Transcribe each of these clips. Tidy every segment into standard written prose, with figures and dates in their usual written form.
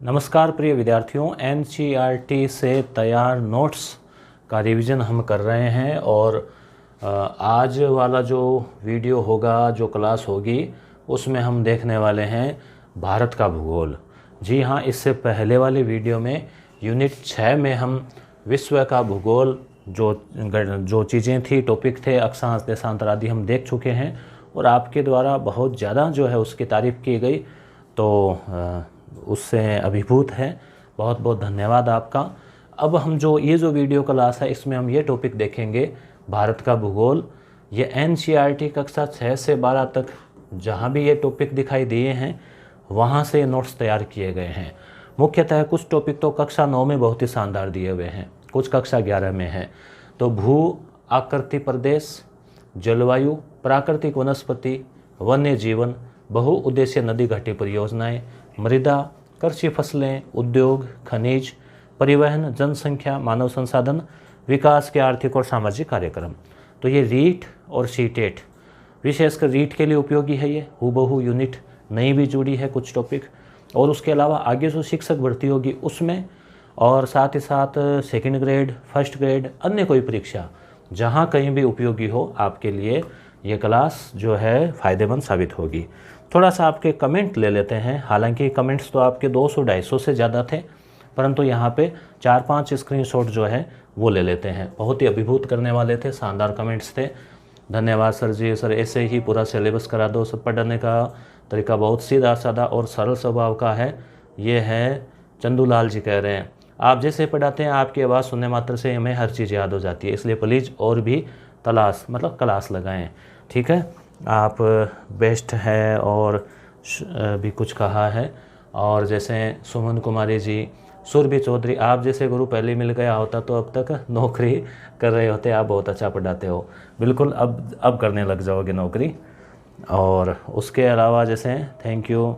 नमस्कार प्रिय विद्यार्थियों, एनसीईआरटी से तैयार नोट्स का रिवीजन हम कर रहे हैं और आज वाला जो वीडियो होगा, जो क्लास होगी, उसमें हम देखने वाले हैं भारत का भूगोल। जी हाँ, इससे पहले वाले वीडियो में यूनिट 6 में हम विश्व का भूगोल जो चीज़ें थी, टॉपिक थे, अक्षांश देशांतर आदि हम देख चुके हैं और आपके द्वारा बहुत ज़्यादा जो है उसकी तारीफ़ की गई, तो उससे अभिभूत है। बहुत बहुत धन्यवाद आपका। अब हम ये जो वीडियो क्लास है, इसमें हम ये टॉपिक देखेंगे भारत का भूगोल। ये एनसीईआरटी कक्षा 6 से 12 तक जहाँ भी ये टॉपिक दिखाई दिए हैं वहाँ से नोट्स तैयार किए गए हैं। मुख्यतः कुछ टॉपिक तो कक्षा 9 में बहुत ही शानदार दिए हुए हैं, कुछ कक्षा 11 में है। तो भू आकृति प्रदेश, जलवायु, प्राकृतिक वनस्पति, वन्य जीवन, बहुउद्देशीय नदी घाटी परियोजनाएं, मृदा, कृषि फसलें, उद्योग, खनिज, परिवहन, जनसंख्या, मानव संसाधन, विकास के आर्थिक और सामाजिक कार्यक्रम। तो ये रीट और सीटेट, विशेषकर रीट के लिए उपयोगी है। ये हूबहू यूनिट नई भी जुड़ी है कुछ टॉपिक, और उसके अलावा आगे जो शिक्षक भर्ती होगी उसमें, और साथ ही साथ सेकंड ग्रेड, फर्स्ट ग्रेड, अन्य कोई परीक्षा जहाँ कहीं भी उपयोगी हो, आपके लिए ये क्लास जो है फ़ायदेमंद साबित होगी। थोड़ा सा आपके कमेंट ले लेते हैं। हालांकि कमेंट्स तो आपके 200-250 से ज़्यादा थे, परंतु यहाँ पे 4-5 स्क्रीनशॉट जो है वो ले लेते हैं। बहुत ही अभिभूत करने वाले थे, शानदार कमेंट्स थे। धन्यवाद सर जी। सर ऐसे ही पूरा सिलेबस करा दो। सब पढ़ने का तरीका बहुत सीधा साधा और सरल स्वभाव का है। ये है चंदूलाल जी कह रहे हैं, आप जैसे पढ़ाते हैं आपकी आवाज़ सुनने मात्र से हमें हर चीज़ याद हो जाती है, इसलिए प्लीज़ और भी क्लास लगाएं। ठीक है, आप बेस्ट है और भी कुछ कहा है। और जैसे सुमन कुमारी जी, सुरभि चौधरी, आप जैसे गुरु पहले मिल गया होता तो अब तक नौकरी कर रहे होते। आप बहुत अच्छा पढ़ाते हो। बिल्कुल, अब करने लग जाओगे नौकरी। और उसके अलावा जैसे थैंक यू,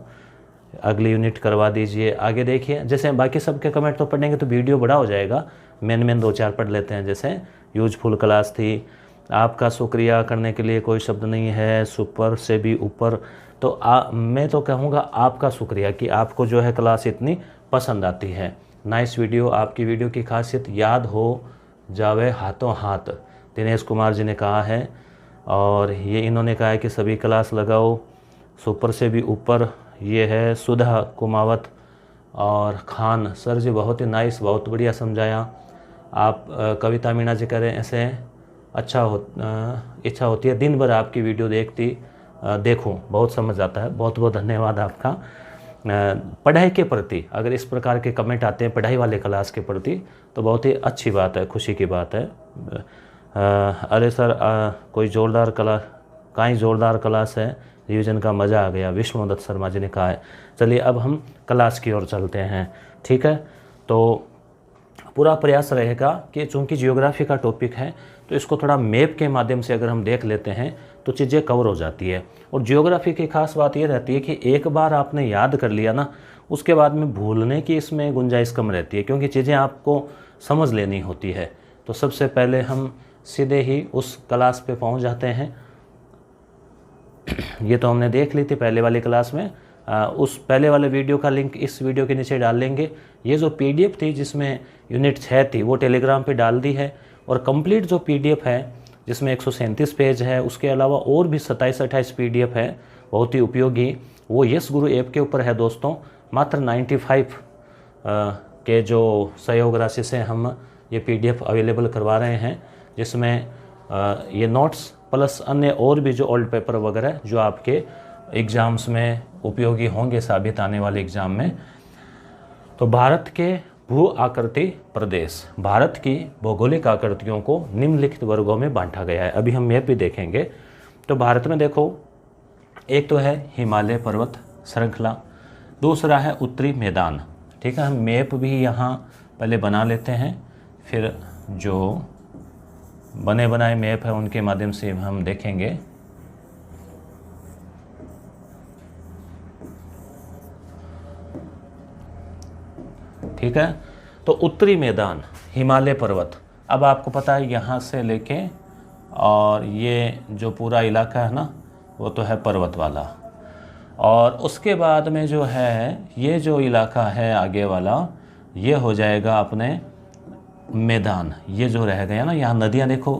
अगली यूनिट करवा दीजिए। आगे देखिए, जैसे बाकी सबके कमेंट तो पढ़ेंगे तो वीडियो बड़ा हो जाएगा। मेन 2-4 पढ़ लेते हैं। जैसे यूजफुल क्लास थी, आपका शुक्रिया करने के लिए कोई शब्द नहीं है, सुपर से भी ऊपर। तो मैं तो कहूँगा आपका शुक्रिया कि आपको जो है क्लास इतनी पसंद आती है। नाइस वीडियो, आपकी वीडियो की खासियत याद हो जावे हाथों हाथ, दिनेश कुमार जी ने कहा है। और ये इन्होंने कहा है कि सभी क्लास लगाओ, सुपर से भी ऊपर। ये है सुधा कुमावत और खान सर जी, बहुत ही नाइस, बहुत बढ़िया समझाया। आप कविता मीणा जी कह रहे हैं ऐसे इच्छा होती है दिन भर आपकी वीडियो देखूं, बहुत समझ आता है। बहुत बहुत धन्यवाद आपका। पढ़ाई के प्रति अगर इस प्रकार के कमेंट आते हैं पढ़ाई वाले क्लास के प्रति, तो बहुत ही अच्छी बात है, खुशी की बात है। अरे सर कोई जोरदार क्लास है, रिवीजन का मज़ा आ गया, विष्णुदत्त शर्मा जी ने कहा है। चलिए अब हम क्लास की ओर चलते हैं। ठीक है, तो पूरा प्रयास रहेगा कि चूँकि जियोग्राफी का टॉपिक है तो इसको थोड़ा मैप के माध्यम से अगर हम देख लेते हैं तो चीज़ें कवर हो जाती है। और जियोग्राफी की खास बात ये रहती है कि एक बार आपने याद कर लिया ना, उसके बाद में भूलने की इसमें गुंजाइश कम रहती है, क्योंकि चीज़ें आपको समझ लेनी होती है। तो सबसे पहले हम सीधे ही उस क्लास पे पहुंच जाते हैं। ये तो हमने देख ली थी पहले वाली क्लास में। उस पहले वाले वीडियो का लिंक इस वीडियो के नीचे डाल लेंगे। ये जो पीडीएफ थी जिसमें यूनिट 6 थी वो टेलीग्राम पे डाल दी है। और कंप्लीट जो पीडीएफ है जिसमें 137 पेज है, उसके अलावा और भी 27-28 पीडीएफ है बहुत ही उपयोगी, वो यस गुरु ऐप के ऊपर है दोस्तों। मात्र 95 के जो सहयोग राशि से हम ये पीडीएफ अवेलेबल करवा रहे हैं, जिसमें ये नोट्स प्लस अन्य और भी जो ओल्ड पेपर वगैरह जो आपके एग्ज़ाम्स में उपयोगी होंगे साबित आने वाले एग्ज़ाम में। तो भारत के भू आकृति प्रदेश, भारत की भौगोलिक आकृतियों को निम्नलिखित वर्गों में बांटा गया है। अभी हम मैप भी देखेंगे। तो भारत में देखो, एक तो है हिमालय पर्वत श्रृंखला, दूसरा है उत्तरी मैदान। ठीक है, हम मैप भी यहाँ पहले बना लेते हैं, फिर जो बने बनाए मैप है उनके माध्यम से हम देखेंगे। ठीक है, तो उत्तरी मैदान, हिमालय पर्वत। अब आपको पता है यहाँ से लेके और ये जो पूरा इलाका है ना, वो तो है पर्वत वाला। और उसके बाद में जो है ये जो इलाका है आगे वाला, ये हो जाएगा अपने मैदान। ये जो रह गया ना, यहाँ नदियाँ देखो,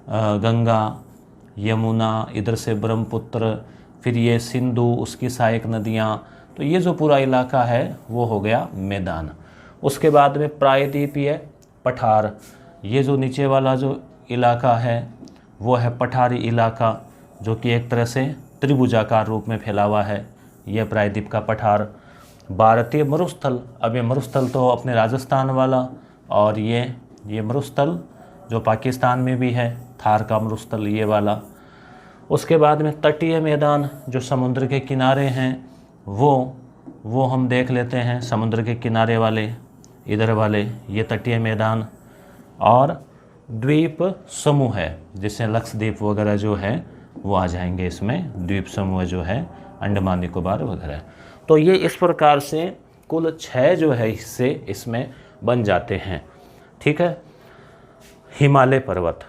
गंगा, यमुना, इधर से ब्रह्मपुत्र, फिर ये सिंधु, उसकी सहायक नदियाँ, तो ये जो पूरा इलाका है वो हो गया मैदान। उसके बाद में प्रायद्वीपीय पठार, ये जो नीचे वाला जो इलाका है वो है पठारी इलाका, जो कि एक तरह से त्रिभुजाकार रूप में फैला हुआ है, यह प्रायद्वीप का पठार। भारतीय मरुस्थल, अब ये मरुस्थल तो अपने राजस्थान वाला, और ये मरुस्थल जो पाकिस्तान में भी है, थार का मरुस्थल ये वाला। उसके बाद में तटीय मैदान, जो समुद्र के किनारे हैं वो हम देख लेते हैं, समुद्र के किनारे वाले, इधर वाले ये तटीय मैदान। और द्वीप समूह है, जिससे लक्षद्वीप वगैरह जो है वो आ जाएंगे इसमें, द्वीप समूह जो है अंडमान निकोबार वगैरह। तो ये इस प्रकार से कुल 6 जो है हिस्से इसमें बन जाते हैं। ठीक है। हिमालय पर्वत,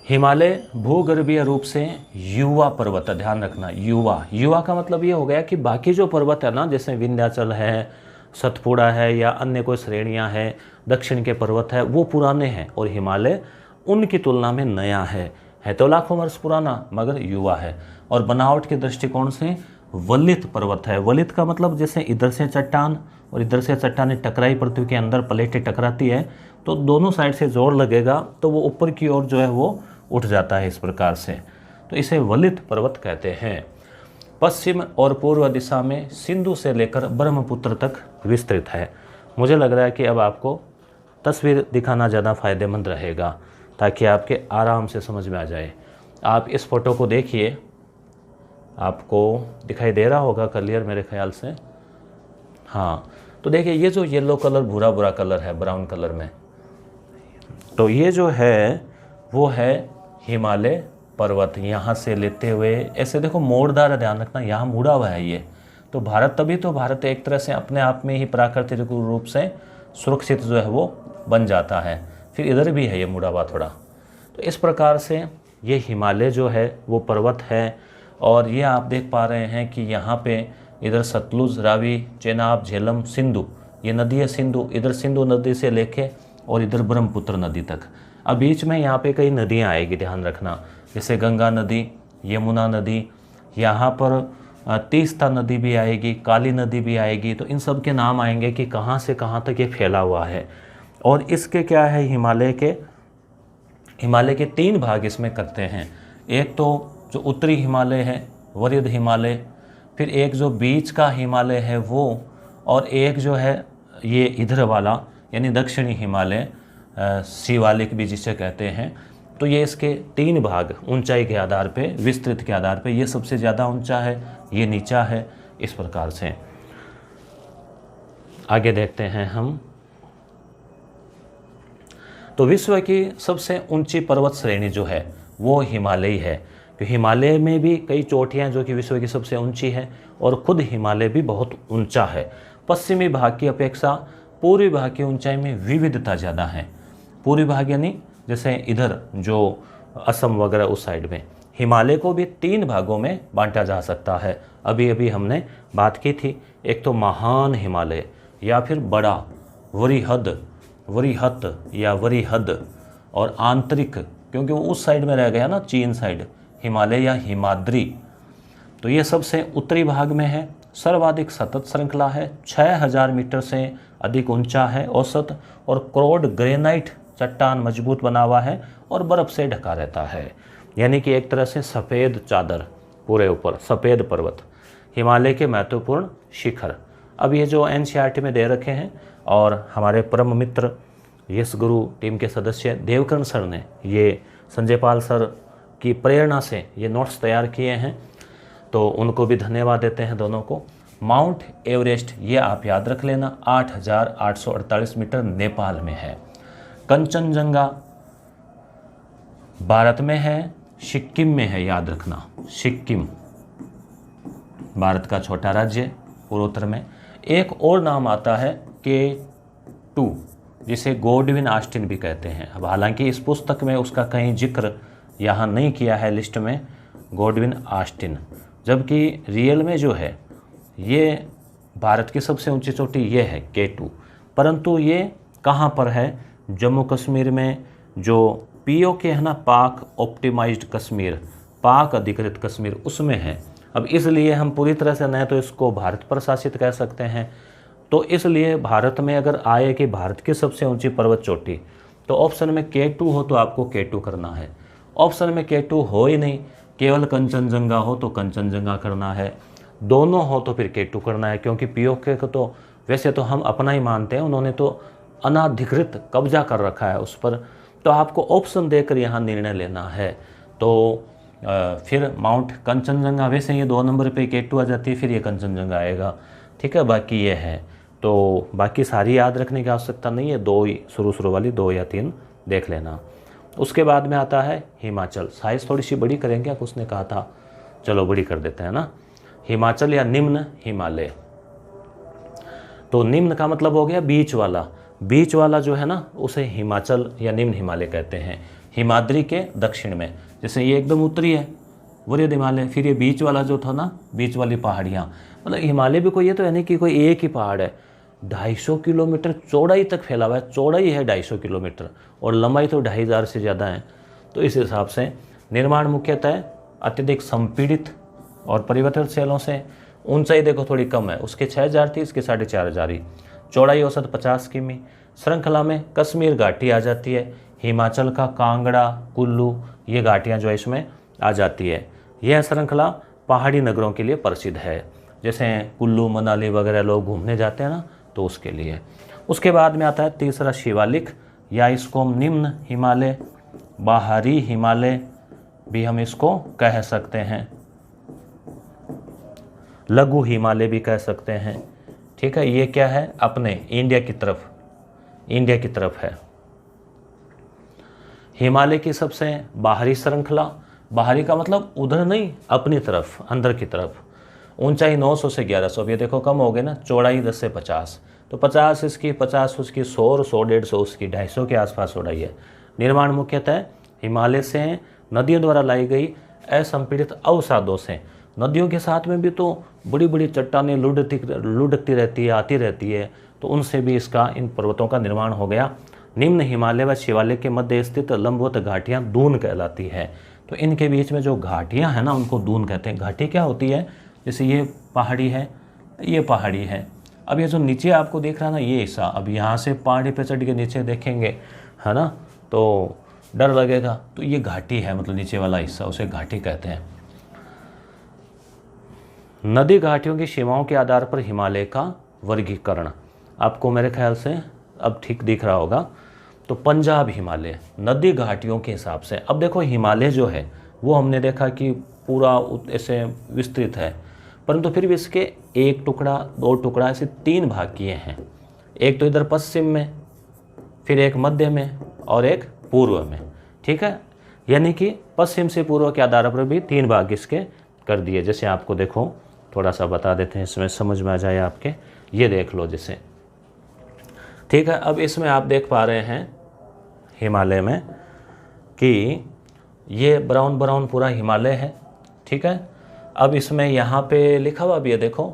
हिमालय भूगर्भीय रूप से युवा पर्वत, ध्यान रखना, युवा का मतलब ये हो गया कि बाकी जो पर्वत है ना, जैसे विंध्याचल है, सतपुड़ा है, या अन्य कोई श्रेणियां हैं, दक्षिण के पर्वत है, वो पुराने हैं, और हिमालय उनकी तुलना में नया है तो लाखों वर्ष पुराना, मगर युवा है। और बनावट के दृष्टिकोण से वलित पर्वत है। वलित का मतलब जैसे इधर से चट्टान और इधर से चट्टानें टकराई, पृथ्वी के अंदर प्लेटें टकराती है, तो दोनों साइड से जोर लगेगा तो वो ऊपर की ओर जो है वो उठ जाता है इस प्रकार से, तो इसे वलित पर्वत कहते हैं। पश्चिम और पूर्व दिशा में सिंधु से लेकर ब्रह्मपुत्र तक विस्तृत है। मुझे लग रहा है कि अब आपको तस्वीर दिखाना ज़्यादा फायदेमंद रहेगा, ताकि आपके आराम से समझ में आ जाए। आप इस फोटो को देखिए, आपको दिखाई दे रहा होगा क्लियर मेरे ख्याल से। हाँ, तो देखिए ये जो येलो कलर, भूरा भूरा कलर है ब्राउन कलर में, तो ये जो है वो है हिमालय पर्वत। यहाँ से लेते हुए ऐसे देखो मोड़दार है, ध्यान रखना, यहाँ मुड़ा हुआ है ये। तो भारत, तभी तो भारत एक तरह से अपने आप में ही प्राकृतिक रूप से सुरक्षित जो है वो बन जाता है। फिर इधर भी है ये मुड़ा हुआ थोड़ा। तो इस प्रकार से ये हिमालय जो है वो पर्वत है। और ये आप देख पा रहे हैं कि यहाँ पे इधर सतलुज, रावी, चेनाब, झेलम, सिंधु, ये नदी है सिंधु, इधर सिंधु नदी से लेके और इधर ब्रह्मपुत्र नदी तक। अब बीच में यहाँ पे कई नदियाँ आएगी, ध्यान रखना, जैसे गंगा नदी, यमुना नदी, यहाँ पर तीस्ता नदी भी आएगी, काली नदी भी आएगी। तो इन सब के नाम आएंगे कि कहाँ से कहाँ तक ये फैला हुआ है। और इसके क्या है, हिमालय के 3 भाग इसमें करते हैं। एक तो जो उत्तरी हिमालय है, वरिष्ठ हिमालय, फिर एक जो बीच का हिमालय है वो, और एक जो है ये इधर वाला यानी दक्षिणी हिमालय, शिवालिक भी जिसे कहते हैं। तो ये इसके 3 भाग ऊंचाई के आधार पे, विस्तृत के आधार पे, ये सबसे ज़्यादा ऊंचा है, ये नीचा है, इस प्रकार से। आगे देखते हैं हम। तो विश्व की सबसे ऊंची पर्वत श्रेणी जो है वो हिमालय है। तो हिमालय में भी कई चोटियां जो कि विश्व की सबसे ऊंची है, और खुद हिमालय भी बहुत ऊंचा है। पश्चिमी भाग की अपेक्षा पूर्वी भाग की ऊंचाई में विविधता ज़्यादा है। पूर्वी भाग यानी जैसे इधर जो असम वगैरह उस साइड में, हिमालय को भी 3 भागों में बांटा जा सकता है। अभी अभी हमने बात की थी, एक तो महान हिमालय या फिर बड़ा, वरिहत या वरिहद, और आंतरिक, क्योंकि वो उस साइड में रह गया ना, चीन साइड, हिमालय या हिमाद्री। तो ये सबसे उत्तरी भाग में है, सर्वाधिक सतत श्रृंखला है, 6000 मीटर से अधिक ऊंचा है औसत, और क्रोड ग्रेनाइट चट्टान मजबूत बना हुआ है और बर्फ़ से ढका रहता है, यानी कि एक तरह से सफ़ेद चादर पूरे ऊपर, सफ़ेद पर्वत, हिमालय के महत्वपूर्ण शिखर। अब ये जो NCERT में दे रखे हैं, और हमारे परम मित्र यश गुरु टीम के सदस्य देवकर्ण सर ने ये संजय पाल सर की प्रेरणा से ये नोट्स तैयार किए हैं, तो उनको भी धन्यवाद देते हैं दोनों को। माउंट एवरेस्ट, ये आप याद रख लेना, 8848 मीटर नेपाल में है। कंचनजंगा भारत में है, सिक्किम में है, याद रखना, सिक्किम भारत का छोटा राज्य पूर्वोत्तर में। एक और नाम आता है K2, जिसे गॉडविन ऑस्टिन भी कहते हैं। अब हालांकि इस पुस्तक में उसका कहीं जिक्र यहाँ नहीं किया है लिस्ट में, गॉडविन ऑस्टिन जबकि रियल में जो है ये भारत की सबसे ऊंची चोटी ये है K2, परंतु ये कहाँ पर है? जम्मू कश्मीर में, जो POK है ना, पाक ऑप्टिमाइज्ड कश्मीर, पाक अधिकृत कश्मीर, उसमें है। अब इसलिए हम पूरी तरह से न तो इसको भारत प्रशासित कह सकते हैं, तो इसलिए भारत में अगर आए कि भारत की सबसे ऊंची पर्वत चोटी, तो ऑप्शन में K2 हो तो आपको K2 करना है। ऑप्शन में K2 हो ही नहीं, केवल कंचनजंगा हो तो कंचनजंगा करना है, दोनों हो तो फिर K2 करना है, क्योंकि POK को तो वैसे तो हम अपना ही मानते हैं, उन्होंने तो अनाधिकृत कब्जा कर रखा है उस पर। तो आपको ऑप्शन देकर यहाँ निर्णय लेना है। तो फिर माउंट कंचनजंगा, वैसे ये 2 नंबर पे K2 आ जाती है, फिर ये कंचनजंगा आएगा। ठीक है, बाकी ये है। तो बाकी सारी याद रखने की आवश्यकता नहीं है, 2 ही शुरू वाली 2 या 3 देख लेना। उसके बाद में आता है हिमाचल। साइज़ थोड़ी सी बड़ी करेंगे, आप उसने कहा था, चलो बड़ी कर देते हैं ना। हिमाचल या निम्न हिमालय। तो निम्न का मतलब हो गया बीच वाला, बीच वाला जो है ना उसे हिमाचल या निम्न हिमालय कहते हैं। हिमाद्री के दक्षिण में, जैसे ये एकदम उत्तरी है वरीय हिमालय, फिर ये बीच वाला जो था ना, बीच वाली पहाड़ियाँ, मतलब हिमालय भी कोई ये तो है नहीं कि कोई एक ही पहाड़ है, 250 किलोमीटर चौड़ाई तक फैला हुआ है। चौड़ाई है 250 किलोमीटर और लंबाई तो 2500 से ज़्यादा है। तो इस हिसाब से निर्माण मुख्यतः अत्यधिक संपीड़ित और परिवर्तनशीलों से। ऊंचाई देखो थोड़ी कम है, उसके 6000 थी, इसके 4500 ही। चौड़ाई औसत 50 किमी। श्रृंखला में कश्मीर घाटी आ जाती है, हिमाचल का कांगड़ा, कुल्लू, ये घाटियाँ जो है इसमें आ जाती है। यह श्रृंखला पहाड़ी नगरों के लिए प्रसिद्ध है, जैसे कुल्लू मनाली वगैरह लोग घूमने जाते हैं ना, तो उसके लिए। उसके बाद में आता है तीसरा शिवालिक, या इसको हम निम्न हिमालय, बाहरी हिमालय भी हम इसको कह सकते हैं, लघु हिमालय भी कह सकते हैं। ठीक है, ये क्या है? अपने इंडिया की तरफ है। हिमालय की सबसे बाहरी श्रृंखला, बाहरी का मतलब उधर नहीं, अपनी तरफ, अंदर की तरफ। ऊंचाई 900 से 1100, अब ये देखो कम हो गए ना, चौड़ाई 10 से 50, तो 50 इसकी, 50 उसकी, 100 और 100 150 उसकी, 250 के आसपास चौड़ाई है। निर्माण मुख्यतः हिमालय से है, नदियों द्वारा लाई गई असंपीड़ित अवसादों से। नदियों के साथ में भी तो बड़ी बड़ी चट्टानें लुढ़कती रहती है, आती रहती है, तो उनसे भी इसका, इन पर्वतों का निर्माण हो गया। निम्न हिमालय व शिवालय के मध्य स्थित लंबवत घाटियाँ दून कहलाती है। तो इनके बीच में जो घाटियाँ हैं ना, उनको दून कहते हैं। घाटी क्या होती है? जैसे ये पहाड़ी है, ये पहाड़ी है, अब ये जो नीचे आपको देख रहा है ना, ये हिस्सा, अब यहाँ से पहाड़ी पे चढ़ के नीचे देखेंगे, है ना, तो डर लगेगा, तो ये घाटी है, मतलब नीचे वाला हिस्सा, उसे घाटी कहते हैं। नदी घाटियों की सीमाओं के आधार पर हिमालय का वर्गीकरण आपको मेरे ख्याल से अब ठीक दिख रहा होगा। तो पंजाब हिमालय नदी घाटियों के हिसाब से। अब देखो हिमालय जो है वो हमने देखा कि पूरा ऐसे विस्तृत है, परंतु फिर भी इसके 1 टुकड़ा 2 टुकड़ा ऐसे 3 भाग किए हैं। एक तो इधर पश्चिम में, फिर एक मध्य में और एक पूर्व में। ठीक है, यानी कि पश्चिम से पूर्व के आधार पर भी 3 भाग इसके कर दिए। जैसे आपको देखो थोड़ा सा बता देते हैं, इसमें समझ में आ जाए आपके, ये देख लो जैसे। ठीक है, अब इसमें आप देख पा रहे हैं हिमालय में कि ये ब्राउन पूरा हिमालय है। ठीक है, अब इसमें यहाँ पे लिखा हुआ भी है, देखो,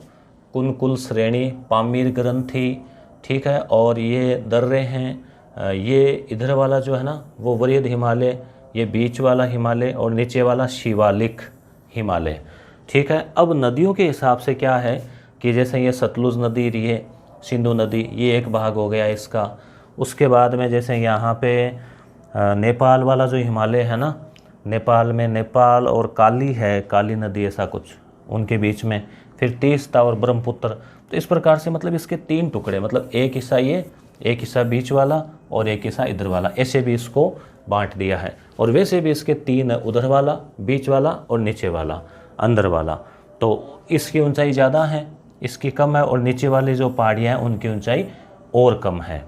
कुनकुल श्रेणी, पामीर ग्रंथि। ठीक है, और ये दर्रे हैं, ये इधर वाला जो है ना वो वरीय हिमालय, ये बीच वाला हिमालय और नीचे वाला शिवालिक हिमालय। ठीक है, अब नदियों के हिसाब से क्या है कि जैसे ये सतलुज नदी रही है, सिंधु नदी, ये एक भाग हो गया इसका। उसके बाद में जैसे यहाँ पे नेपाल वाला जो हिमालय है ना, नेपाल में नेपाल और काली है, काली नदी ऐसा कुछ, उनके बीच में फिर तीस्ता और ब्रह्मपुत्र। तो इस प्रकार से मतलब इसके 3 टुकड़े, मतलब एक हिस्सा ये, एक हिस्सा बीच वाला और एक हिस्सा इधर वाला, ऐसे भी इसको बांट दिया है। और वैसे भी इसके 3 उधर वाला, बीच वाला और नीचे वाला, अंदर वाला। तो इसकी ऊंचाई ज़्यादा है, इसकी कम है, और नीचे वाली जो पहाड़ियाँ हैं उनकी ऊंचाई और कम है।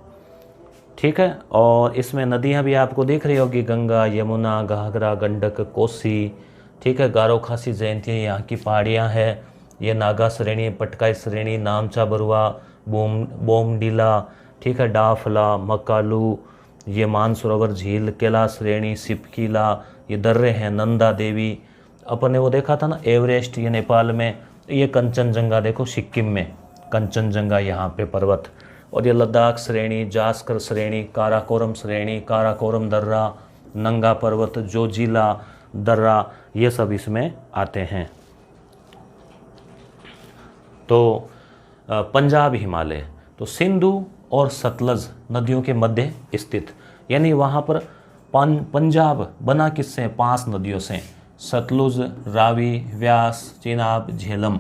ठीक है, और इसमें नदियाँ भी आपको दिख रही होगी, गंगा, यमुना, घाघरा, गंडक, कोसी। ठीक है, गारो खासी जयंती यहाँ की पहाड़ियाँ हैं। ये नागा श्रेणी, पटकाई श्रेणी, नामचा बरुआ, बोमडीला, ठीक है, डाफला, मकालू, ये मानसरोवर झील, कैलाश श्रेणी, सिपकीला, ये दर्रे हैं, नंदा देवी, अपन ने वो देखा था ना एवरेस्ट, ये नेपाल में, ये कंचनजंगा देखो सिक्किम में, कंचनजंगा यहाँ पे पर्वत, और ये लद्दाख श्रेणी, जास्कर श्रेणी, काराकोरम श्रेणी, काराकोरम दर्रा, नंगा पर्वत, जोजिला दर्रा, ये सब इसमें आते हैं। तो पंजाब हिमालय, तो सिंधु और सतलज नदियों के मध्य स्थित, यानी वहाँ पर पंजाब बना किससे? 5 नदियों से, सतलुज, रावी, व्यास, चिनाब, झेलम,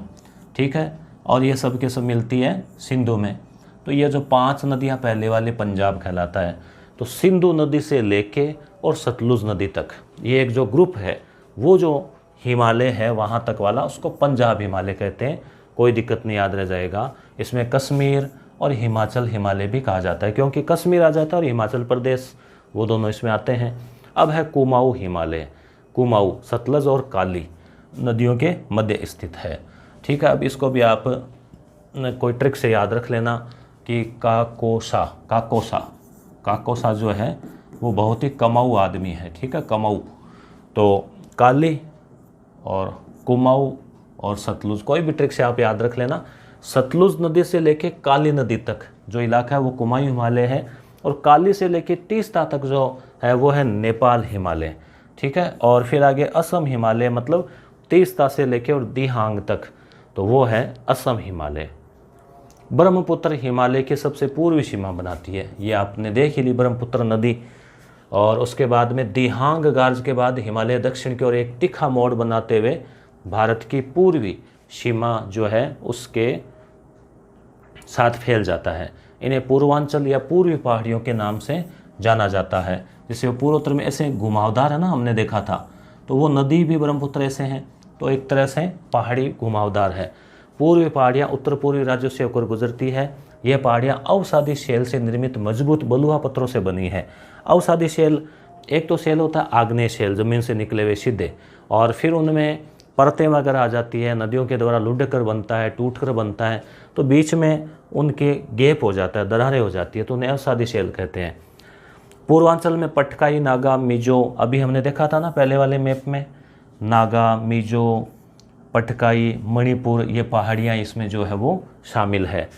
ठीक है, और ये सब के सब मिलती है सिंधु में। तो ये जो 5 नदियाँ पहले वाले पंजाब कहलाता है। तो सिंधु नदी से लेके और सतलुज नदी तक ये एक जो ग्रुप है, वो जो हिमालय है वहाँ तक वाला, उसको पंजाब हिमालय कहते हैं। कोई दिक्कत नहीं, याद रह जाएगा। इसमें कश्मीर और हिमाचल हिमालय भी कहा जाता है, क्योंकि कश्मीर आ जाता है और हिमाचल प्रदेश, वो दोनों इसमें आते हैं। अब है कुमाऊँ हिमालय, कुमाऊँ सतलज और काली नदियों के मध्य स्थित है, ठीक है। अब इसको भी आप कोई ट्रिक से याद रख लेना कि काकोसा, काकोसा, काकोसा जो है वो बहुत ही कमाऊ आदमी है, ठीक है, कमाऊ। तो काली और कुमाऊँ और सतलुज, कोई भी ट्रिक से आप याद रख लेना। सतलुज नदी से लेके काली नदी तक जो इलाका है वो कुमाऊँ हिमालय है, और काली से लेके तीस्ता तक जो है वो है नेपाल हिमालय, ठीक है। और फिर आगे असम हिमालय, मतलब तीस्ता से लेके और दिहांग तक, तो वो है असम हिमालय। ब्रह्मपुत्र हिमालय की सबसे पूर्वी सीमा बनाती है, ये आपने देख ही ली ब्रह्मपुत्र नदी। और उसके बाद में दिहांग गार्ज के बाद हिमालय दक्षिण की ओर एक तीखा मोड़ बनाते हुए भारत की पूर्वी सीमा जो है उसके साथ फैल जाता है। इन्हें पूर्वांचल या पूर्वी पहाड़ियों के नाम से जाना जाता है। जैसे वो पूर्वोत्तर में ऐसे घुमावदार है ना, हमने देखा था, तो वो नदी भी ब्रह्मपुत्र ऐसे हैं, तो एक तरह से पहाड़ी घुमावदार है। पूर्वी पहाड़ियाँ उत्तर पूर्वी राज्यों से होकर गुजरती है। ये पहाड़ियाँ अवसादी शैल से निर्मित मजबूत बलुआ पत्थरों से बनी है। अवसादी शैल, एक तो शैल होता है आग्नेय शैल, ज़मीन से निकले हुए सीधे, और फिर उनमें परतें वगैरह आ जाती है, नदियों के द्वारा लुढ़क कर बनता है, टूट कर बनता है, तो बीच में उनके गैप हो जाता है, दरारें हो जाती है, तो उन्हें अवसादी शैल कहते हैं। पूर्वांचल में पटकाई, नागा, मिजो, अभी हमने देखा था ना पहले वाले मैप में, नागा, मिजो, पटकाई, मणिपुर, ये पहाड़ियाँ इसमें जो है वो शामिल है।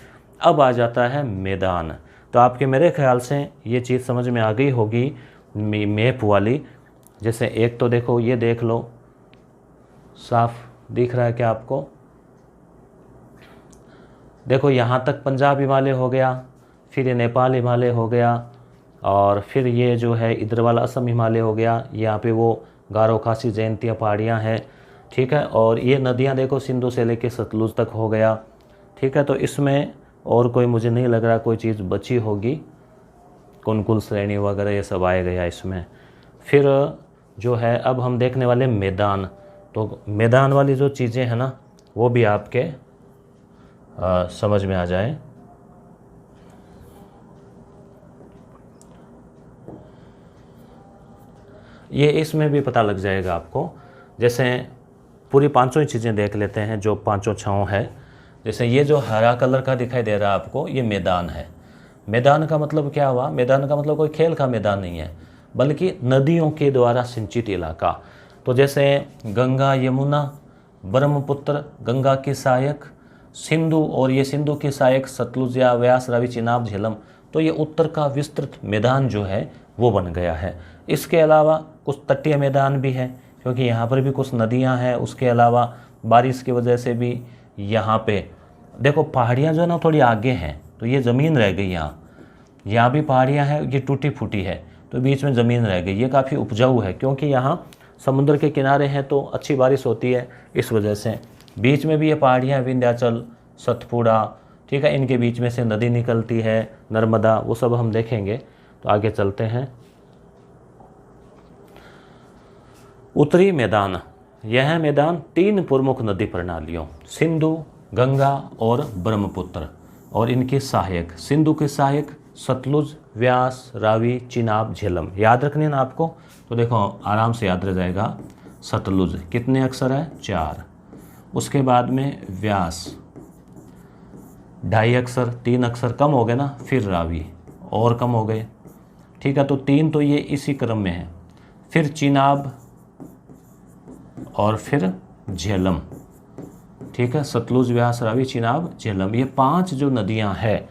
अब आ जाता है मैदान। तो आपके मेरे ख्याल से ये चीज़ समझ में आ गई होगी मैप वाली। जैसे एक तो देखो, ये देख लो, साफ दिख रहा है क्या आपको? देखो यहाँ तक पंजाब हिमालय हो गया, फिर ये नेपाल हिमालय हो गया, और फिर ये जो है इधर वाला असम हिमालय हो गया। यहाँ पे वो गारो खासी जयंतिया पहाड़ियाँ हैं, ठीक है। और ये नदियाँ देखो सिंधु से लेके सतलुज तक हो गया, ठीक है। तो इसमें और कोई मुझे नहीं लग रहा कोई चीज़ बची होगी, कुनकुल श्रेणी वगैरह ये सब आए गया इसमें। फिर जो है अब हम देखने वाले मैदान। तो मैदान वाली जो चीज़ें हैं ना वो भी आपके समझ में आ जाए। ये इसमें भी पता लग जाएगा आपको। जैसे पूरी पांचों ही चीज़ें देख लेते हैं जो पांचों छाँव है। जैसे ये जो हरा कलर का दिखाई दे रहा है आपको, ये मैदान है। मैदान का मतलब क्या हुआ? मैदान का मतलब कोई खेल का मैदान नहीं है, बल्कि नदियों के द्वारा सिंचित इलाका। तो जैसे गंगा, यमुना, ब्रह्मपुत्र, गंगा की सहायक, सिंधु, और ये सिंधु की सहायक सतलुज या व्यास, रावी, चिनाब, झेलम, तो ये उत्तर का विस्तृत मैदान जो है वो बन गया है। इसके अलावा कुछ तटीय मैदान भी है, क्योंकि यहाँ पर भी कुछ नदियाँ हैं। उसके अलावा बारिश की वजह से भी यहाँ पे देखो पहाड़ियाँ जो है ना थोड़ी आगे हैं, तो ये ज़मीन रह गई। यहाँ भी पहाड़ियाँ हैं, ये टूटी फूटी है, तो बीच में ज़मीन रह गई। ये काफ़ी उपजाऊ है, क्योंकि यहाँ समुद्र के किनारे हैं तो अच्छी बारिश होती है, इस वजह से। बीच में भी ये पहाड़ियाँ, विंध्याचल, सतपुड़ा, ठीक है, इनके बीच में से नदी निकलती है, नर्मदा, वो सब हम देखेंगे। तो आगे चलते हैं। उत्तरी मैदान, यह मैदान 3 प्रमुख नदी प्रणालियों सिंधु, गंगा और ब्रह्मपुत्र और इनके सहायक, सिंधु के सहायक सतलुज, व्यास, रावी, चिनाब, झेलम याद रखने ना आपको। तो देखो आराम से याद रह जाएगा। सतलुज कितने अक्षर है? 4। उसके बाद में व्यास 2.5 अक्षर, 3 अक्षर कम हो गए ना, फिर रावी और कम हो गए, ठीक है। तो 3 तो ये इसी क्रम में है। फिर चिनाब और फिर झेलम, ठीक है, सतलुज, व्यास, रावी, चिनाब, झेलम, ये 5 जो नदियां हैं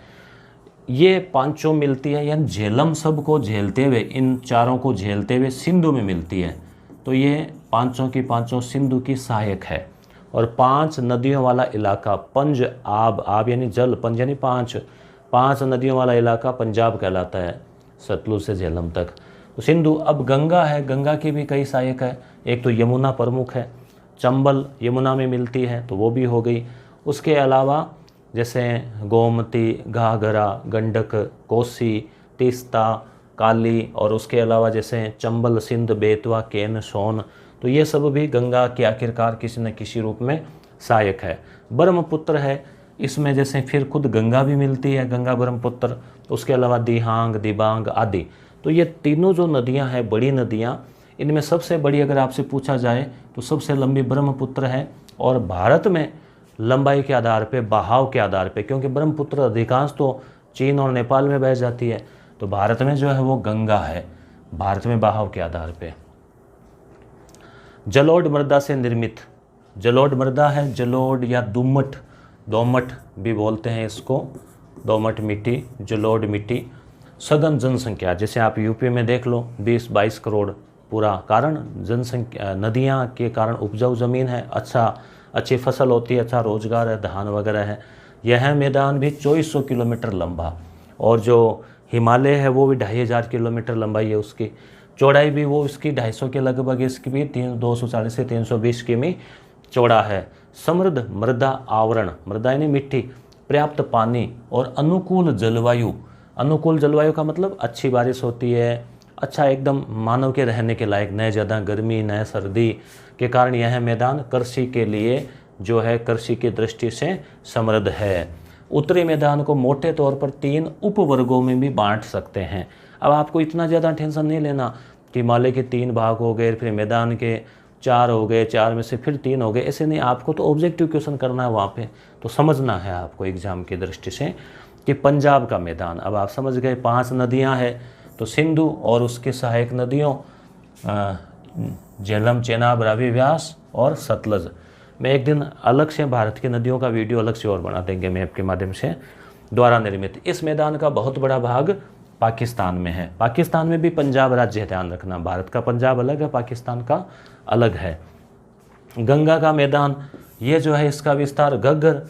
ये पांचों मिलती है, यानी झेलम सबको झेलते हुए, इन चारों को झेलते हुए सिंधु में मिलती है। तो ये पांचों की पांचों सिंधु की सहायक है। और 5 नदियों वाला इलाका पंज आब, आब यानी जल, पंज यानी 5 नदियों वाला इलाका पंजाब कहलाता है, सतलुज से झेलम तक। तो सिंधु, अब गंगा है, गंगा की भी कई सहायक है। एक तो यमुना प्रमुख है, चंबल यमुना में मिलती है तो वो भी हो गई। उसके अलावा जैसे गोमती, घाघरा, गंडक, कोसी, तीस्ता, काली, और उसके अलावा जैसे चंबल, सिंध, बेतवा, केन, सोन, तो ये सब भी गंगा के आखिरकार किसी न किसी रूप में सहायक है। ब्रह्मपुत्र है, इसमें जैसे फिर खुद गंगा भी मिलती है, गंगा ब्रह्मपुत्र, उसके अलावा दिहांग, दिबांग आदि। तो ये तीनों जो नदियां हैं, बड़ी नदियां, इनमें सबसे बड़ी अगर आपसे पूछा जाए तो सबसे लंबी ब्रह्मपुत्र है। और भारत में लंबाई के आधार पे, बहाव के आधार पे, क्योंकि ब्रह्मपुत्र अधिकांश तो चीन और नेपाल में बह जाती है, तो भारत में जो है वो गंगा है, भारत में बहाव के आधार पे। जलोढ़ मृदा से निर्मित, जलोढ़ मृदा है, जलोढ़ या दोमट, दोमट भी बोलते हैं इसको, दोमट मिट्टी, जलोढ़ मिट्टी। सघन जनसंख्या, जैसे आप यूपी में देख लो 20-22 करोड़ पूरा, कारण जनसंख्या, नदियाँ के कारण उपजाऊ ज़मीन है, अच्छी फसल होती है, अच्छा रोजगार है, धान वगैरह है। यह मैदान भी 2400 किलोमीटर लंबा, और जो हिमालय है वो भी 2500 किलोमीटर लंबाई है उसकी, चौड़ाई भी वो इसकी 250 के लगभग, इसकी भी 240 से 320 किमी चौड़ा है। समृद्ध मृदा आवरण, मृदा यानी मिट्टी, पर्याप्त पानी और अनुकूल जलवायु। अनुकूल जलवायु का मतलब अच्छी बारिश होती है, अच्छा एकदम मानव के रहने के लायक, न ज़्यादा गर्मी न सर्दी के कारण यह मैदान कृषि के लिए जो है, कृषि की दृष्टि से समृद्ध है। उत्तरी मैदान को मोटे तौर पर 3 उपवर्गों में भी बांट सकते हैं। अब आपको इतना ज़्यादा टेंशन नहीं लेना कि हिमालय के 3 भाग हो गए, फिर मैदान के 4 हो गए, 4 में से फिर 3 हो गए, ऐसे नहीं। आपको तो ऑब्जेक्टिव क्वेश्चन करना है वहाँ पे, तो समझना है आपको एग्जाम की दृष्टि से कि पंजाब का मैदान, अब आप समझ गए 5 नदियाँ हैं, तो सिंधु और उसके सहायक नदियों झेलम, चेनाब, रावी, व्यास और सतलज। मैं एक दिन अलग से भारत की नदियों का वीडियो अलग से और बना देंगे मैप के माध्यम से, द्वारा निर्मित। इस मैदान का बहुत बड़ा भाग पाकिस्तान में है, पाकिस्तान में भी पंजाब राज्य है, ध्यान रखना, भारत का पंजाब अलग है, पाकिस्तान का अलग है। गंगा का मैदान, ये जो है इसका विस्तार घग्गर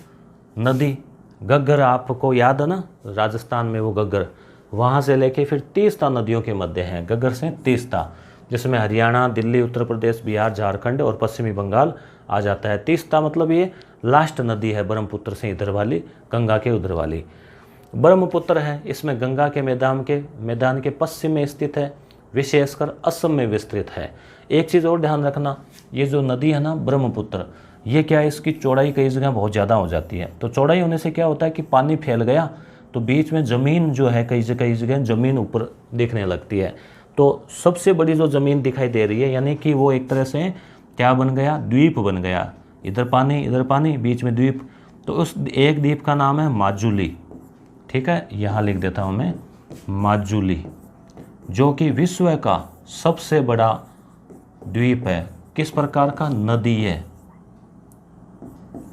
नदी, घग्गर आपको याद है ना, राजस्थान में वो घग्गर, वहाँ से लेके फिर तीस्ता नदियों के मध्य हैं, घग्गर से तीस्ता, जिसमें हरियाणा, दिल्ली, उत्तर प्रदेश, बिहार, झारखंड और पश्चिमी बंगाल आ जाता है। तीस्ता मतलब ये लास्ट नदी है ब्रह्मपुत्र से इधर वाली, गंगा के उधर वाली। ब्रह्मपुत्र है, इसमें गंगा के मैदान के पश्चिम में स्थित है, विशेषकर असम में विस्तृत है। एक चीज़ और ध्यान रखना, ये जो नदी है ना ब्रह्मपुत्र, ये क्या है, इसकी चौड़ाई कई जगह बहुत ज़्यादा हो जाती है। तो चौड़ाई होने से क्या होता है कि पानी फैल गया तो बीच में ज़मीन जो है कई जगह ज़मीन ऊपर दिखने लगती है। तो सबसे बड़ी जो ज़मीन दिखाई दे रही है, यानी कि वो एक तरह से क्या बन गया, द्वीप बन गया, इधर पानी बीच में द्वीप। तो उस एक द्वीप का नाम है माजुली, ठीक है, यहाँ लिख देता हूँ मैं, माजुली, जो कि विश्व का सबसे बड़ा द्वीप है। किस प्रकार का, नदी है,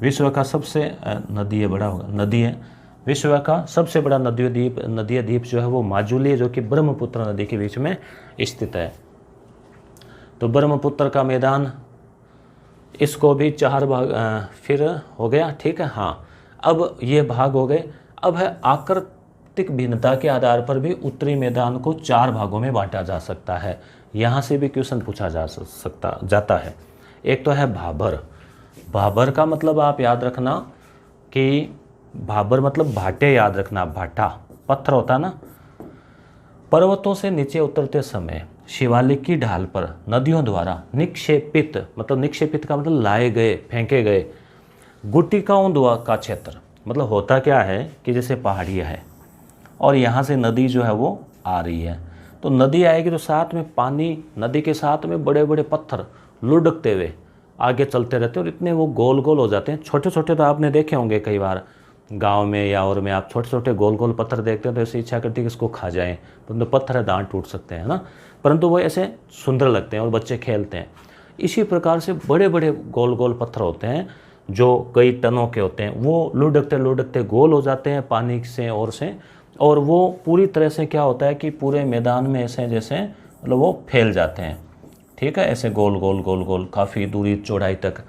विश्व का सबसे नदी है, बड़ा होगा, नदी है, विश्व का सबसे बड़ा नदी द्वीप जो है वो माजुली है, जो कि ब्रह्मपुत्र नदी के बीच में स्थित है। तो ब्रह्मपुत्र का मैदान, इसको भी 4 भाग फिर हो गया, ठीक है। हाँ, अब ये भाग हो गए। अब है आकृतिक भिन्नता के आधार पर भी उत्तरी मैदान को 4 भागों में बांटा जा सकता है। यहाँ से भी क्वेश्चन पूछा जाता है। एक तो है भाबर, भाबर का मतलब आप याद रखना कि भाबर मतलब भाटे, याद रखना, भाटा पत्थर होता है ना। पर्वतों से नीचे उतरते समय शिवालिक की ढाल पर नदियों द्वारा निक्षेपित, मतलब निक्षेपित का मतलब लाए गए, फेंके गए गुटिकाओं का क्षेत्र, मतलब होता क्या है कि जैसे पहाड़ियाँ है और यहाँ से नदी जो है वो आ रही है, तो नदी आएगी तो साथ में पानी, नदी के साथ में बड़े बड़े पत्थर लुढ़कते हुए आगे चलते रहते हैं और इतने वो गोल गोल हो जाते हैं। छोटे छोटे तो आपने देखे होंगे कई बार गांव में या और में, आप छोटे छोटे गोल गोल पत्थर देखते हैं तो ऐसी इच्छा करती है कि इसको खा जाएं, परंतु पत्थर है, दांत टूट सकते हैं ना, परंतु वो ऐसे सुंदर लगते हैं और बच्चे खेलते हैं। इसी प्रकार से बड़े बड़े गोल गोल पत्थर होते हैं जो कई टनों के होते हैं, वो लुढ़कते लुढ़कते गोल हो जाते हैं पानी से और वो पूरी तरह से क्या होता है कि पूरे मैदान में ऐसे जैसे मतलब वो फैल जाते हैं, ठीक है, ऐसे गोल गोल गोल गोल काफ़ी दूरी चौड़ाई तक।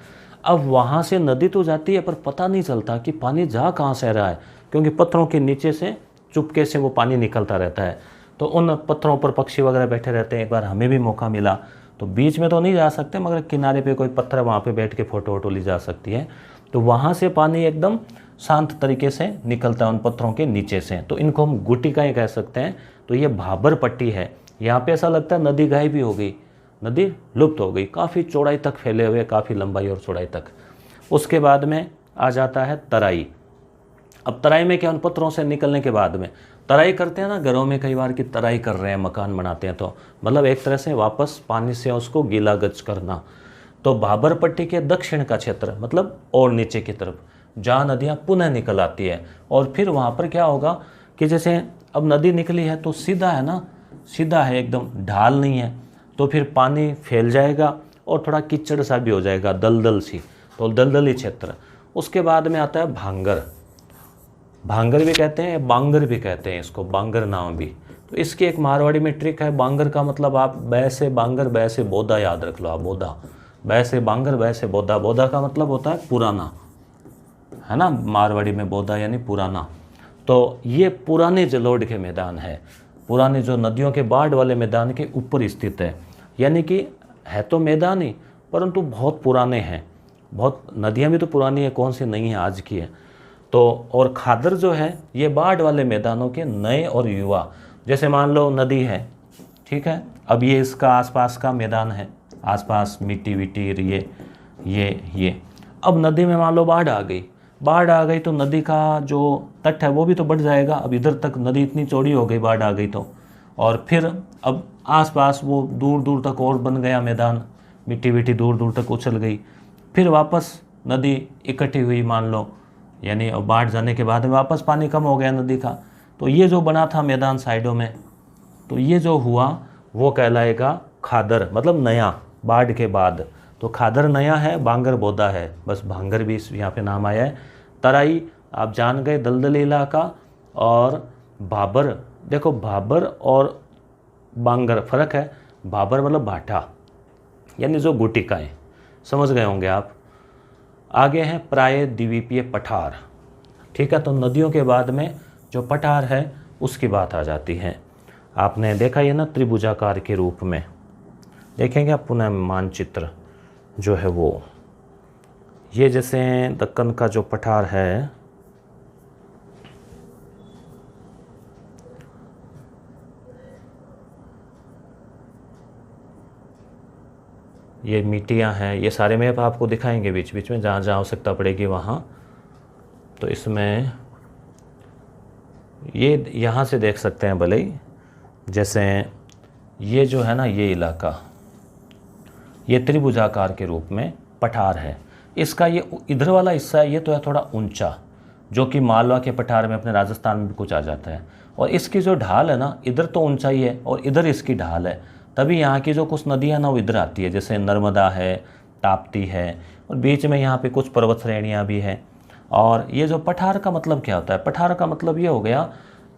अब वहाँ से नदी तो जाती है पर पता नहीं चलता कि पानी जा कहाँ से रहा है, क्योंकि पत्थरों के नीचे से चुपके से वो पानी निकलता रहता है। तो उन पत्थरों पर पक्षी वगैरह बैठे रहते हैं। एक बार हमें भी मौका मिला तो बीच में तो नहीं जा सकते, मगर किनारे पे कोई पत्थर है वहाँ पे बैठ के फ़ोटो वोटो ली जा सकती है। तो वहाँ से पानी एकदम शांत तरीके से निकलता है उन पत्थरों के नीचे से, तो इनको हम गुटिकाएँ कह सकते हैं। तो ये भाबर पट्टी है, यहाँ पे ऐसा लगता है नदी गायब भी हो गई, नदी लुप्त हो गई, काफ़ी चौड़ाई तक फैले हुए, काफ़ी लंबाई और चौड़ाई तक। उसके बाद में आ जाता है तराई। अब तराई में क्या, उन पत्थरों से निकलने के बाद में तराई करते हैं ना घरों में, कई बार की तराई कर रहे हैं, मकान बनाते हैं, तो मतलब एक तरह से वापस पानी से उसको गीला गच करना। तो भाबर पट्टी के दक्षिण का क्षेत्र मतलब और नीचे की तरफ जहाँ नदियाँ पुनः निकल आती है, और फिर वहाँ पर क्या होगा कि जैसे अब नदी निकली है तो सीधा है ना, सीधा है एकदम, ढाल नहीं है, तो फिर पानी फैल जाएगा और थोड़ा कीचड़ सा भी हो जाएगा, दलदल सी, तो दलदली क्षेत्र। उसके बाद में आता है भांगर। भांगर भी कहते हैं, बांगर भी कहते हैं इसको, बांगर नाम भी। तो इसकी एक मारवाड़ी में ट्रिक है। बांगर का मतलब आप बै से बांगर बै से बोदा याद रख लो, आप बोदा, बै से बांगर बै से बोदा। बोदा का मतलब होता है पुराना, है ना, मारवाड़ी में बोदा यानी पुराना। तो ये पुराने जलोढ़ के मैदान है, पुराने जो नदियों के बाढ़ वाले मैदान के ऊपर स्थित है, यानी कि है तो मैदान ही परंतु बहुत पुराने हैं। बहुत नदियाँ भी तो पुरानी है, कौन सी नहीं है, आज की है। तो और खादर जो है ये बाढ़ वाले मैदानों के नए और युवा, जैसे मान लो नदी है, ठीक है, अब ये इसका आसपास का मैदान है, आसपास मिट्टी विट्टी ये अब नदी में मान लो बाढ़ आ गई तो नदी का जो तट है वो भी तो बढ़ जाएगा। अब इधर तक नदी इतनी चौड़ी हो गई, बाढ़ आ गई तो, और फिर अब आसपास वो दूर दूर तक और बन गया मैदान, मिट्टी विट्टी दूर दूर तक उछल गई, फिर वापस नदी इकट्ठी हुई मान लो, यानी अब बाढ़ जाने के बाद में वापस पानी कम हो गया नदी का, तो ये जो बना था मैदान साइडों में, तो ये जो हुआ वो कहलाएगा खादर, मतलब नया, बाढ़ के बाद। तो खादर नया है, बांगर बोदा है, बस भांगर भी यहाँ पे नाम आया है। तराई आप जान गए, दलदली इलाका। और भाबर, देखो भाबर और बांगर फ़र्क है। भाबर मतलब भाटा, यानी जो गुटिकाएँ, समझ गए होंगे आप। आगे हैं प्राय द्वीपीय पठार, ठीक है। तो नदियों के बाद में जो पठार है उसकी बात आ जाती है। आपने देखा ये ना त्रिभुजाकार के रूप में, देखेंगे आप पुनः मानचित्र जो है वो, ये जैसे दक्कन का जो पठार है, ये मिट्टियाँ हैं, ये सारे मैप आपको दिखाएंगे बीच बीच में, जहाँ जहाँ आवश्यकता पड़ेगी वहाँ। तो इसमें ये यहाँ से देख सकते हैं भले ही, जैसे ये जो है ना ये इलाका, ये त्रिभुजाकार के रूप में पठार है। इसका ये इधर वाला हिस्सा है, ये तो है थोड़ा ऊंचा, जो कि मालवा के पठार में अपने राजस्थान में भी कुछ आ जाता है। और इसकी जो ढाल है ना, इधर तो ऊंचाई है और इधर इसकी ढाल है, तभी यहाँ की जो कुछ नदियाँ ना वो इधर आती है, जैसे नर्मदा है, ताप्ती है, और बीच में यहाँ पे कुछ पर्वत श्रेणियाँ भी हैं। और ये जो पठार का मतलब क्या होता है, पठार का मतलब ये हो गया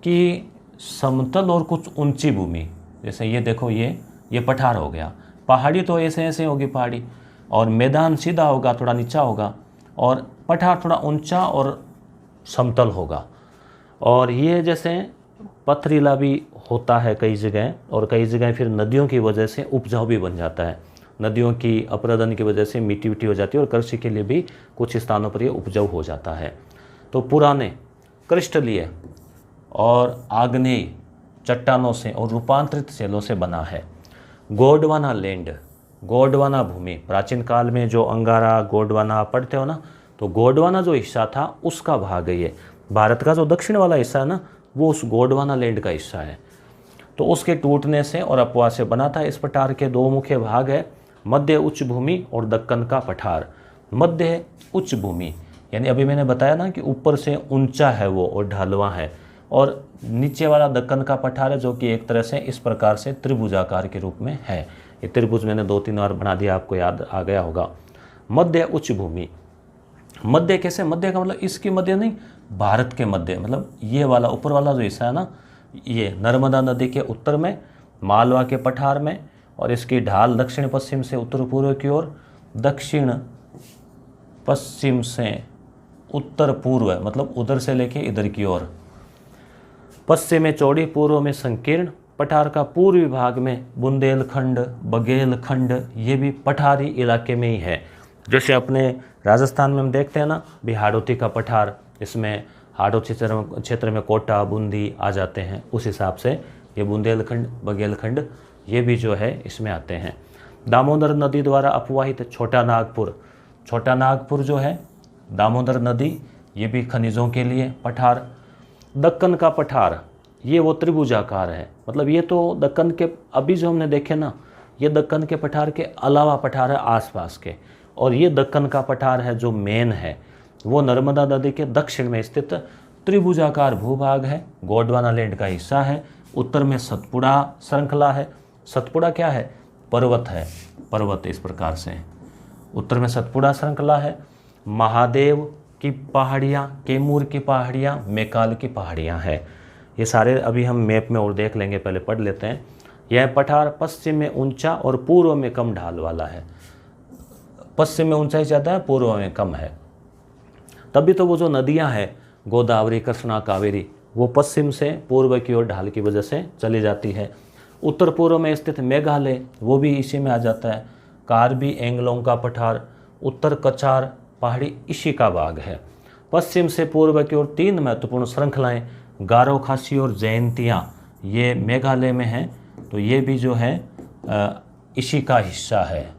कि समतल और कुछ ऊंची भूमि, जैसे ये देखो ये पठार हो गया। पहाड़ी तो ऐसे ऐसे होगी पहाड़ी, और मैदान सीधा होगा, थोड़ा नीचा होगा, और पठार थोड़ा ऊंचा और समतल होगा। और ये जैसे पथरीला भी होता है कई जगह, और कई जगह फिर नदियों की वजह से उपजाऊ भी बन जाता है। नदियों की अपरदन की वजह से मिट्टी विट्टी हो जाती है, और कृषि के लिए भी कुछ स्थानों पर ये उपजाऊ हो जाता है। तो पुराने क्रिस्टलीय और आग्नेय चट्टानों से और रूपांतरित शैलों से बना है। गोंडवाना लैंड, गोंडवाना भूमि, प्राचीन काल में जो अंगारा गोंडवाना पढ़ते हो ना, तो गोंडवाना जो हिस्सा था उसका भाग है ये। भारत का जो दक्षिण वाला हिस्सा है ना, वो उस गोंडवाना लैंड का हिस्सा है। तो उसके टूटने से और अपवाह से बना था। इस पठार के दो मुख्य भाग है, मध्य उच्च भूमि और दक्कन का पठार। मध्य उच्च भूमि यानी अभी मैंने बताया ना कि ऊपर से ऊंचा है वो और ढालवा है, और नीचे वाला दक्कन का पठार है जो कि एक तरह से इस प्रकार से त्रिभुजाकार के रूप में है। ये त्रिभुज मैंने 2-3 बार बना दिया, आपको याद आ गया होगा। मध्य उच्च भूमि, मध्य कैसे, मध्य का मतलब इसकी मध्य नहीं, भारत के मध्य, मतलब ये वाला ऊपर वाला जो हिस्सा है ना, ये नर्मदा नदी के उत्तर में, मालवा के पठार में, और इसकी ढाल दक्षिण पश्चिम से उत्तर पूर्व की ओर, दक्षिण पश्चिम से उत्तर पूर्व, मतलब उधर से लेके इधर की ओर, पश्चिम में चौड़ी, पूर्व में संकीर्ण। पठार का पूर्वी भाग में बुंदेलखंड, बघेलखंड, ये भी पठारी इलाके में ही है। जैसे अपने राजस्थान में हम देखते हैं ना भी हाड़ौती का पठार, इसमें हाड़ौती क्षेत्र में कोटा, बूंदी आ जाते हैं, उस हिसाब से ये बुंदेलखंड, बघेलखंड ये भी जो है इसमें आते हैं। दामोदर नदी द्वारा अपवाहित छोटा नागपुर, छोटा नागपुर जो है दामोदर नदी, ये भी खनिजों के लिए पठार। दक्कन का पठार, ये वो त्रिभुजाकार है, मतलब ये तो दक्कन के, अभी जो हमने देखे ना, ये दक्कन के पठार के अलावा पठार है आसपास के, और ये दक्कन का पठार है जो मेन है, वो नर्मदा नदी के दक्षिण में स्थित त्रिभुजाकार भूभाग है, गोंडवाना लैंड का हिस्सा है। उत्तर में सतपुड़ा श्रृंखला है। सतपुड़ा क्या है, पर्वत है, पर्वत इस प्रकार से, उत्तर में सतपुड़ा श्रृंखला है। महादेव की पहाड़ियाँ, कैमूर की पहाड़ियाँ, मैकाल की पहाड़ियाँ हैं। ये सारे अभी हम मैप में और देख लेंगे, पहले पढ़ लेते हैं। यह पठार पश्चिम में ऊंचा और पूर्व में कम ढाल वाला है। पश्चिम में ऊंचाई ज़्यादा है, पूर्व में कम है। तभी तो वो जो नदियाँ हैं गोदावरी, कृष्णा, कावेरी, वो पश्चिम से पूर्व की ओर ढाल की वजह से चली जाती है। उत्तर पूर्व में स्थित मेघालय, वो भी इसी में आ जाता है। कार्बी एंगलोंग का पठार, उत्तर कछार पहाड़ी इसी का भाग है। पश्चिम से पूर्व की ओर 3 महत्वपूर्ण श्रृंखलाएं, गारो, खासी और जयंतियाँ, ये मेघालय में हैं, तो ये भी जो है इसी का हिस्सा है।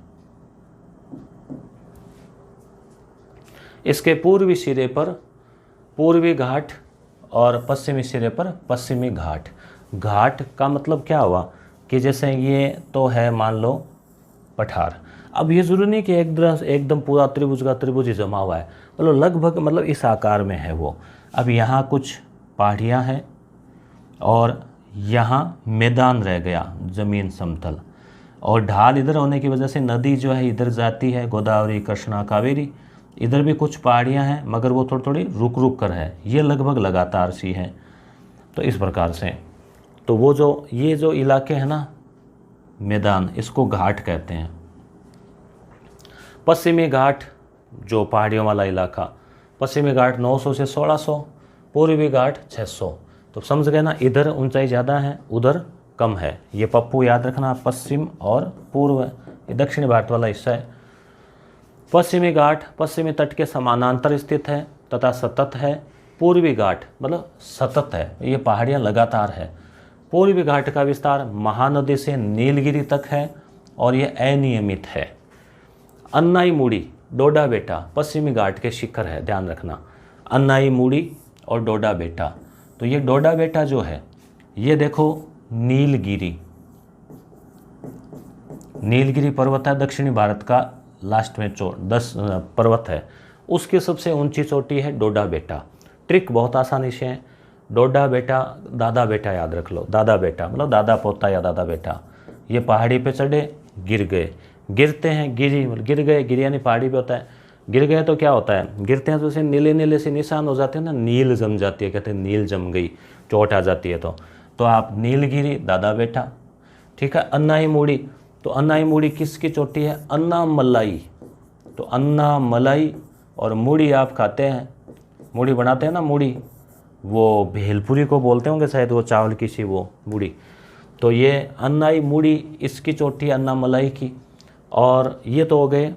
इसके पूर्वी सिरे पर पूर्वी घाट और पश्चिमी सिरे पर पश्चिमी घाट। घाट का मतलब क्या हुआ कि जैसे ये तो है मान लो पठार, अब ये जरूरी नहीं कि एकदम पूरा त्रिभुज का त्रिभुज ही जमा हुआ है, मतलब लगभग मतलब इस आकार में है वो। अब यहाँ कुछ पहाड़ियाँ हैं और यहाँ मैदान रह गया, ज़मीन समतल, और ढाल इधर होने की वजह से नदी जो है इधर जाती है, गोदावरी, कृष्णा, कावेरी। इधर भी कुछ पहाड़ियाँ हैं मगर वो थोड़ी थोड़ी रुक रुक कर है, ये लगभग लगातार सी है। तो इस प्रकार से तो वो जो ये जो इलाके हैं ना मैदान, इसको घाट कहते हैं। पश्चिमी घाट जो पहाड़ियों वाला इलाका, पश्चिमी घाट 900 से 1600, पूर्वी घाट 600। तो समझ गए ना, इधर ऊंचाई ज़्यादा है, उधर कम है। ये पप्पू याद रखना, पश्चिम और पूर्व, ये दक्षिण भारत वाला हिस्सा है। पश्चिमी घाट पश्चिमी तट के समानांतर स्थित है तथा सतत है। पूर्वी घाट मतलब सतत है, ये पहाड़ियाँ लगातार है। पूर्वी घाट का विस्तार महानदी से नीलगिरी तक है और ये अनियमित है। अन्नाई मूड़ी, डोडा बेटा पश्चिमी घाट के शिखर है, ध्यान रखना, अन्नाई मूड़ी और डोडा बेटा। तो ये डोडा बेटा जो है ये देखो नीलगिरी, नीलगिरी पर्वत है, दक्षिणी भारत का लास्ट में 10 पर्वत है, उसकी सबसे ऊंची चोटी है डोडा बेटा। ट्रिक बहुत आसानी से है, डोडा बेटा दादा बेटा याद रख लो, दादा बेटा मतलब दादा पोता या दादा बेटा। ये पहाड़ी पे चढ़े गिर गए, गिरते हैं गिरी, गिर गए, गिरी यानी पहाड़ी पे होता है, गिर गए तो क्या होता है, गिरते हैं तो उसे नीले नीले से निशान हो जाते हैं ना, नील जम जाती है, कहते हैं नील जम गई, चोट आ जाती है। तो आप नीलगिरी दादा बेटा, ठीक है। अन्नाई मूड़ी, तो अन्नाई मूड़ी किसकी चोटी है, अन्ना मलाई। तो अन्ना मलाई और मूड़ी आप खाते हैं, मूड़ी बनाते हैं ना, मूड़ी वो भेलपुरी को बोलते होंगे शायद, वो चावल की सी वो मूड़ी। तो ये अन्नाई मूड़ी इसकी चोटी अन्ना मलाई की। और ये तो हो गए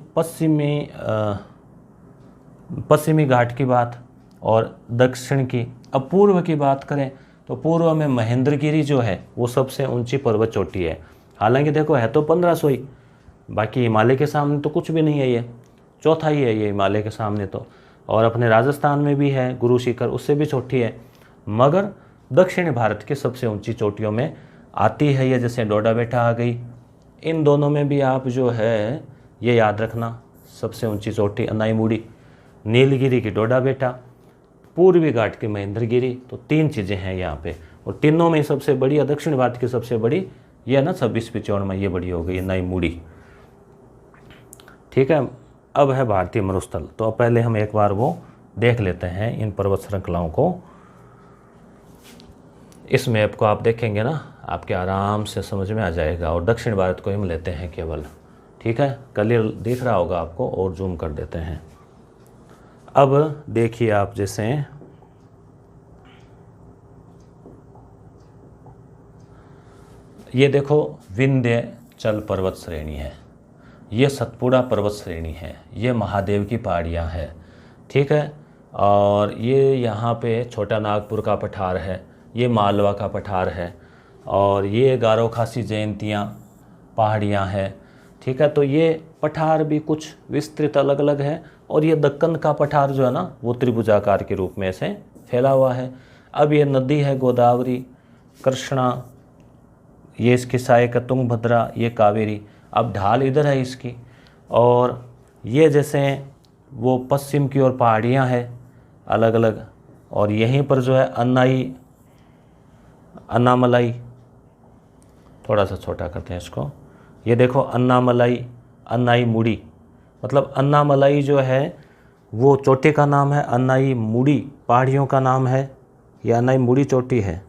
पश्चिमी घाट की बात और दक्षिण की। अब पूर्व की बात करें तो पूर्व में महेंद्रगिरी जो है वो सबसे ऊंची पर्वत चोटी है। हालांकि देखो है तो 1500 ही, बाकी हिमालय के सामने तो कुछ भी नहीं है, ये चौथा ही है ये हिमालय के सामने तो। और अपने राजस्थान में भी है गुरु शिखर, उससे भी छोटी है, मगर दक्षिण भारत की सबसे ऊंची चोटियों में आती है ये, जैसे डोडा बेटा आ गई। इन दोनों में भी आप जो है ये याद रखना, सबसे ऊंची चोटी अन्नाई मूड़ी, नीलगिरी की डोडा बेटा, पूर्वी घाट की महेंद्रगिरी। तो 3 चीज़ें हैं यहाँ पे, और तीनों में सबसे बड़ी, दक्षिण भारत की सबसे बड़ी ये ना 26-54 में ये बड़ी हो गई नई मूडी। ठीक है, अब है भारतीय मरुस्थल। तो अब पहले हम एक बार वो देख लेते हैं इन पर्वत श्रृंखलाओं को। इस मैप को आप देखेंगे ना, आपके आराम से समझ में आ जाएगा। और दक्षिण भारत को हम लेते हैं केवल। ठीक है, क्लियर दिख रहा होगा आपको, और जूम कर देते हैं। अब देखिए आप, जैसे ये देखो विंध्याचल पर्वत श्रेणी है, ये सतपुड़ा पर्वत श्रेणी है, ये महादेव की पहाड़ियाँ हैं। ठीक है, और ये यहाँ पे छोटा नागपुर का पठार है, ये मालवा का पठार है, और ये गारो खासी जयंतियाँ पहाड़ियाँ हैं। ठीक है, तो ये पठार भी कुछ विस्तृत अलग अलग है, और ये दक्कन का पठार जो है ना वो त्रिभुजाकार के रूप में से फैला हुआ है। अब ये नदी है गोदावरी, कृष्णा, ये इसकी सहायक तुंगभद्रा, ये कावेरी। अब ढाल इधर है इसकी, और ये जैसे वो पश्चिम की ओर पहाड़ियाँ हैं अलग अलग, और यहीं पर जो है अन्नामलाई, थोड़ा सा छोटा करते हैं इसको, ये देखो अन्नामलाई, अन्नाई मुड़ी, मतलब अन्नामलाई जो है वो चोटी का नाम है, अन्नाई मुड़ी पहाड़ियों का नाम है, या अन्नाई मुड़ी चोटी है,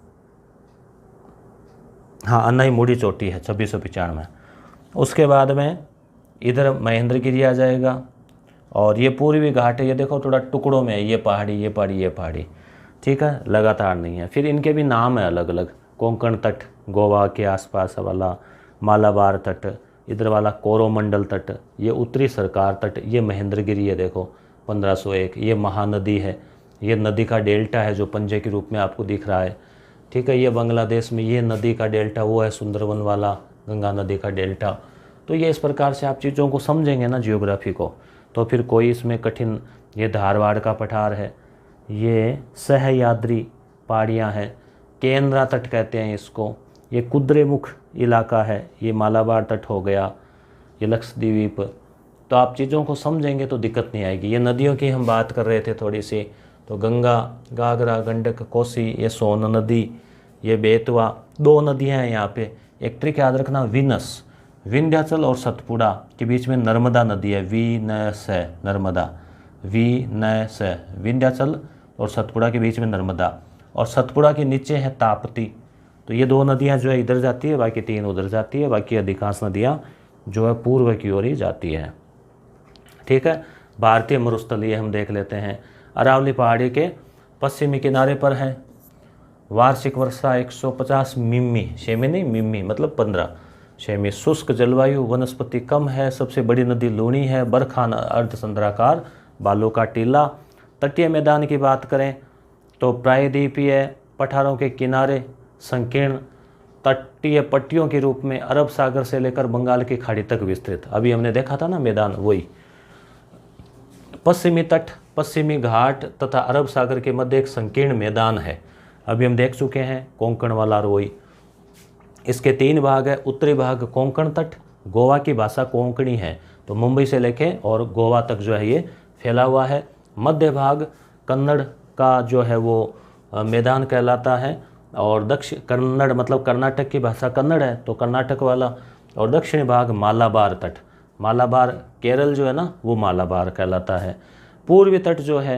हाँ अन्नाई मुड़ी चोटी है 2695 में। उसके बाद में इधर महेंद्रगिरी आ जाएगा, और ये पूर्वी घाट है, ये देखो थोड़ा टुकड़ों में है, ये पहाड़ी ये पहाड़ी ये पहाड़ी। ठीक है, लगातार नहीं है। फिर इनके भी नाम है अलग अलग, कोंकण तट गोवा के आसपास वाला, मालाबार तट, इधर वाला कोरोमंडल तट, ये उत्तरी सरकार तट, ये महेंद्रगिरी है देखो 1501, ये महानदी है, ये नदी का डेल्टा है जो पंजे के रूप में आपको दिख रहा है। ठीक है, ये बांग्लादेश में ये नदी का डेल्टा वो है सुंदरवन वाला गंगा नदी का डेल्टा। तो ये इस प्रकार से आप चीज़ों को समझेंगे ना जियोग्राफी को, तो फिर कोई इसमें कठिन, ये धारवाड़ का पठार है, ये सहयाद्री पहाड़ियाँ हैं, केंद्रा तट कहते हैं इसको, ये कुद्रेमुख इलाका है, ये मालाबार तट हो गया, ये लक्षद्वीप। तो आप चीज़ों को समझेंगे तो दिक्कत नहीं आएगी। ये नदियों की हम बात कर रहे थे थोड़ी सी, तो गंगा, घाघरा, गंडक, कोसी, ये सोन नदी, ये बेतवा, 2 नदियाँ हैं यहाँ पे। एक ट्रिक याद रखना, विनस, विंध्याचल और सतपुड़ा के बीच में नर्मदा नदी है, वीनस है नर्मदा, वीनस है विंध्याचल और सतपुड़ा के बीच में नर्मदा, और सतपुड़ा के नीचे है ताप्ती। तो ये 2 नदियाँ जो है इधर जाती है, बाकी 3 उधर जाती है, बाकी अधिकांश नदियाँ जो है पूर्व की ओर ही जाती है। ठीक है, भारतीय मरुस्थल ये हम देख लेते हैं। अरावली पहाड़ी के पश्चिमी किनारे पर है, वार्षिक वर्षा 150 मिमी, सेमी नहीं मिमी मतलब 15 सेमी, शुष्क जलवायु, वनस्पति कम है, सबसे बड़ी नदी लूणी है, बरखा अर्धचंद्राकार, बालू का टीला। तटीय मैदान की बात करें तो प्रायद्वीपीय पठारों के किनारे संकीर्ण तटीय पट्टियों के रूप में अरब सागर से लेकर बंगाल की खाड़ी तक विस्तृत। अभी हमने देखा था ना मैदान, वही। पश्चिमी तट, पश्चिमी घाट तथा अरब सागर के मध्य एक संकीर्ण मैदान है, अभी हम देख चुके हैं, कोंकण वाला रोई। इसके 3 भाग है, उत्तरी भाग कोंकण तट, गोवा की भाषा कोंकणी है, तो मुंबई से लेके और गोवा तक जो है ये फैला हुआ है। मध्य भाग कन्नड़ का जो है वो मैदान कहलाता है, और दक्षिण कन्नड़ मतलब कर्नाटक की भाषा कन्नड़ है, तो कर्नाटक वाला। और दक्षिणी भाग मालाबार तट, मालाबार केरल जो है ना वो मालाबार कहलाता है। पूर्वी तट जो है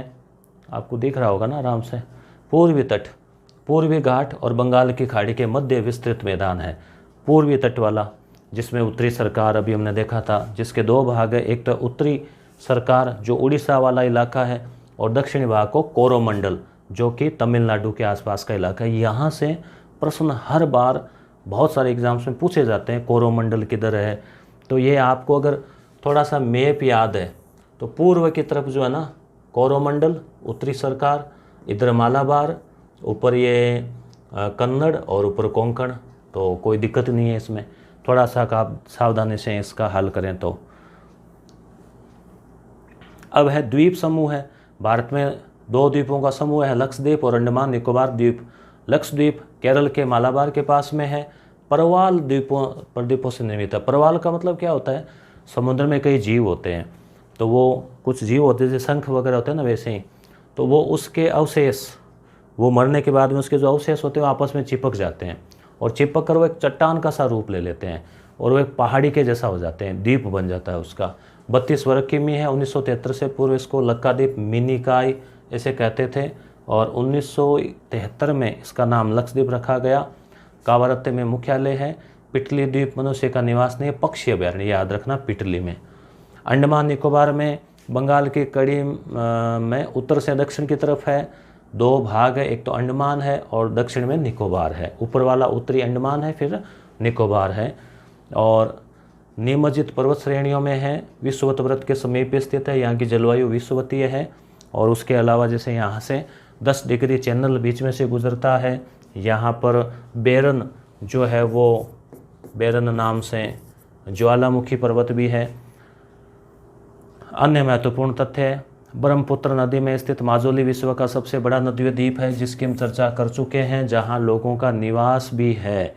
आपको दिख रहा होगा ना आराम से, पूर्वी तट पूर्वी घाट और बंगाल की खाड़ी के मध्य विस्तृत मैदान है। पूर्वी तट वाला जिसमें उत्तरी सरकार अभी हमने देखा था, जिसके 2 भाग है, एक तो उत्तरी सरकार जो उड़ीसा वाला इलाका है, और दक्षिणी भाग को कोरोमंडल जो कि तमिलनाडु के आसपास का इलाका है। यहाँ से प्रश्न हर बार बहुत सारे एग्जाम्स में पूछे जाते हैं, कोरोमंडल किधर है। तो ये आपको अगर थोड़ा सा मैप याद है तो पूर्व की तरफ जो है ना कोरोमंडल, उत्तरी सरकार, इधर मालाबार, ऊपर ये कन्नड़ और ऊपर कोंकण, तो कोई दिक्कत नहीं है इसमें। थोड़ा सा आप सावधानी से इसका हल करें तो। अब है द्वीप समूह है, भारत में 2 द्वीपों का समूह है, लक्षद्वीप और अंडमान निकोबार द्वीप। लक्षद्वीप केरल के मालाबार के पास में है, परवाल प्रद्वीपों से निर्मित है। परवाल का मतलब क्या होता है, समुद्र में कई जीव होते हैं, तो वो कुछ जीव होते हैं जैसे शंख वगैरह होते हैं ना, वैसे ही, तो वो उसके अवशेष, वो मरने के बाद में उसके जो अवशेष होते हैं वो आपस में चिपक जाते हैं, और चिपक कर वो एक चट्टान का सा रूप ले लेते हैं और वो एक पहाड़ी के जैसा हो जाते हैं, द्वीप बन जाता है उसका। 32 वर्ग किमी है। 1973 से पूर्व इसको लक्काद्वीप, मिनिकॉय ऐसे कहते थे और 1973 में इसका नाम लक्षद्वीप रखा गया। कावारत्ते में मुख्यालय है। पिटली द्वीप मनुष्य का निवास नहीं है, पक्षी अभयारण्य याद रखना पिटली में। अंडमान निकोबार में बंगाल की कड़ी में उत्तर से दक्षिण की तरफ है, 2 भाग है, एक तो अंडमान है और दक्षिण में निकोबार है। ऊपर वाला उत्तरी अंडमान है, फिर निकोबार है और निमज्जित पर्वत श्रेणियों में है। विषुवत के समीप स्थित है, यहाँ की जलवायु विषुवतीय है। और उसके अलावा जैसे यहाँ से 10 डिग्री चैनल बीच में से गुजरता है। यहाँ पर बेरन जो है वो बेरन नाम से ज्वालामुखी पर्वत भी है। अन्य महत्वपूर्ण तथ्य, ब्रह्मपुत्र नदी में स्थित माजुली विश्व का सबसे बड़ा नदीय द्वीप है जिसकी हम चर्चा कर चुके हैं, जहाँ लोगों का निवास भी है।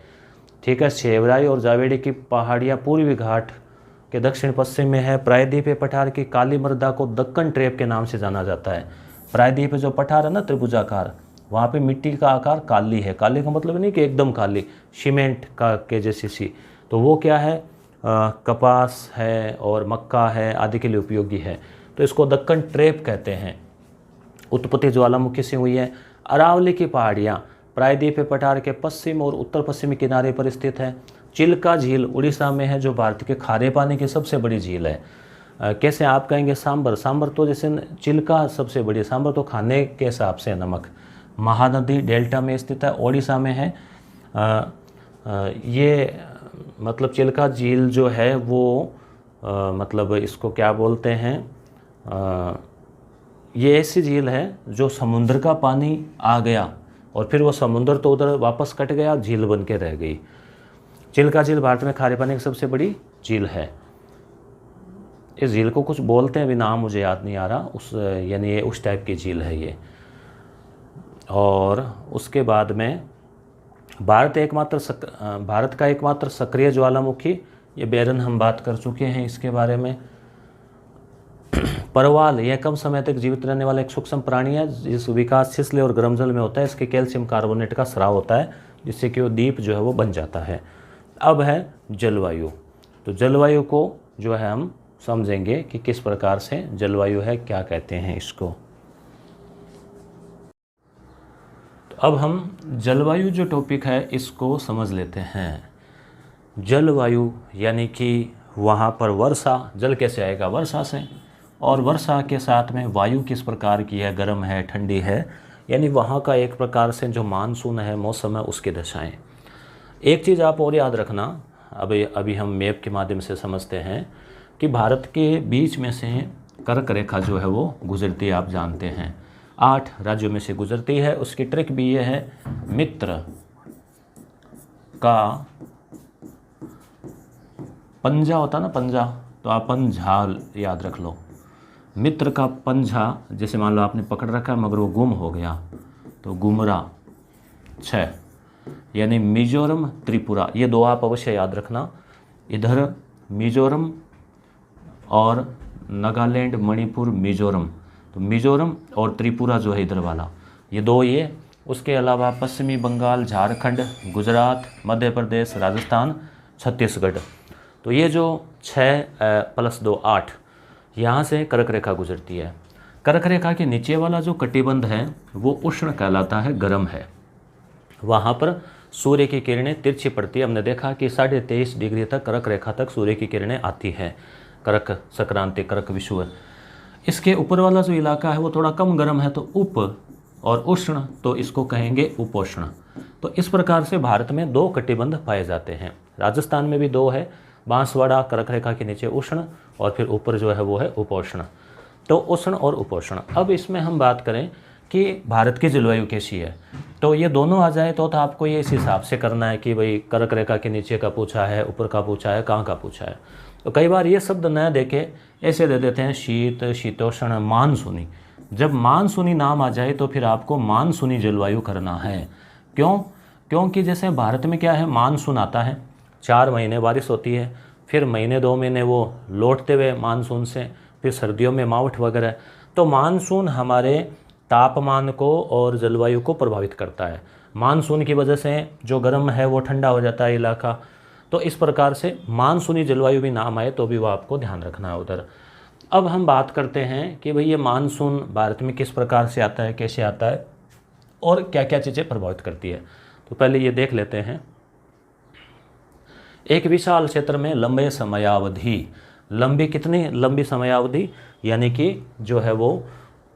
ठीक है। शेवराई और जावेडी की पहाड़ियाँ पूर्वी घाट के दक्षिण पश्चिम में है। प्रायद्वीपीय पठार की काली मृदा को दक्कन ट्रेप के नाम से जाना जाता है। प्रायद्वीप जो पठार है ना त्रिभुजाकार, वहाँ पे मिट्टी का आकार काली है। काली का मतलब नहीं कि एकदम काली, सीमेंट का के जैसी सी, तो वो क्या है, कपास है और मक्का है आदि के लिए उपयोगी है, तो इसको दक्कन ट्रेप कहते हैं। उत्पत्ति ज्वालामुखी से हुई है। अरावली की पहाड़ियाँ प्रायद्वीपीय पठार के पश्चिम और उत्तर पश्चिमी किनारे पर स्थित है। चिल्का झील उड़ीसा में है जो भारत के खारे पानी की सबसे बड़ी झील है। कैसे आप कहेंगे सांबर, सांबर तो जैसे चिल्का सबसे बड़ी, सांबर तो खाने के हिसाब से नमक। महानदी डेल्टा में स्थित है, ओडिशा में है। ये मतलब चिल्का झील जो है वो मतलब इसको क्या बोलते हैं, ये ऐसी झील है जो समुद्र का पानी आ गया और फिर वो समुद्र तो उधर वापस कट गया, झील बन के रह गई। चिल्का झील भारत में खारे पानी की सबसे बड़ी झील है। इस झील को कुछ बोलते हैं, अभी नाम मुझे याद नहीं आ रहा, उस यानी ये उस टाइप की झील है ये। और उसके बाद में भारत का एकमात्र सक्रिय ज्वालामुखी, ये बेरन हम बात कर चुके हैं इसके बारे में। परवाल, यह कम समय तक जीवित रहने वाला एक सूक्ष्म प्राणी है जिस विकास छिछले और गर्म जल में होता है। इसके कैल्शियम कार्बोनेट का स्राव होता है जिससे कि वो द्वीप जो है वो बन जाता है। अब है जलवायु, तो जलवायु को जो है हम समझेंगे कि किस प्रकार से जलवायु है, क्या कहते हैं इसको। तो अब हम जलवायु जो टॉपिक है इसको समझ लेते हैं। जलवायु यानी कि वहाँ पर वर्षा, जल कैसे आएगा, वर्षा से, और वर्षा के साथ में वायु किस प्रकार की है, गर्म है, ठंडी है, यानी वहाँ का एक प्रकार से जो मानसून है, मौसम है, उसकी दशाएं। एक चीज़ आप और याद रखना, अभी हम मैप के माध्यम से समझते हैं कि भारत के बीच में से कर्क रेखा जो है वो गुजरती है, आप जानते हैं 8 राज्यों में से गुजरती है। उसकी ट्रिक भी ये है, मित्र का पंजा होता ना, पंजा, तो आप पंझा याद रख लो। मित्र का पंजा, जैसे मान लो आपने पकड़ रखा है मगर वो गुम हो गया, तो गुमरा 6, यानी मिजोरम त्रिपुरा, ये 2 आप अवश्य याद रखना। इधर मिजोरम और नागालैंड, मणिपुर, मिजोरम, तो मिजोरम और त्रिपुरा जो है इधर वाला, ये 2 ये। उसके अलावा पश्चिमी बंगाल, झारखंड, गुजरात, मध्य प्रदेश, राजस्थान, छत्तीसगढ़, तो ये जो 6 + 2 8, यहाँ से कर्क रेखा गुजरती है। कर्क रेखा के नीचे वाला जो कटिबंध है वो उष्ण कहलाता है, गर्म है। वहाँ पर सूर्य की किरणें तिरछी पड़ती है। हमने देखा कि 23.5 डिग्री तक कर्क रेखा तक सूर्य की किरणें आती हैं, कर्क संक्रांति, कर्क विषुव। इसके ऊपर वाला जो इलाका है वो थोड़ा कम गर्म है, तो उप, और उष्ण तो इसको कहेंगे उपोष्ण। तो इस प्रकार से भारत में 2 कटिबंध पाए जाते हैं। राजस्थान में भी 2 है, बांसवाड़ा कर्क रेखा के नीचे उष्ण और फिर ऊपर जो है वो है उपोष्ण। तो उष्ण और उपोष्ण। अब इसमें हम बात करें कि भारत की जलवायु कैसी है, तो ये दोनों आ जाए तो आपको ये इस हिसाब से करना है कि भाई कर्क रेखा के नीचे का पूछा है, ऊपर का पूछा है, कहाँ का पूछा है। तो कई बार ये शब्द न देके ऐसे दे देते हैं शीत, शीतोष्ण, मानसूनी। जब मानसूनी नाम आ जाए तो फिर आपको मानसूनी जलवायु करना है। क्यों? क्योंकि जैसे भारत में क्या है, मानसून आता है, 4 महीने बारिश होती है, फिर महीने 2 महीने वो लौटते हुए मानसून से, फिर सर्दियों में मावठ वगैरह। तो मानसून हमारे तापमान को और जलवायु को प्रभावित करता है। मानसून की वजह से जो गर्म है वो ठंडा हो जाता है इलाका। तो इस प्रकार से मानसूनी जलवायु भी नाम आए तो भी वो आपको ध्यान रखना है उधर। अब हम बात करते हैं कि भाई ये मानसून भारत में किस प्रकार से आता है, कैसे आता है और क्या क्या चीज़ें प्रभावित करती है। तो पहले ये देख लेते हैं। एक विशाल क्षेत्र में लंबे समयावधि, लंबी कितनी लंबी समयावधि, यानी कि जो है वो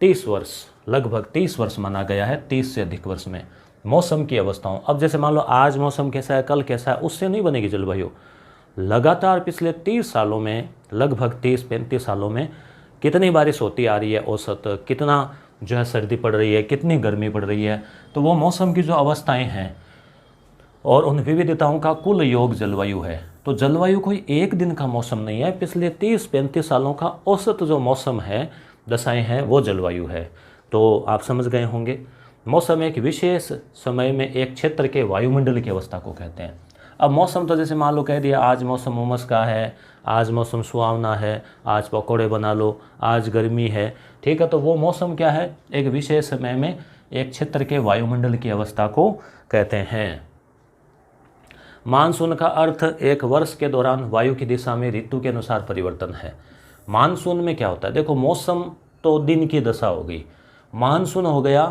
30 वर्ष, लगभग 30 वर्ष माना गया है, 30 से अधिक वर्ष में मौसम की अवस्थाओं। अब जैसे मान लो आज मौसम कैसा है, कल कैसा है, उससे नहीं बनेगी जलवायु। लगातार पिछले 30 सालों में, लगभग 30-35 सालों में कितनी बारिश होती आ रही है औसत, कितना जो है सर्दी पड़ रही है, कितनी गर्मी पड़ रही है, तो वो मौसम की जो अवस्थाएं हैं और उन विविधताओं का कुल योग जलवायु है। तो जलवायु कोई एक दिन का मौसम नहीं है, पिछले 30-35 सालों का औसत जो मौसम है, दशाएं हैं, वो जलवायु है। तो आप समझ गए होंगे, मौसम एक विशेष समय में एक क्षेत्र के वायुमंडल की अवस्था को कहते हैं। अब मौसम तो जैसे मान लो कह दिया आज मौसम उमस का है, आज मौसम सुहावना है, आज पकौड़े बना लो, आज गर्मी है, ठीक है। तो वो मौसम क्या है, एक विशेष समय में एक क्षेत्र के वायुमंडल की अवस्था को कहते हैं। मानसून का अर्थ एक वर्ष के दौरान वायु की दिशा में ऋतु के अनुसार परिवर्तन है। मानसून में क्या होता है, देखो मौसम तो दिन की दशा हो गई, मानसून हो गया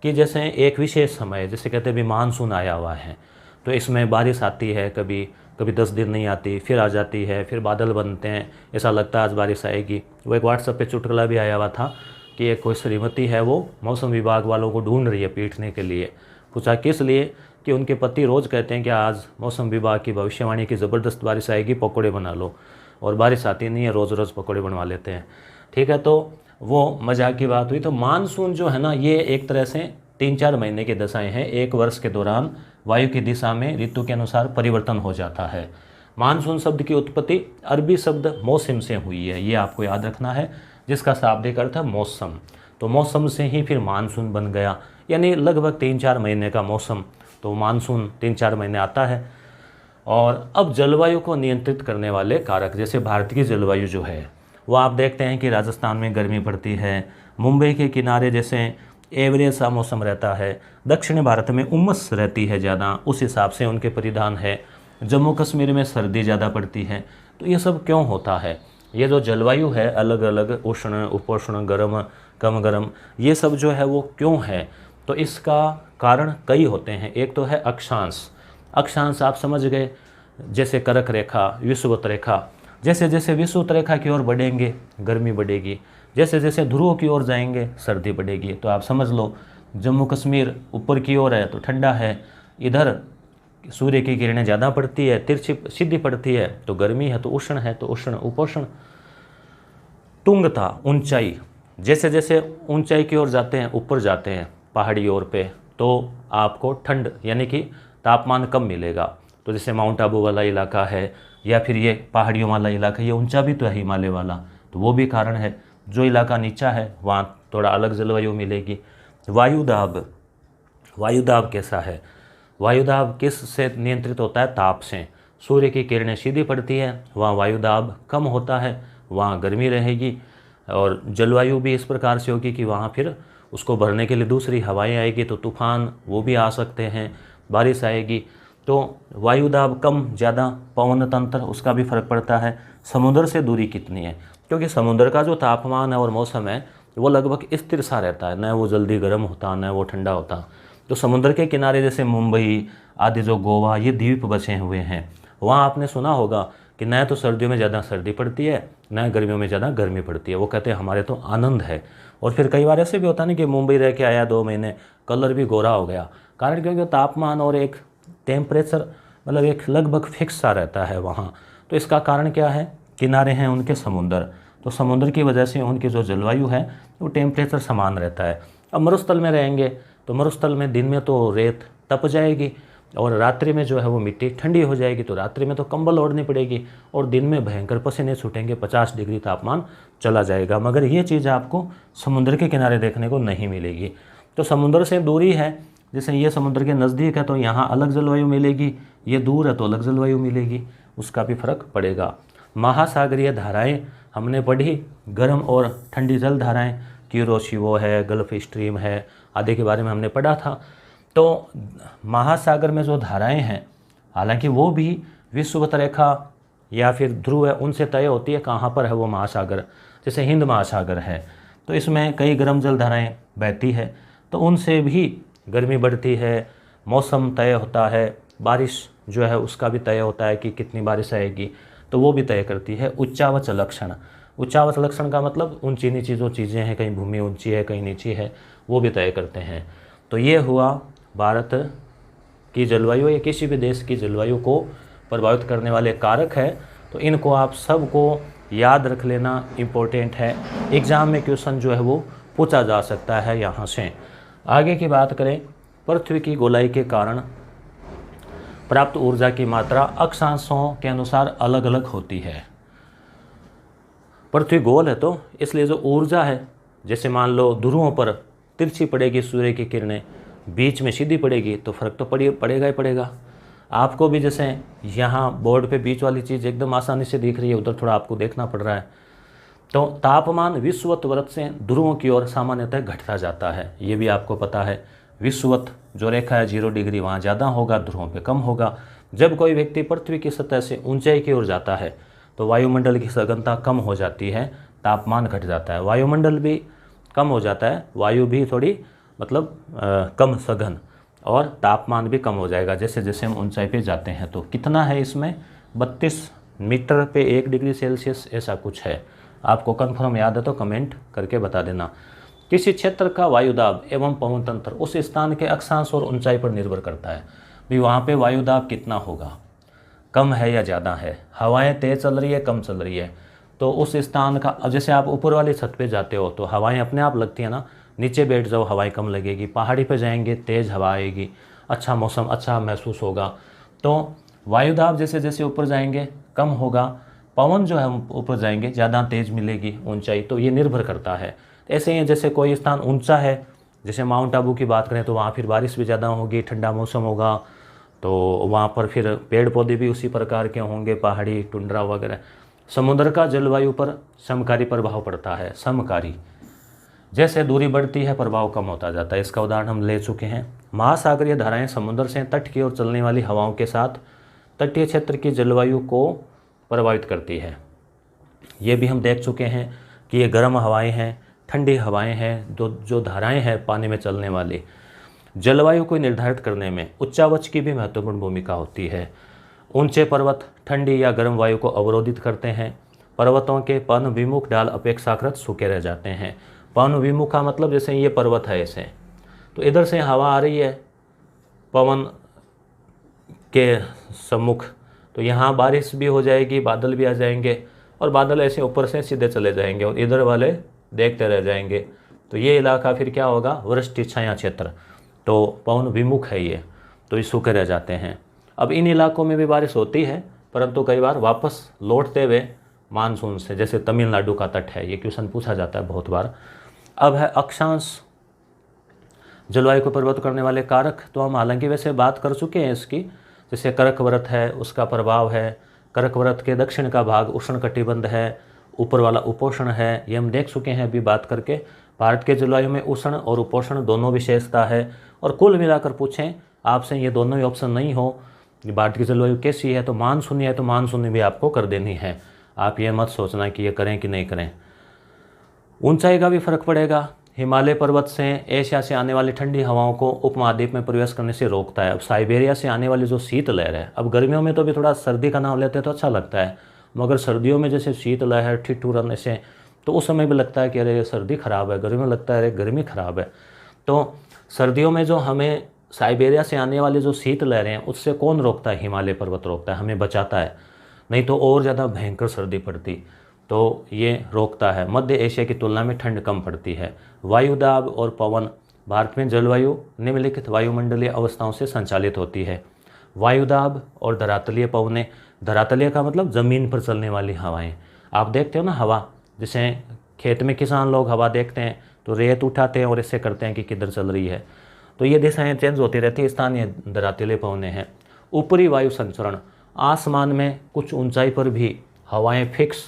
कि जैसे एक विशेष समय, जैसे कहते हैं भी मानसून आया हुआ है, तो इसमें बारिश आती है, कभी 10 दिन नहीं आती, फिर आ जाती है, फिर बादल बनते हैं, ऐसा लगता है आज बारिश आएगी। वो एक व्हाट्सएप पे चुटकुला भी आया हुआ था कि एक कोई श्रीमती है, वो मौसम विभाग वालों को ढूंढ रही है पीटने के लिए। पूछा किस लिए, कि उनके पति रोज़ कहते हैं कि आज मौसम विभाग की भविष्यवाणी की ज़बरदस्त बारिश आएगी, पकौड़े बना लो, और बारिश आती नहीं है, रोज़ रोज़ पकौड़े बनवा लेते हैं, ठीक है। तो वो मजाक की बात हुई। तो मानसून जो है ना, ये एक तरह से 3-4 महीने की दशाएं हैं, एक वर्ष के दौरान वायु की दिशा में ऋतु के अनुसार परिवर्तन हो जाता है। मानसून शब्द की उत्पत्ति अरबी शब्द मौसम से हुई है, ये आपको याद रखना है, जिसका शाब्दिक अर्थ है मौसम। तो मौसम से ही फिर मानसून बन गया, यानी लगभग 3-4 महीने का मौसम, तो मानसून 3-4 महीने आता है। और अब जलवायु को नियंत्रित करने वाले कारक, जैसे भारत की जलवायु जो है वो आप देखते हैं कि राजस्थान में गर्मी पड़ती है, मुंबई के किनारे जैसे एवरेज सा मौसम रहता है, दक्षिण भारत में उमस रहती है ज़्यादा, उस हिसाब से उनके परिधान है, जम्मू कश्मीर में सर्दी ज़्यादा पड़ती है। तो ये सब क्यों होता है, ये जो जलवायु है अलग अलग, उष्ण, उपोष्ण, गर्म, कम गर्म, ये सब जो है वो क्यों है, तो इसका कारण कई होते हैं। एक तो है अक्षांश, अक्षांश आप समझ गए, जैसे कर्क रेखा, विषुवत रेखा, जैसे जैसे विषुवत रेखा की ओर बढ़ेंगे गर्मी बढ़ेगी, जैसे जैसे ध्रुव की ओर जाएंगे सर्दी बढ़ेगी। तो आप समझ लो जम्मू कश्मीर ऊपर की ओर है तो ठंडा है, इधर सूर्य की किरणें ज़्यादा पड़ती है, तिरछी सीधी पड़ती है तो गर्मी है, तो उष्ण है तो उष्ण उपोष्ण। तुंगता, ऊंचाई, जैसे जैसे ऊंचाई की ओर जाते हैं, ऊपर जाते हैं पहाड़ी ओर पे, तो आपको ठंड यानी कि तापमान कम मिलेगा। तो जैसे माउंट आबू वाला इलाका है, या फिर ये पहाड़ियों वाला इलाका, ये ऊंचा भी तो है हिमालय वाला, तो वो भी कारण है। जो इलाका नीचा है वहाँ थोड़ा अलग जलवायु मिलेगी। वायुदाब, वायुदाब कैसा है, वायुदाब किस से नियंत्रित होता है, ताप से। सूर्य की किरणें सीधी पड़ती है, वहाँ वायुदाब कम होता है, वहाँ गर्मी रहेगी, और जलवायु भी इस प्रकार से होगी कि वहाँ फिर उसको भरने के लिए दूसरी हवाएं आएगी, तो तूफान वो भी आ सकते हैं, बारिश आएगी। तो वायुदाब कम ज़्यादा, पवन तंत्र उसका भी फर्क पड़ता है। समुद्र से दूरी कितनी है, क्योंकि समुद्र का जो तापमान है और मौसम है वो लगभग स्थिर सा रहता है, न वो जल्दी गर्म होता न वो ठंडा होता। तो समुद्र के किनारे जैसे मुंबई आदि, जो गोवा, ये द्वीप बचे हुए हैं, वहाँ आपने सुना होगा कि न तो सर्दियों में ज़्यादा सर्दी पड़ती है, न गर्मियों में ज़्यादा गर्मी पड़ती है। वो कहते हैं हमारे तो आनंद है। और फिर कई बार ऐसे भी होता नहीं कि मुंबई रह के आया 2 महीने, कलर भी गोरा हो गया, कारण क्योंकि तापमान और एक टेम्परेचर मतलब एक लगभग फिक्स सा रहता है वहाँ। तो इसका कारण क्या है, किनारे हैं उनके समुंदर, तो समुद्र की वजह से उनकी जो जलवायु है वो टेम्परेचर समान रहता है। अब मरुस्थल में रहेंगे तो मरुस्थल में दिन में तो रेत तप जाएगी और रात्रि में जो है वो मिट्टी ठंडी हो जाएगी, तो रात्रि में तो कंबल ओढ़नी पड़ेगी और दिन में भयंकर पसीने छूटेंगे, 50 डिग्री तापमान चला जाएगा। मगर ये चीज़ आपको समुद्र के किनारे देखने को नहीं मिलेगी। तो समुद्र से दूरी है, जैसे ये समुद्र के नज़दीक है तो यहाँ अलग जलवायु मिलेगी, ये दूर है तो अलग जलवायु मिलेगी, उसका भी फर्क पड़ेगा। महासागरीय धाराएं हमने पढ़ी, गर्म और ठंडी जल धाराएं, क्यूरोशिवो है, गल्फ स्ट्रीम है आदि के बारे में हमने पढ़ा था। तो महासागर में जो धाराएं हैं, हालांकि वो भी विषुवत रेखा या फिर ध्रुव है उनसे तय होती है कहाँ पर है वो महासागर। जैसे हिंद महासागर है तो इसमें कई गर्म जल धाराएं बहती है, तो उनसे भी गर्मी बढ़ती है, मौसम तय होता है, बारिश जो है उसका भी तय होता है कि कितनी बारिश आएगी, तो वो भी तय करती है उच्चावच लक्षण। उच्चावच लक्षण का मतलब ऊंची नीची जो चीज़ें हैं, कहीं भूमि ऊंची है कहीं नीची है, वो भी तय करते हैं। तो ये हुआ भारत की जलवायु या किसी भी देश की जलवायु को प्रभावित करने वाले कारक है। तो इनको आप सबको याद रख लेना इम्पोर्टेंट है, एग्ज़ाम में क्वेश्चन जो है वो पूछा जा सकता है यहाँ से। आगे की बात करें, पृथ्वी की गोलाई के कारण प्राप्त ऊर्जा की मात्रा अक्षांशों के अनुसार अलग अलग होती है। पृथ्वी गोल है तो इसलिए जो ऊर्जा है, जैसे मान लो ध्रुवों पर तिरछी पड़ेगी सूर्य की किरणें, बीच में सीधी पड़ेगी तो फर्क तो पड़ेगा ही पड़ेगा। आपको भी जैसे यहाँ बोर्ड पे बीच वाली चीज़ एकदम आसानी से दिख रही है, उधर थोड़ा आपको देखना पड़ रहा है। तो तापमान विषुवत व्रत से ध्रुवों की ओर सामान्यतः घटता जाता है, ये भी आपको पता है। विषुवत जो रेखा है 0 डिग्री वहाँ ज़्यादा होगा, ध्रुवों पे कम होगा। जब कोई व्यक्ति पृथ्वी की सतह से ऊंचाई की ओर जाता है तो वायुमंडल की सघनता कम हो जाती है, तापमान घट जाता है। वायुमंडल भी कम हो जाता है, वायु भी थोड़ी मतलब कम सघन, और तापमान भी कम हो जाएगा जैसे जैसे हम ऊंचाई पे जाते हैं। तो कितना है इसमें, 32 मीटर पे 1 डिग्री सेल्सियस ऐसा कुछ है। आपको कन्फर्म याद है तो कमेंट करके बता देना। किसी क्षेत्र का वायुदाब एवं पवन तंत्र उस स्थान के अक्षांश और ऊंचाई पर निर्भर करता है। भी वहाँ पे वायुदाब कितना होगा, कम है या ज़्यादा है, हवाएं तेज़ चल रही है कम चल रही है, तो उस स्थान का, जैसे आप ऊपर वाली छत पे जाते हो तो हवाएं अपने आप लगती है ना, नीचे बैठ जाओ हवाएं कम लगेगी, पहाड़ी पे जाएंगे तेज़ हवा आएगी, अच्छा मौसम अच्छा महसूस होगा। तो वायुदाब जैसे जैसे ऊपर जाएंगे कम होगा, पवन जो है ऊपर जाएंगे ज़्यादा तेज़ मिलेगी ऊंचाई, तो ये निर्भर करता है। ऐसे ही जैसे कोई स्थान ऊंचा है, जैसे माउंट आबू की बात करें तो वहाँ फिर बारिश भी ज़्यादा होगी, ठंडा मौसम होगा, तो वहाँ पर फिर पेड़ पौधे भी उसी प्रकार के होंगे, पहाड़ी टुंड्रा वगैरह। समुद्र का जलवायु पर समकारी प्रभाव पड़ता है, समकारी, जैसे दूरी बढ़ती है प्रभाव कम होता जाता है। इसका उदाहरण हम ले चुके हैं। महासागरीय धाराएं समुद्र से तट की ओर चलने वाली हवाओं के साथ तटीय क्षेत्र की जलवायु को प्रभावित करती है। ये भी हम देख चुके हैं कि ये गर्म हवाएं हैं, ठंडी हवाएं हैं, जो धाराएं हैं पानी में चलने वाली। जलवायु को निर्धारित करने में उच्चावच की भी महत्वपूर्ण भूमिका होती है। ऊंचे पर्वत ठंडी या गर्म वायु को अवरोधित करते हैं। पर्वतों के पवन विमुख ढाल अपेक्षाकृत सूखे रह जाते हैं। पवन विमुख का मतलब जैसे ये पर्वत है ऐसे, तो इधर से हवा आ रही है पवन के सम्मुख, तो यहाँ बारिश भी हो जाएगी, बादल भी आ जाएंगे, और बादल ऐसे ऊपर से सीधे चले जाएंगे और इधर वाले देखते रह जाएंगे। तो ये इलाका फिर क्या होगा, वृष्टि छाया क्षेत्र, तो पवन विमुख है ये, तो ये सूखे रह जाते हैं। अब इन इलाकों में भी बारिश होती है, परंतु कई बार वापस लौटते हुए मानसून से, जैसे तमिलनाडु का तट है, ये क्वेश्चन पूछा जाता है बहुत बार। अब है अक्षांश जलवायु को प्रभावित करने वाले कारक, तो हम हालांकि वैसे बात कर चुके हैं इसकी, जैसे कर्कवृत है उसका प्रभाव है, कर्कवृत के दक्षिण का भाग उष्णकटिबंध है, ऊपर वाला उपोष्ण है, ये हम देख चुके हैं अभी बात करके। भारत के जलवायु में उष्ण और उपोष्ण दोनों विशेषता है, और कुल मिलाकर पूछें आपसे ये दोनों ही ऑप्शन नहीं हो भारत की जलवायु कैसी है, तो मानसूनी है तो मानसूनी भी आपको कर देनी है। आप ये मत सोचना कि ये करें कि नहीं करें। ऊंचाई का भी फर्क पड़ेगा। हिमालय पर्वत से एशिया से आने वाली ठंडी हवाओं को उपमहाद्वीप में प्रवेश करने से रोकता है। अब साइबेरिया से आने वाली जो शीतलहर है, अब गर्मियों में तो भी थोड़ा सर्दी का नाम लेते हैं तो अच्छा लगता है, मगर सर्दियों में जैसे शीतलहर ठिठुरन ऐसे, तो उस समय भी लगता है कि अरे सर्दी ख़राब है, गर्मी में लगता है अरे गर्मी ख़राब है। तो सर्दियों में जो हमें साइबेरिया से आने वाली जो शीतलहरें हैं उससे कौन रोकता है, हिमालय पर्वत रोकता है, हमें बचाता है, नहीं तो और ज़्यादा भयंकर सर्दी पड़ती, तो ये रोकता है। मध्य एशिया की तुलना में ठंड कम पड़ती है। वायुदाब और पवन, भारत में जलवायु निम्नलिखित वायुमंडलीय अवस्थाओं से संचालित होती है। वायुदाब और धरातलीय पवनें, धरातलीय का मतलब ज़मीन पर चलने वाली हवाएं। आप देखते हो ना हवा, जैसे खेत में किसान लोग हवा देखते हैं तो रेत उठाते हैं और इससे करते हैं कि किधर चल रही है, तो ये दिशाएं चेंज होती रहती है, स्थानीय धरातलीय पवनें हैं। ऊपरी वायु संचरण, आसमान में कुछ ऊंचाई पर भी हवाएं फिक्स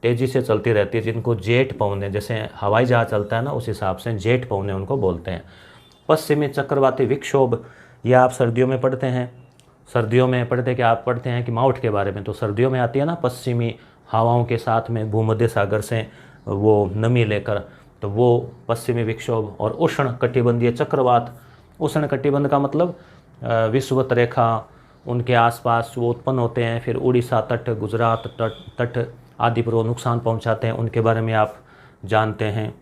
तेज़ी से चलती रहती है, जिनको जेट पवनें, जैसे हवाई जहाज चलता है ना उस हिसाब से जेट पवनें उनको बोलते हैं। पश्चिमी चक्रवाती विक्षोभ, ये आप सर्दियों में पढ़ते हैं। सर्दियों में पढ़ते कि आप पढ़ते हैं कि माउट के बारे में, तो सर्दियों में आती है ना पश्चिमी हवाओं के साथ में भूमध्य सागर से वो नमी लेकर, तो वो पश्चिमी विक्षोभ। और उष्ण कटिबंधीय चक्रवात, उष्ण कटिबंध का मतलब विषुवत रेखा, उनके आसपास वो उत्पन्न होते हैं, फिर उड़ीसा तट, गुजरात तट आदि पर वो नुकसान पहुंचाते हैं, उनके बारे में आप जानते हैं।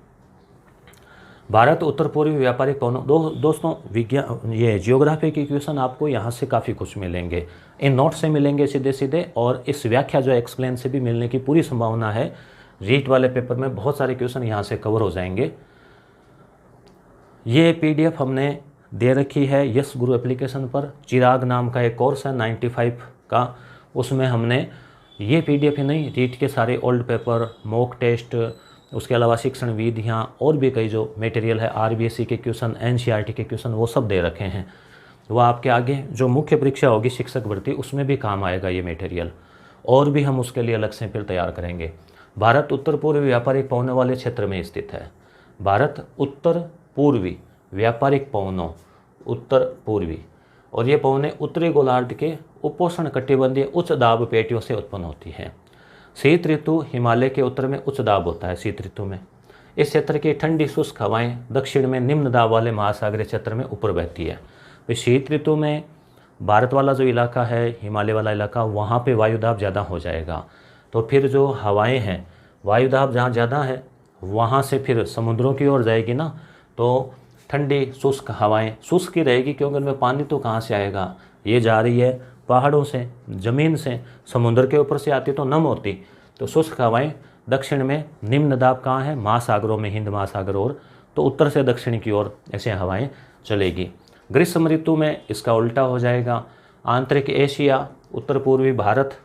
भारत उत्तर पूर्वी व्यापारिक पवनों, दोस्तों विज्ञान ये जियोग्राफी की क्वेश्चन आपको यहाँ से काफ़ी कुछ मिलेंगे, इन नोट से मिलेंगे सीधे सीधे, और इस व्याख्या जो एक्सप्लेन से भी मिलने की पूरी संभावना है। रीट वाले पेपर में बहुत सारे क्वेश्चन यहाँ से कवर हो जाएंगे। ये PDF हमने दे रखी है यस गुरु एप्लीकेशन पर। चिराग नाम का एक कोर्स है 95 का, उसमें हमने ये PDF ही नहीं, रीट के सारे ओल्ड पेपर, मॉक टेस्ट, उसके अलावा शिक्षण विधियाँ और भी कई जो मटेरियल है, RBSE के क्वेश्चन, NCERT के क्वेश्चन, वो सब दे रखे हैं। वो आपके आगे जो मुख्य परीक्षा होगी शिक्षक भर्ती, उसमें भी काम आएगा ये मटेरियल, और भी हम उसके लिए अलग से फिर तैयार करेंगे। भारत उत्तर पूर्वी व्यापारिक पवनों वाले क्षेत्र में स्थित है। भारत उत्तर पूर्वी व्यापारिक पवनों, उत्तर पूर्वी, और ये पवनें उत्तरी गोलार्ध के उपोष्ण कटिबंधीय उच्च दाब पेटियों से उत्पन्न होती हैं। शीत ऋतु हिमालय के उत्तर में उच्च दाब होता है शीत ऋतु में। इस क्षेत्र की ठंडी शुष्क हवाएं दक्षिण में निम्न दाब वाले महासागरीय क्षेत्र में ऊपर बहती है। तो शीत ऋतु में भारत वाला जो इलाका है, हिमालय वाला इलाका, वहाँ पे वायुदाब ज़्यादा हो जाएगा। तो फिर जो हवाएं हैं, वायुदाब जहाँ ज़्यादा है वहाँ से फिर समुद्रों की ओर जाएगी ना, तो ठंडी शुष्क हवाएं शुष्क ही रहेगी, क्योंकि उनमें पानी तो कहाँ से आएगा, ये जा रही है पहाड़ों से, ज़मीन से, समुद्र के ऊपर से आती तो नम होती। तो शुष्क हवाएं दक्षिण में, निम्न दाब कहाँ है, महासागरों में, हिंद महासागर, और तो उत्तर से दक्षिण की ओर ऐसे हवाएं चलेगी। ग्रीष्म ऋतु में इसका उल्टा हो जाएगा। आंतरिक एशिया, उत्तर पूर्वी भारत,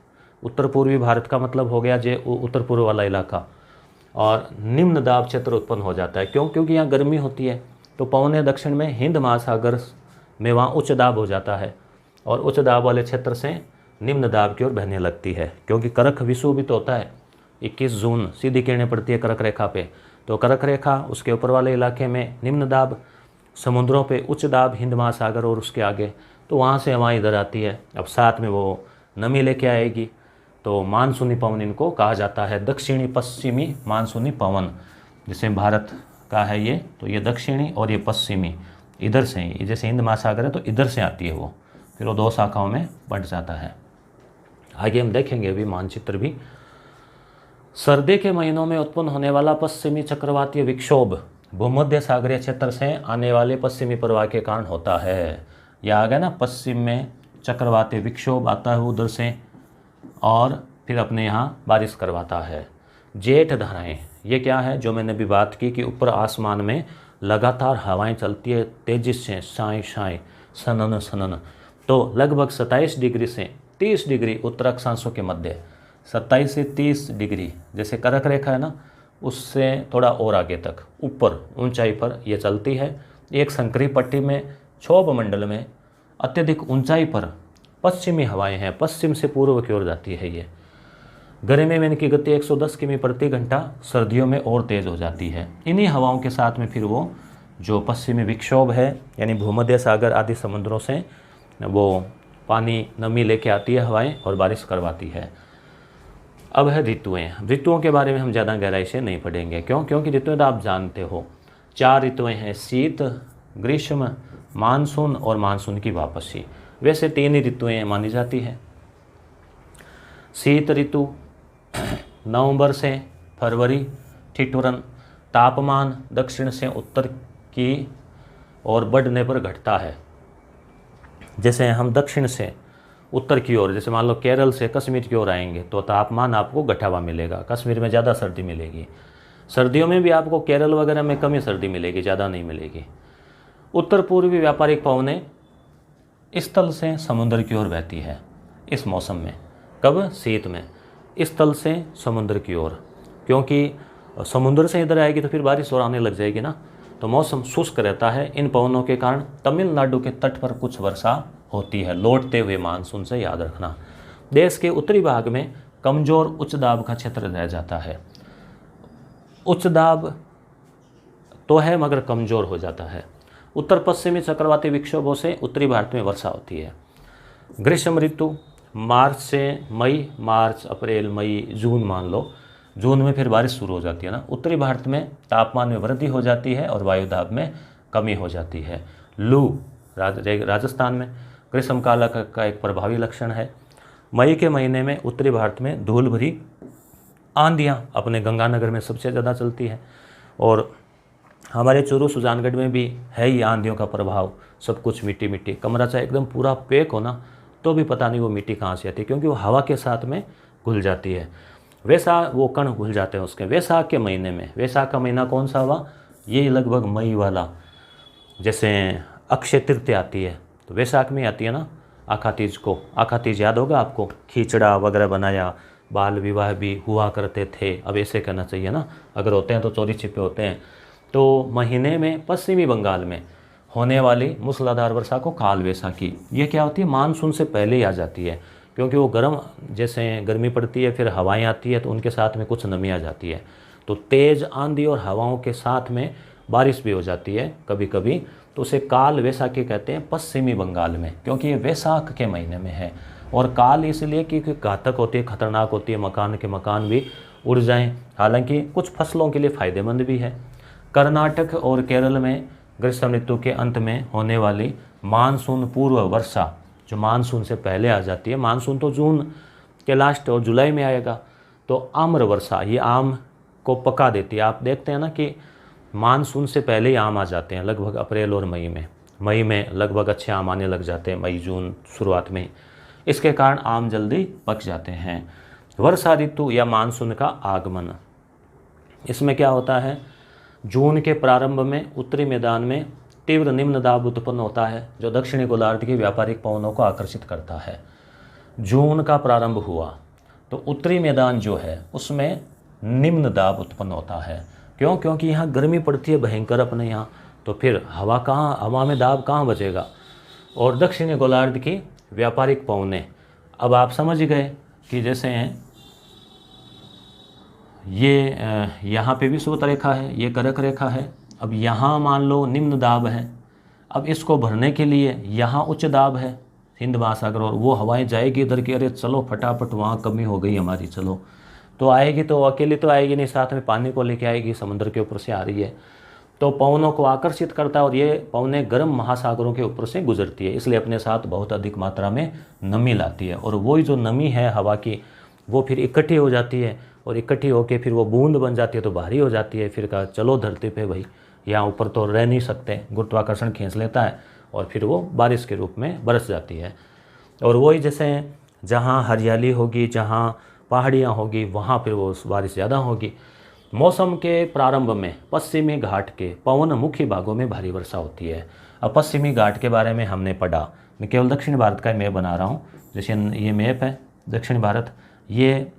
उत्तर पूर्वी भारत का मतलब हो गया जो उत्तर पूर्व वाला इलाका, और निम्न दाब क्षेत्र उत्पन्न हो जाता है। क्योंकि यहाँ गर्मी होती है, तो पवने दक्षिण में हिंद महासागर में वहाँ उच्च दाब हो जाता है, और उच्च दाब वाले क्षेत्र से निम्न दाब की ओर बहने लगती है। क्योंकि कर्क विषुव भी तो होता है, 21 जून सीधी किरणें पड़ती है कर्क रेखा पे, तो कर्क रेखा उसके ऊपर वाले इलाके में निम्न दाब, समुद्रों पे उच्च दाब, हिंद महासागर और उसके आगे, तो वहाँ से हवा इधर आती है। अब साथ में वो नमी लेके आएगी, तो मानसूनी पवन इनको कहा जाता है, दक्षिणी पश्चिमी मानसूनी पवन। जैसे भारत का है ये, तो ये दक्षिणी और ये पश्चिमी, इधर से ही, जैसे हिंद महासागर है तो इधर से आती है वो, फिर वो दो शाखाओं में बंट जाता है। आगे हम देखेंगे अभी मानचित्र भी। सर्दी के महीनों में उत्पन्न होने वाला पश्चिमी चक्रवातीय विक्षोभ भूमध्य सागरीय क्षेत्र से आने वाले पश्चिमी प्रवाह के कारण होता है। यह आ गया ना, पश्चिम में चक्रवातीय विक्षोभ आता है उधर से, और फिर अपने यहाँ बारिश करवाता है। जेठ धाराएं, ये क्या है, जो मैंने अभी बात की कि ऊपर आसमान में लगातार हवाएं चलती है तेजी से, शाएं शाएं, सनन सनन। तो लगभग 27 डिग्री से 30 डिग्री उत्तर अक्षांशों के मध्य, 27 से 30 डिग्री, जैसे कर्क रेखा है ना, उससे थोड़ा और आगे तक ऊपर ऊंचाई पर यह चलती है। एक संकरी पट्टी में क्षोभ मंडल में अत्यधिक ऊंचाई पर पश्चिमी हवाएं हैं, पश्चिम से पूर्व की ओर जाती है। ये गर्मी में इनकी गति 110 किमी प्रति घंटा, सर्दियों में और तेज़ हो जाती है। इन्हीं हवाओं के साथ में फिर वो जो पश्चिमी विक्षोभ है, यानी भूमध्य सागर आदि समुद्रों से वो पानी नमी लेके आती है हवाएं, और बारिश करवाती है। अब है ऋतुएं। ऋतुओं के बारे में हम ज़्यादा गहराई से नहीं पढ़ेंगे, क्योंकि ऋतुएं तो आप जानते हो, 4 ऋतुएं हैं, शीत, ग्रीष्म, मानसून और मानसून की वापसी। वैसे 3 ही ऋतुएं मानी जाती है। शीत ऋतु नवंबर से फरवरी, ठिठुरन, तापमान दक्षिण से उत्तर की ओर बढ़ने पर घटता है। जैसे हम दक्षिण से उत्तर की ओर, जैसे मान लो केरल से कश्मीर की ओर आएंगे, तो तापमान आपको घटा हुआ मिलेगा, कश्मीर में ज़्यादा सर्दी मिलेगी। सर्दियों में भी आपको केरल वगैरह में कम ही सर्दी मिलेगी, ज़्यादा नहीं मिलेगी। उत्तर पूर्वी व्यापारिक पवनें स्थल से समुद्र की ओर बहती है इस मौसम में। कब? शीत में, स्थल से समुद्र की ओर, क्योंकि समुद्र से इधर आएगी तो फिर बारिश और आने लग जाएगी ना, तो मौसम शुष्क रहता है। इन पवनों के कारण तमिलनाडु के तट पर कुछ वर्षा होती है, लौटते हुए मानसून से, याद रखना। देश के उत्तरी भाग में कमजोर उच्च दाब का क्षेत्र रह जाता है। उच्च दाब तो है मगर कमजोर हो जाता है। उत्तर पश्चिमी चक्रवाती विक्षोभों से उत्तरी भारत में वर्षा होती है। ग्रीष्म ऋतु मार्च से मई, मार्च अप्रैल मई जून मान लो, जून में फिर बारिश शुरू हो जाती है ना। उत्तरी भारत में तापमान में वृद्धि हो जाती है और वायु दाब में कमी हो जाती है। लू राजस्थान में ग्रीष्म काल का एक प्रभावी लक्षण है। मई के महीने में उत्तरी भारत में धूल भरी आंधियाँ अपने गंगानगर में सबसे ज़्यादा चलती है, और हमारे चूरू सुजानगढ़ में भी है ही आंधियों का प्रभाव। सब कुछ मिट्टी मिट्टी, कमरा चाहे एकदम पूरा पैक हो ना तो भी पता नहीं वो मिट्टी कहाँ से आती है, क्योंकि वो हवा के साथ में घुल जाती है। वैसाख वो कण घुल जाते हैं उसके। वैसाख के महीने में, वैसाख का महीना कौन सा हुआ, ये लगभग मई वाला, जैसे अक्षय तृतीया आती है तो वैसाख में आती है ना। आखा तीज को, आखा तीज याद होगा आपको, खींचड़ा वगैरह बनाया, बाल विवाह भी हुआ करते थे। अब ऐसे करना चाहिए ना, अगर होते हैं तो चोरी छिपे होते हैं। तो महीने में पश्चिमी बंगाल में होने वाली मूसलाधार वर्षा को काल वैसाखी, ये क्या होती है, मानसून से पहले ही आ जाती है, क्योंकि वो गर्म, जैसे गर्मी पड़ती है फिर हवाएं आती है तो उनके साथ में कुछ नमी आ जाती है, तो तेज़ आंधी और हवाओं के साथ में बारिश भी हो जाती है कभी कभी, तो उसे काल वैसाखी कहते हैं पश्चिमी बंगाल में, क्योंकि ये वैसाख के महीने में है। और काल इसलिए क्योंकि घातक होती है, खतरनाक होती है, मकान के मकान भी उड़ जाएं, हालांकि कुछ फसलों के लिए फ़ायदेमंद भी है। कर्नाटक और केरल में ग्रीष्म ऋतु के अंत में होने वाली मानसून पूर्व वर्षा, जो मानसून से पहले आ जाती है, मानसून तो जून के लास्ट और जुलाई में आएगा, तो आम्र वर्षा, ये आम को पका देती है। आप देखते हैं ना कि मानसून से पहले ही आम आ जाते हैं, लगभग अप्रैल और मई में लगभग अच्छे आम आने लग जाते हैं, मई जून शुरुआत में। इसके कारण आम जल्दी पक जाते हैं। वर्षा ऋतु या मानसून का आगमन, इसमें क्या होता है, जून के प्रारंभ में उत्तरी मैदान में तीव्र निम्न दाब उत्पन्न होता है, जो दक्षिणी गोलार्ध की व्यापारिक पवनों को आकर्षित करता है। जून का प्रारंभ हुआ तो उत्तरी मैदान जो है उसमें निम्न दाब उत्पन्न होता है। क्यों? क्योंकि यहाँ गर्मी पड़ती है भयंकर अपने यहाँ, तो फिर हवा में दाब कहाँ बचेगा। और दक्षिणी गोलार्ध की व्यापारिक पवनें, अब आप समझ गए कि जैसे हैं ये यहाँ पे भी स्रोत रेखा है, ये कर्क रेखा है। अब यहाँ मान लो निम्न दाब है, अब इसको भरने के लिए यहाँ उच्च दाब है हिंद महासागर, और वो हवाएं जाएगी इधर की, अरे चलो फटाफट वहाँ कमी हो गई हमारी, चलो तो आएगी, तो अकेली तो आएगी नहीं, साथ में पानी को लेके आएगी, समुद्र के ऊपर से आ रही है, तो पवनों को आकर्षित करता है। और ये पवनें गर्म महासागरों के ऊपर से गुजरती है, इसलिए अपने साथ बहुत अधिक मात्रा में नमी लाती है, और वही जो नमी है हवा की वो फिर इकट्ठी हो जाती है, और इकट्ठी होकर फिर वो बूंद बन जाती है, तो भारी हो जाती है। फिर कहा चलो धरती पे भाई, यहाँ ऊपर तो रह नहीं सकते, गुरुत्वाकर्षण खींच लेता है और फिर वो बारिश के रूप में बरस जाती है। और वही जैसे जहाँ हरियाली होगी, जहाँ पहाड़ियाँ होगी, वहाँ फिर वो बारिश ज़्यादा होगी। मौसम के प्रारंभ में पश्चिमी घाट के पवनमुखी भागों में भारी वर्षा होती है। अब पश्चिमी घाट के बारे में हमने पढ़ा, मैं केवल दक्षिण भारत का मैप बना रहा हूँ। जैसे ये मैप है दक्षिण भारत, ये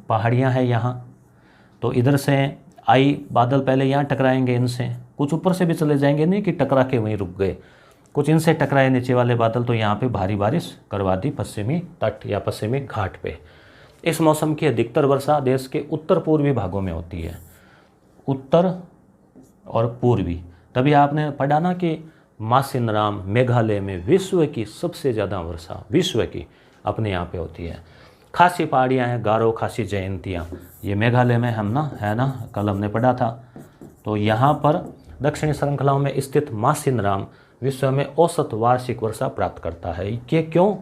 पहाड़ियाँ हैं यहाँ, तो इधर से आई बादल पहले यहाँ टकराएंगे इनसे, कुछ ऊपर से भी चले जाएंगे, नहीं कि टकरा के वहीं रुक गए, कुछ इनसे टकराए नीचे वाले बादल, तो यहाँ पे भारी बारिश करवा दी पश्चिमी तट या पश्चिमी घाट पे। इस मौसम की अधिकतर वर्षा देश के उत्तर पूर्वी भागों में होती है, उत्तर और पूर्वी। तभी आपने पढ़ा ना कि मासिनराम मेघालय में विश्व की सबसे ज़्यादा वर्षा, विश्व की अपने यहाँ पे होती है। खासी पहाड़ियाँ हैं, गारो खासी जयंतियाँ, ये मेघालय में हम ना है ना, कल हमने पढ़ा था। तो यहाँ पर दक्षिणी श्रृंखलाओं में स्थित मासिनराम विश्व में औसत वार्षिक वर्षा प्राप्त करता है। ये क्यों?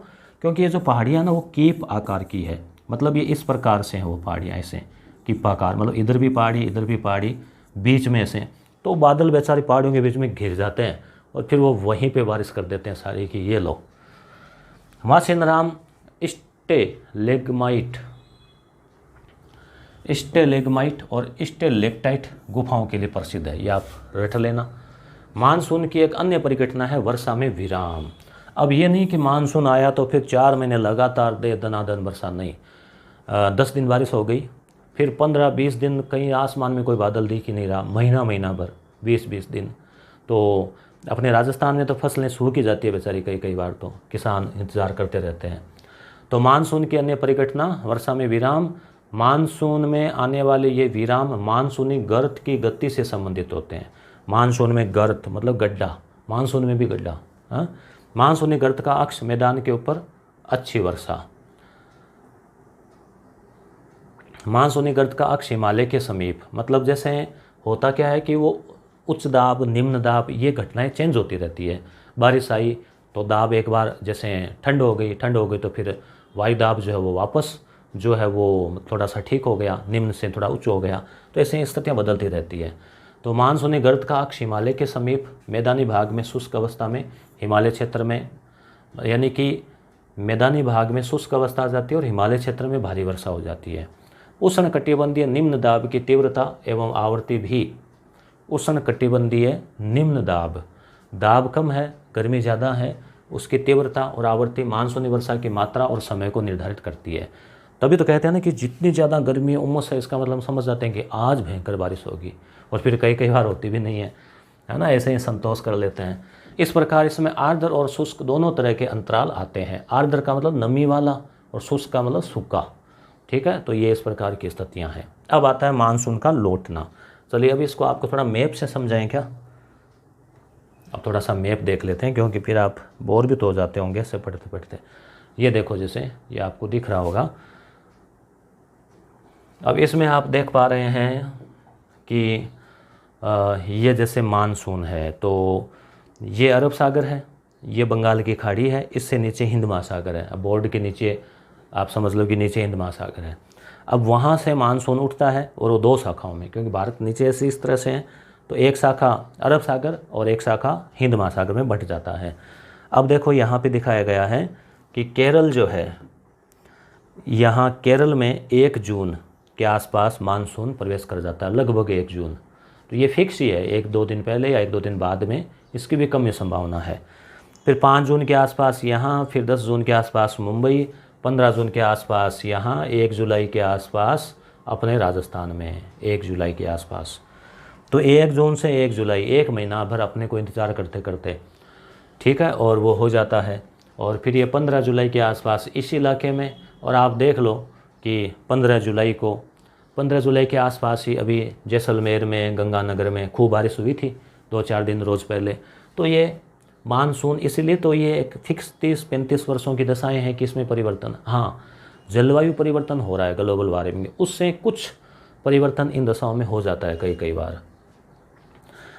क्योंकि ये जो पहाड़ियाँ ना वो कीप आकार की है, मतलब ये इस प्रकार से हैं वो पहाड़ियाँ, ऐसे कीप आकार, मतलब इधर भी पहाड़ी इधर भी पहाड़ी, बीच में से, तो बादल बेचारे पहाड़ियों के बीच में घिर जाते हैं और फिर वो वहीं पे बारिश कर देते हैं सारी की। ये लो मासिनराम स्टेलेग्माइट और स्टेलेक्टाइट गुफाओं के लिए प्रसिद्ध है, ये आप रट लेना। मानसून की एक अन्य परिघटना है वर्षा में विराम। अब ये नहीं कि मानसून आया तो फिर 4 महीने लगातार दनादन वर्षा, नहीं, 10 दिन बारिश हो गई, फिर 15-20 दिन कहीं आसमान में कोई बादल दिख ही नहीं रहा, महीना भर 20-20 दिन, तो अपने राजस्थान में तो फसलें सूख ही जाती है बेचारी, कई बार तो किसान इंतज़ार करते रहते हैं। तो मानसून की अन्य परिघटना वर्षा में विराम। मानसून में आने वाले ये विराम मानसूनी गर्त की गति से संबंधित होते हैं। मानसून में गर्त मतलब गड्ढा, मानसून में भी गड्ढा। हाँ, मानसूनी गर्त का अक्ष मैदान के ऊपर अच्छी वर्षा। मानसूनी गर्त का अक्ष हिमालय के समीप, मतलब जैसे होता क्या है कि वो उच्च दाब निम्न दाब ये घटनाएं चेंज होती रहती है। बारिश आई तो दाब एक बार जैसे ठंड हो गई तो फिर वायु दाब जो है वो वापस जो है वो थोड़ा सा ठीक हो गया, निम्न से थोड़ा उच्च हो गया। तो ऐसे स्थितियाँ बदलती रहती है। तो मानसूनी गर्त का अक्ष हिमालय के समीप, मैदानी भाग में शुष्क अवस्था में, हिमालय क्षेत्र में यानी कि मैदानी भाग में शुष्क अवस्था आ जाती है और हिमालय क्षेत्र में भारी वर्षा हो जाती है। उष्णकटिबंधीय निम्न दाब की तीव्रता एवं आवृत्ति भी, उष्णकटिबंधीय निम्न दाब, दाब कम है, गर्मी ज़्यादा है, उसकी तीव्रता और आवृत्ति मानसूनी वर्षा की मात्रा और समय को निर्धारित करती है। तभी तो कहते हैं ना कि जितनी ज़्यादा गर्मी उमस है, इसका मतलब समझ जाते हैं कि आज भयंकर बारिश होगी, और फिर कई बार होती भी नहीं है ना, ऐसे ही संतोष कर लेते हैं। इस प्रकार इसमें आर्द्र और शुष्क दोनों तरह के अंतराल आते हैं। आर्द्र का मतलब नमी वाला और शुष्क का मतलब सूखा। ठीक है, तो ये इस प्रकार की स्थितियाँ हैं। अब आता है मानसून का लौटना। चलिए अभी इसको आपको थोड़ा मैप से समझाएं क्या। अब थोड़ा सा मैप देख लेते हैं, क्योंकि फिर आप बोर भी तो हो जाते होंगे इससे पढ़ते पढ़ते। ये देखो, जैसे ये आपको दिख रहा होगा। अब इसमें आप देख पा रहे हैं कि ये जैसे मानसून है, तो ये अरब सागर है, ये बंगाल की खाड़ी है, इससे नीचे हिंद महासागर है। अब बोर्ड के नीचे आप समझ लो कि नीचे हिंद महासागर है। अब वहाँ से मानसून उठता है और वो दो शाखाओं में, क्योंकि भारत नीचे ऐसे इस तरह से है, तो एक शाखा अरब सागर और एक शाखा हिंद महासागर में बंट जाता है। अब देखो यहाँ पे दिखाया गया है कि केरल जो है, यहाँ केरल में 1 जून के आसपास मानसून प्रवेश कर जाता है, लगभग 1 जून। तो ये फिक्स ही है, 1-2 दिन पहले या 1-2 दिन बाद में, इसकी भी कम संभावना है। फिर 5 जून के आसपास यहाँ, फिर 10 जून के आसपास मुंबई, 15 जून के आसपास यहाँ, 1 जुलाई के आसपास अपने राजस्थान में, 1 जुलाई के आसपास। तो 1 जून से 1 जुलाई, 1 महीना भर अपने को इंतज़ार करते करते, ठीक है, और वो हो जाता है। और फिर ये 15 जुलाई के आसपास इस इलाके में, और आप देख लो कि 15 जुलाई के आसपास ही अभी जैसलमेर में, गंगानगर में खूब बारिश हुई थी 2-4 दिन रोज़ पहले। तो ये मानसून, इसीलिए तो ये एक फिक्स 30-35 वर्षों की दशाएं हैं कि इसमें परिवर्तन, हाँ जलवायु परिवर्तन हो रहा है, ग्लोबल वार्मिंग, उससे कुछ परिवर्तन इन दशाओं में हो जाता है कई बार।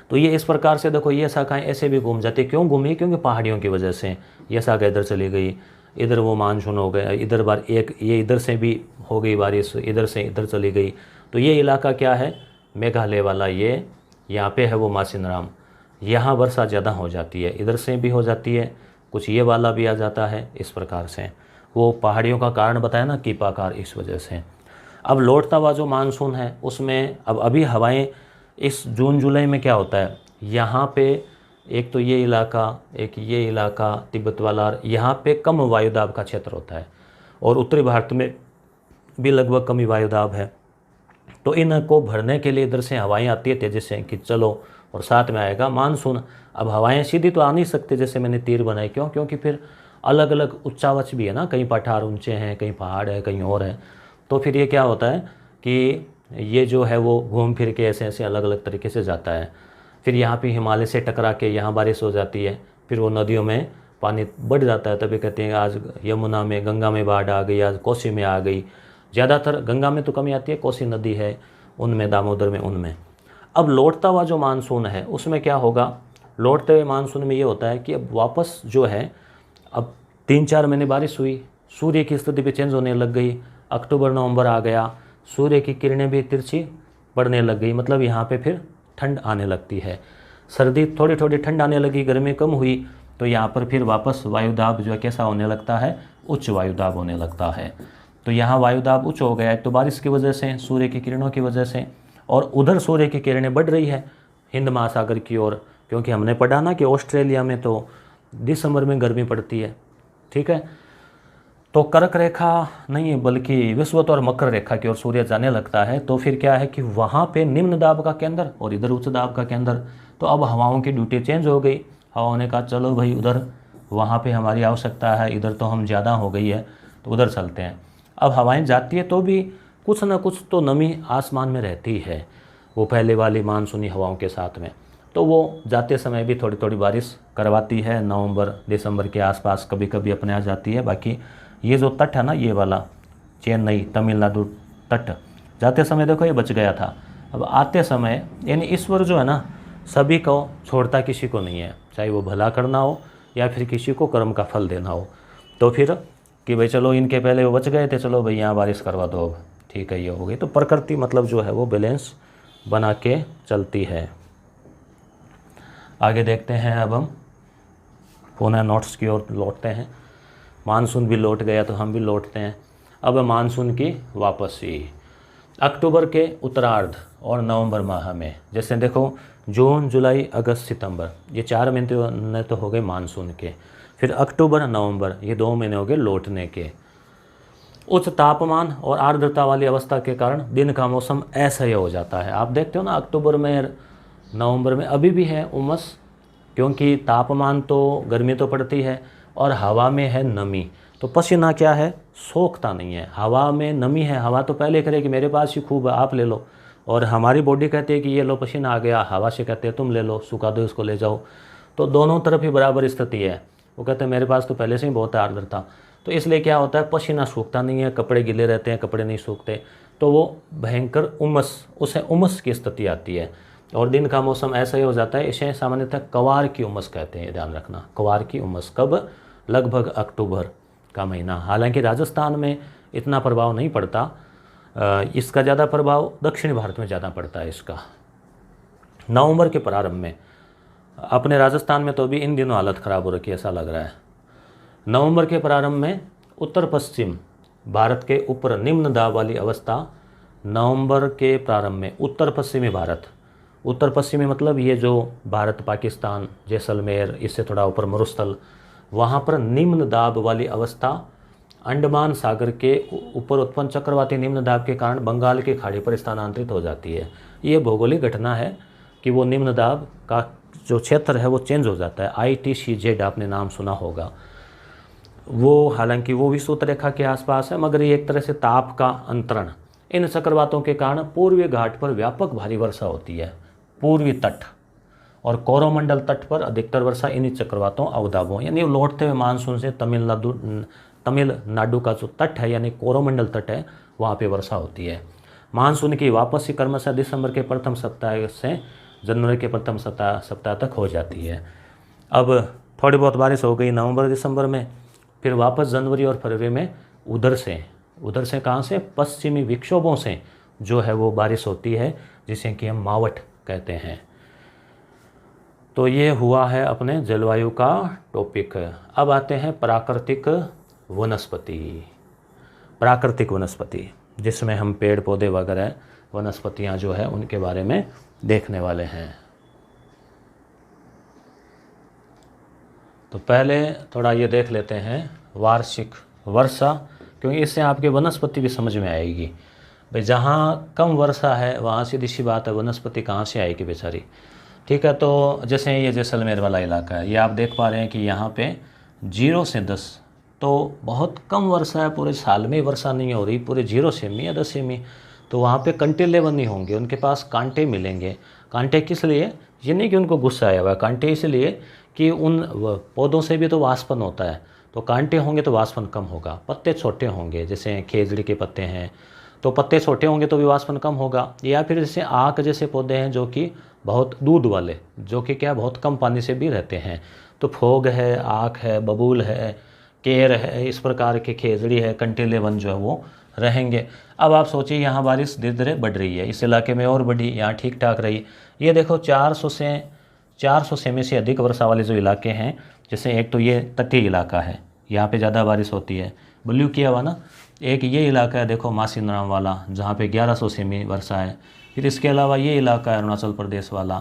तो ये इस प्रकार से देखो, ये शाखाएं ऐसे भी घूम जाती है। क्यों घूमी? क्योंकि पहाड़ियों की वजह से ये शाखा इधर चली गई, इधर वो मानसून हो गया, इधर बार एक ये इधर से भी हो गई बारिश, इधर से इधर चली गई। तो ये इलाका क्या है, मेघालय वाला, ये यहाँ पे है वो मासिनराम, यहाँ वर्षा ज़्यादा हो जाती है, इधर से भी हो जाती है, कुछ ये वाला भी आ जाता है। इस प्रकार से वो पहाड़ियों का कारण बताया ना, कीपाकार, इस वजह से। अब लौटता हुआ जो मानसून है उसमें अब अभी हवाएं इस जून जुलाई में क्या होता है, यहाँ पे एक तो ये इलाका, एक ये इलाका तिब्बत वाला, यहाँ पे कम वायुदाब का क्षेत्र होता है, और उत्तरी भारत में भी लगभग कम ही वायुदाब है। तो इनको भरने के लिए इधर से हवाएं आती है तेजी से कि चलो, और साथ में आएगा मानसून। अब हवाएं सीधी तो आ नहीं सकती, जैसे मैंने तीर बनाई, क्यों? क्योंकि फिर अलग अलग उच्चावच भी है ना, कहीं पठार ऊंचे हैं, कहीं पहाड़ है, कहीं और है। तो फिर ये क्या होता है कि ये जो है वो घूम फिर के ऐसे ऐसे अलग अलग तरीके से जाता है। फिर यहाँ पे हिमालय से टकरा के यहाँ बारिश हो जाती है, फिर वो नदियों में पानी बढ़ जाता है। तभी कहते हैं आज यमुना में, गंगा में बाढ़ आ गई, आज कोसी में आ गई। ज़्यादातर गंगा में तो कमी आती है, कोसी नदी है उनमें, दामोदर में, उनमें। अब लौटता हुआ जो मानसून है उसमें क्या होगा, लौटते हुए मानसून में ये होता है कि अब वापस जो है, अब 3-4 महीने बारिश हुई, सूर्य की स्थिति भी चेंज होने लग गई, अक्टूबर नवंबर आ गया, सूर्य की किरणें भी तिरछी पड़ने लग गई, मतलब यहाँ पे फिर ठंड आने लगती है, सर्दी थोड़ी थोड़ी ठंड आने लगी, गर्मी कम हुई, तो यहाँ पर फिर वापस वायुदाब जो है कैसा होने लगता है, उच्च वायुदाब होने लगता है। तो यहाँ वायुदाब उच्च हो गया है, तो बारिश की वजह से, सूर्य की किरणों की वजह से, और उधर सूर्य की किरणें बढ़ रही है हिंद महासागर की ओर, क्योंकि हमने पढ़ा ना कि ऑस्ट्रेलिया में तो दिसंबर में गर्मी पड़ती है, ठीक है। तो कर्क रेखा नहीं बल्कि विषुवत और मकर रेखा की ओर सूर्य जाने लगता है। तो फिर क्या है कि वहाँ पे निम्न दाब का केंद्र और इधर उच्च दाब का केंद्र। तो अब हवाओं की ड्यूटी चेंज हो गई, हवाओं ने कहा चलो भाई उधर, वहाँ पे हमारी आवश्यकता है, इधर तो हम ज़्यादा हो गई है, तो उधर चलते हैं। अब हवाएं जाती है तो भी कुछ ना कुछ तो नमी आसमान में रहती है, वो पहले वाली मानसूनी हवाओं के साथ में। तो वो जाते समय भी थोड़ी थोड़ी बारिश करवाती है। नवंबर दिसंबर के आसपास कभी कभी अपने आ जाती है। बाकी ये जो तट है ना, ये वाला चेन्नई तमिलनाडु तट, जाते समय देखो ये बच गया था। अब आते समय यानी ईश्वर जो है ना, सभी को छोड़ता किसी को नहीं है, चाहे वो भला करना हो या फिर किसी को कर्म का फल देना हो। तो फिर कि भाई चलो इनके पहले वो बच गए थे, चलो भाई यहाँ बारिश करवा दो, अब ठीक है ये हो गई। तो प्रकृति मतलब जो है वो बैलेंस बना के चलती है। आगे देखते हैं, अब हम पुनः नोट्स की ओर लौटते हैं। मानसून भी लौट गया तो हम भी लौटते हैं। अब मानसून की वापसी अक्टूबर के उत्तरार्ध और नवंबर माह में, जैसे देखो जून जुलाई अगस्त सितंबर, ये 4 महीने तो हो गए मानसून के। फिर अक्टूबर नवंबर, ये 2 महीने हो गए लौटने के। उच्च तापमान और आर्द्रता वाली अवस्था के कारण दिन का मौसम असह्य हो जाता है। आप देखते हो ना, अक्टूबर में नवंबर में अभी भी है उमस, क्योंकि तापमान तो गर्मी तो पड़ती है और हवा में है नमी। तो पसीना क्या है, सोखता नहीं है। हवा में नमी है, हवा तो पहले करे कि मेरे पास ही खूब है आप ले लो, और हमारी बॉडी कहती है कि ये लो पसीना आ गया, हवा से कहते हैं तुम ले लो, सुखा दो इसको ले जाओ। तो दोनों तरफ ही बराबर स्थिति है। वो कहते हैं मेरे पास तो पहले से ही बहुत है आर्द्रता, तो इसलिए क्या होता है, पसीना सूखता नहीं है, कपड़े गीले रहते हैं, कपड़े नहीं सूखते, तो वो भयंकर उमस, उसे उमस की स्थिति आती है और दिन का मौसम ऐसा ही हो जाता है। इसे सामान्यतः कवार की उमस कहते हैं, ध्यान रखना, कवार की उमस। कब, लगभग अक्टूबर का महीना। हालांकि राजस्थान में इतना प्रभाव नहीं पड़ता, इसका ज़्यादा प्रभाव दक्षिणी भारत में ज़्यादा पड़ता है इसका। नवंबर के प्रारंभ में, अपने राजस्थान में तो भी इन दिनों हालत ख़राब हो रखी है ऐसा लग रहा है। नवंबर के प्रारंभ में उत्तर पश्चिम भारत के ऊपर निम्न दाब वाली अवस्था, नवंबर के प्रारंभ में उत्तर पश्चिमी भारत, उत्तर पश्चिमी मतलब ये जो भारत पाकिस्तान जैसलमेर, इससे थोड़ा ऊपर मरुस्थल, वहाँ पर निम्न दाब वाली अवस्था अंडमान सागर के ऊपर उत्पन्न चक्रवाती निम्न दाब के कारण बंगाल की खाड़ी पर स्थानांतरित हो जाती है। ये भौगोलिक घटना है कि वो निम्न दाब का जो क्षेत्र है वो चेंज हो जाता है। ITCZ आपने नाम सुना होगा। वो हालांकि वो विषुवत रेखा के आसपास है, मगर ये एक तरह से ताप का अंतरण। इन चक्रवातों के कारण पूर्वी घाट पर व्यापक भारी वर्षा होती है, पूर्वी तट और कोरोमंडल तट पर अधिकतर वर्षा इन्हीं चक्रवातों अवदाबों यानी लौटते हुए मानसून से तमिलनाडु का जो तट है यानी कोरोमंडल तट है, वहाँ पे वर्षा होती है। मानसून की वापसी क्रमशः दिसंबर के प्रथम सप्ताह से जनवरी के प्रथम सप्ताह तक हो जाती है। अब थोड़ी बहुत बारिश हो गई नवंबर दिसंबर में, फिर वापस जनवरी और फरवरी में उधर से कहाँ से, पश्चिमी विक्षोभों से जो है वो बारिश होती है, जिसे कि हम मावठ कहते हैं। तो ये हुआ है अपने जलवायु का टॉपिक। अब आते हैं प्राकृतिक वनस्पति, जिसमें हम पेड़ पौधे वगैरह वनस्पतियाँ जो है उनके बारे में देखने वाले हैं। तो पहले थोड़ा ये देख लेते हैं वार्षिक वर्षा, क्योंकि इससे आपके वनस्पति भी समझ में आएगी। भाई जहाँ कम वर्षा है वहाँ सीधी सी बात है वनस्पति कहाँ से आएगी बेचारी, ठीक है। तो जैसे ये जैसलमेर वाला इलाका है, ये आप देख पा रहे हैं कि यहाँ पे 0 से 10 तो बहुत कम वर्षा है, पूरे साल में वर्षा नहीं हो रही, पूरे 0 सेमी या 10 सेमी। तो वहाँ पे कंटीले वन नहीं होंगे, उनके पास कांटे मिलेंगे। कांटे किस लिए, ये नहीं कि उनको गुस्सा आया हुआ है, कांटे इसलिए कि उन पौधों से भी तो वाष्पन होता है, तो कांटे होंगे तो वाष्पन कम होगा। पत्ते छोटे होंगे, जैसे खेजड़ी के पत्ते हैं तो पत्ते छोटे होंगे तो भी वाष्पन कम होगा। या फिर जैसे आक जैसे पौधे हैं जो कि बहुत दूध वाले, जो कि क्या बहुत कम पानी से भी रहते हैं, तो फोग है, आक है, बबूल है, केर है, इस प्रकार के खेजड़ी है, कंटीले वन जो है वो रहेंगे। अब आप सोचिए यहाँ बारिश धीरे धीरे बढ़ रही है, इस इलाके में और बढ़ी, यहाँ ठीक ठाक रही। ये देखो 400 सेमी से अधिक वर्षा वाले जो इलाके हैं, जैसे एक तो ये तटीय इलाका है, यहाँ पे ज़्यादा बारिश होती है, ब्लू किया हुआ ना। एक ये इलाका है देखो मासीनराम वाला, जहाँ पे 1100 सेमी वर्षा है। फिर इसके अलावा ये इलाका है अरुणाचल प्रदेश वाला,